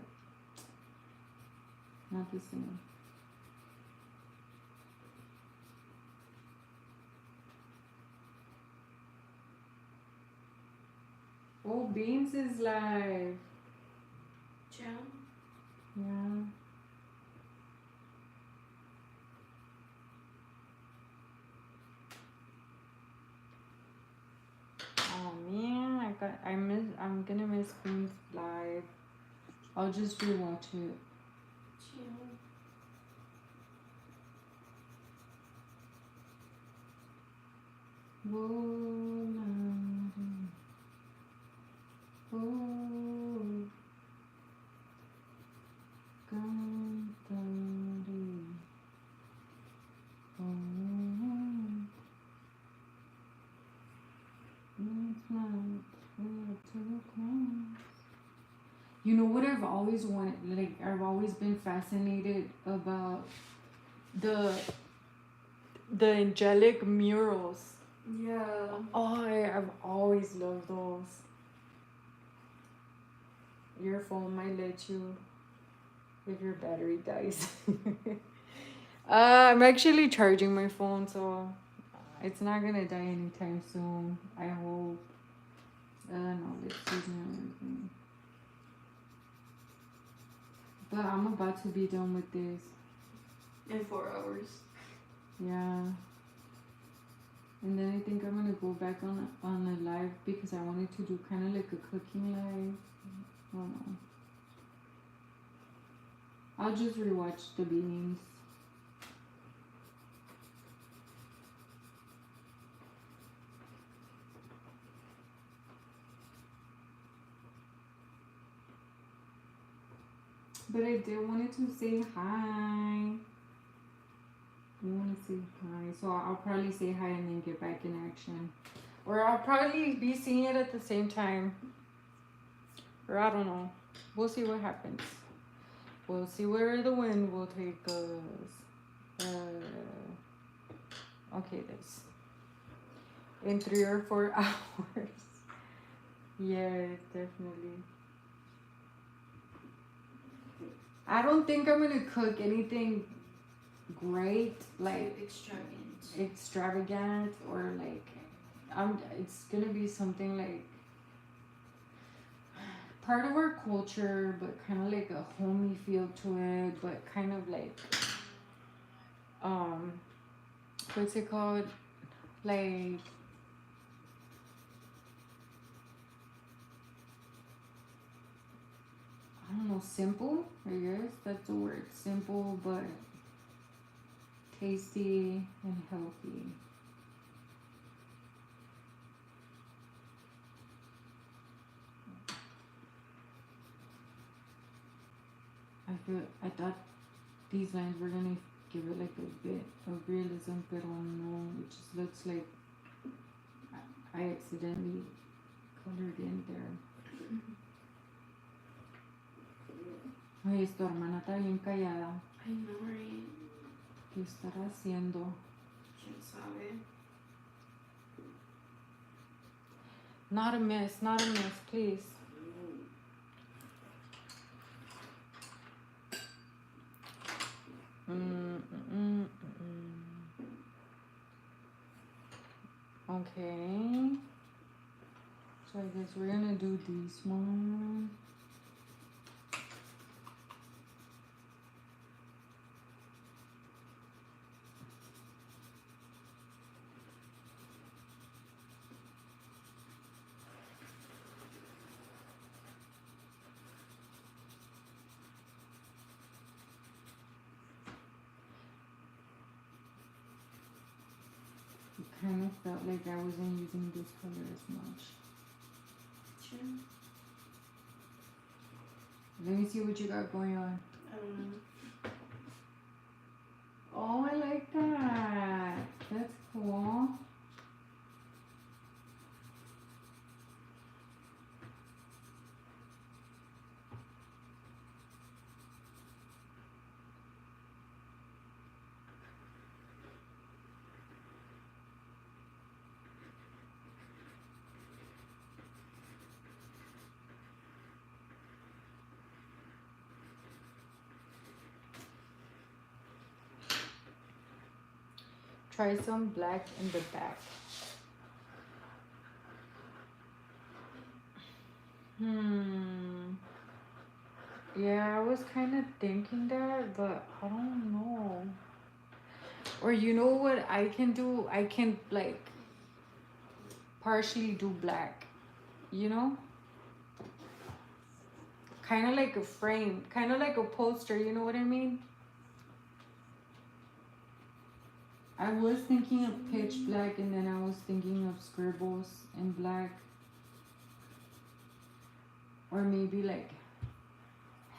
not the same. Oh, Beans is live. Yeah. Yeah. Oh man, I'm gonna miss Beans live. I'll just rewatch it. Yeah. You know what I've always wanted, like I've always been fascinated about the The angelic murals. Yeah. Oh, I've always loved those. Your phone might let you if your battery dies. I'm actually charging my phone, so it's not gonna die anytime soon. I hope. No, let's use everything. But I'm about to be done with this. In 4 hours. Yeah. And then I think I'm gonna go back on a live because I wanted to do kind of like a cooking live. I don't know. I'll just rewatch the beans. But I did wanted to say hi. I want to say hi. So I'll probably say hi and then get back in action. Or I'll probably be seeing it at the same time. Or I don't know. We'll see what happens. We'll see where the wind will take us. Okay, this. In 3 or 4 hours. Yeah, definitely. I don't think I'm gonna cook anything great, like extravagant or like it's gonna be something like part of our culture, but kind of like a homey feel to it, but kind of like what's it called, like I don't know, simple, I guess that's the word, simple but tasty and healthy. I thought these lines were gonna give it like a bit of realism, but no, it just looks like I accidentally colored in there. Ay, tu hermana está bien callada. I know, right? ¿Qué estará haciendo? ¿Quién sabe? Not a mess, please. Okay. So I guess we're gonna do this one. Kind of felt like I wasn't using this color as much. Sure. Let me see what you got going on. I don't know. Oh, I like that. That's cool. Try some black in the back. Yeah, I was kind of thinking that, but I don't know. Or you know what I can do? I can like partially do black, you know? Kind of like a frame, kind of like a poster, you know what I mean? I was thinking of pitch black and then I was thinking of scribbles in black. Or maybe like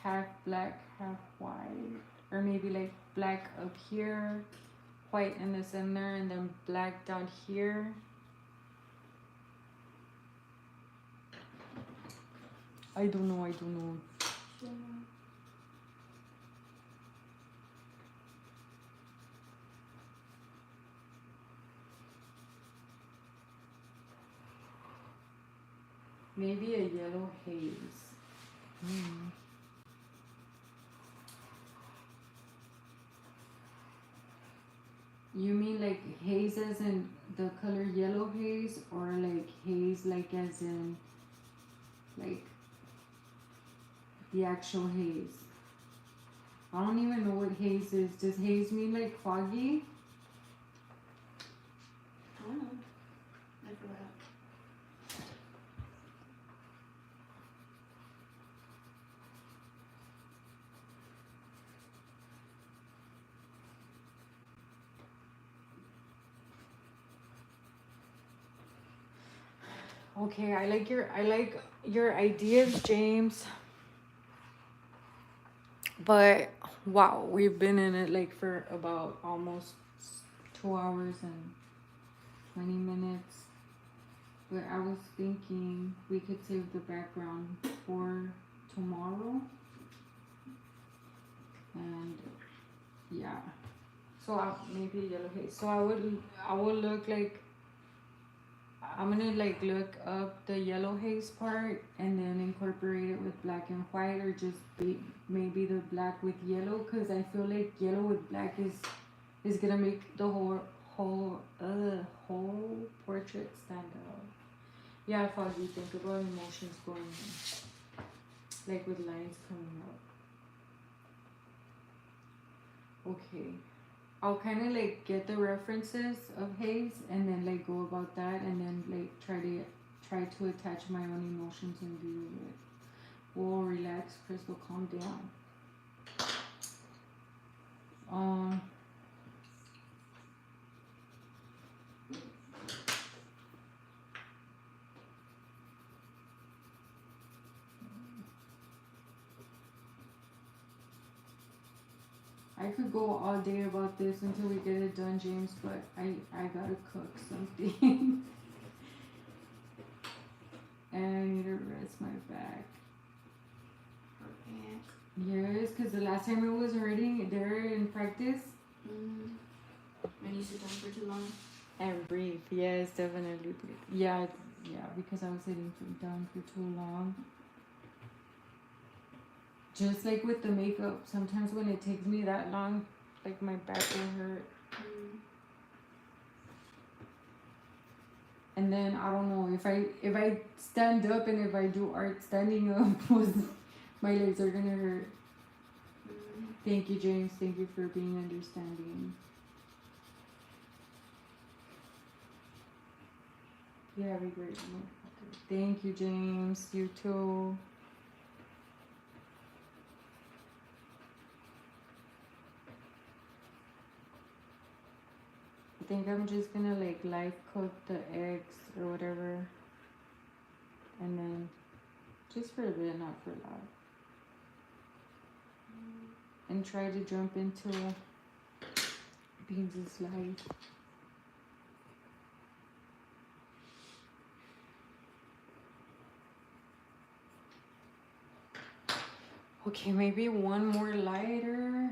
half black, half white. Or maybe like black up here, white in the center, and then black down here. I don't know. Sure. Maybe a yellow haze. Mm. You mean like haze as in the color yellow haze, or like haze like as in like the actual haze? I don't even know what haze is. Does haze mean like foggy? I don't know. I forgot. Okay, I like your ideas, James. But wow, we've been in it like for about almost 2 hours and 20 minutes. But I was thinking we could save the background for tomorrow. And yeah. So maybe yellow haze. So I will look like I'm gonna like look up the yellow haze part and then incorporate it with black and white, or just maybe the black with yellow, because I feel like yellow with black is gonna make the whole portrait stand out. Yeah, Foggy, think about emotions going in, like with lines coming up. Okay. I'll kind of like get the references of haze and then like go about that, and then like try to attach my own emotions and view it. Whoa, relax, Crystal, calm down. Um, I could go all day about this until we get it done, James, but I gotta cook something. And I need to rest my back. Okay. Yes, because the last time I was hurting there in practice. When you sit down for too long. And breathe. Yes, definitely breathe. Yeah, because I was sitting down for too long. Just like with the makeup, sometimes when it takes me that long, like my back will hurt. And then I don't know if I stand up, and if I do art standing up, my legs are gonna hurt. Thank you, James. Thank you for being understanding. You have a great one. Thank you, James. You too. I think I'm just gonna like live cook the eggs or whatever, and then just for a bit, not for long, and try to jump into Beans' life. Okay, maybe one more lighter,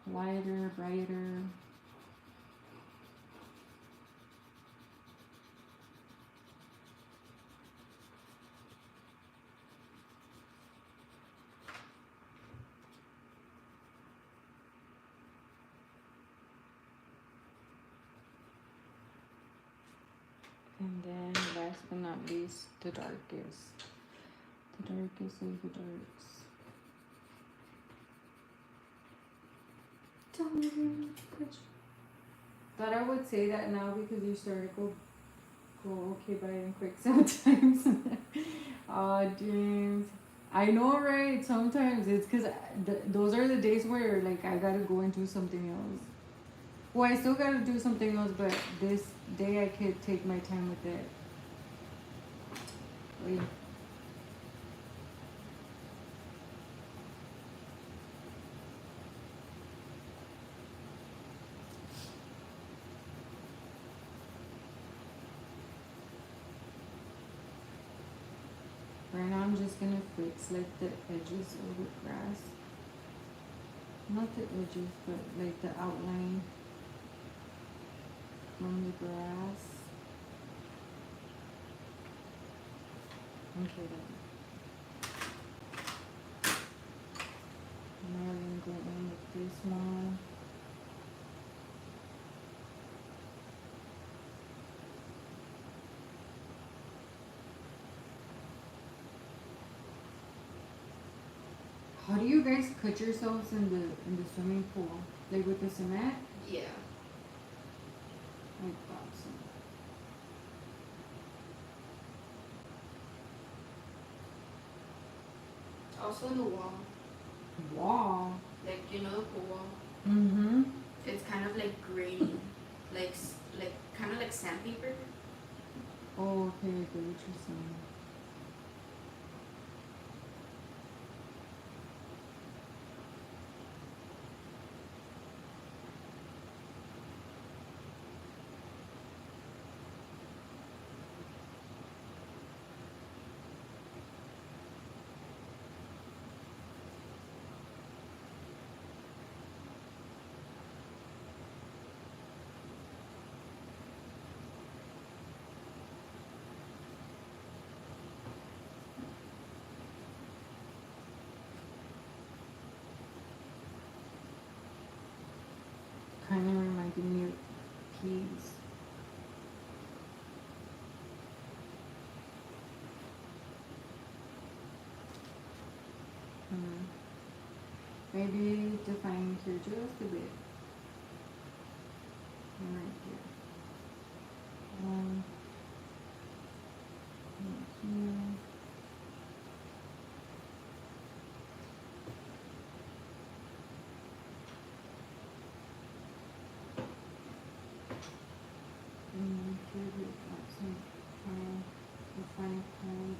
brighter. And then last but not least, the darkest. The darkest of the darks. Thought I would say that now because you started to go okay by and quick sometimes. Aw, James. I know, right? Sometimes it's because those are the days where like I gotta go and do something else. Well, I still gotta do something else, but this day I could take my time with it. Wait. Right now I'm just gonna fix like the edges of the grass. Not the edges, but like the outline from the grass. Okay then. Now we're gonna go in with this one. How do you guys cut yourselves in the swimming pool? Like with the cement? Yeah. I thought so. Also in the wall. Wow. Like, you know the pool wall? Mm-hmm. It's kind of like grainy. like kind of like sandpaper. Oh, okay, I get what you're saying. Kind of reminded me of peas. Maybe define here just a bit. Right here. Right here. And here we've got some refined point.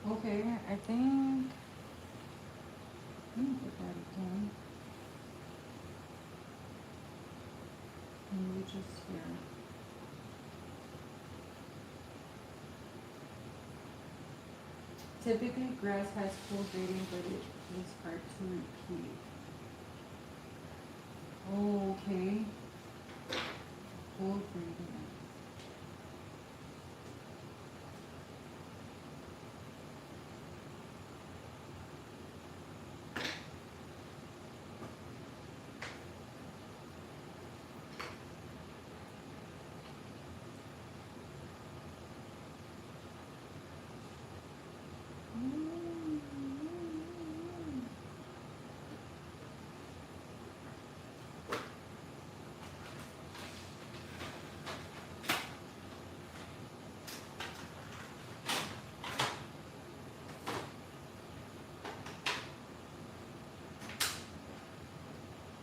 Okay, I think put that again. And we just here. Typically, grass has full grading, but it is hard to repeat. Oh, okay. Full grading.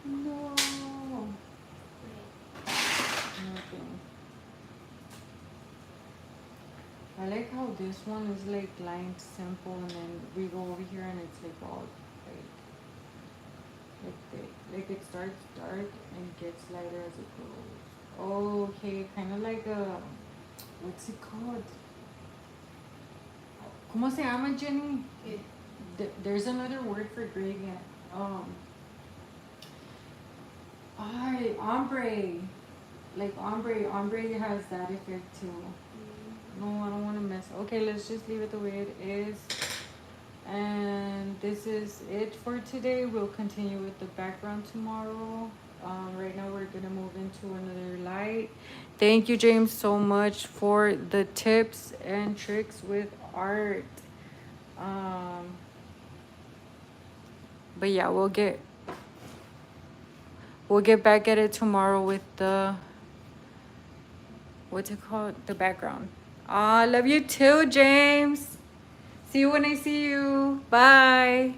No. Nothing. I like how this one is like lined simple, and then we go over here and it's like all like it starts dark and gets lighter as it goes. Okay, kind of like a, what's it called? ¿Cómo se llama, Jenny? There's another word for gradient. Ombre. Like ombre has that effect too. No, I don't want to mess. Okay, let's just leave it the way it is. And this is it for today. We'll continue with the background tomorrow. Right now we're gonna move into another light. Thank you, James, so much for the tips and tricks with art. But yeah, we'll get back at it tomorrow with the, what's it called, the background. Love you too, James. See you when I see you. Bye.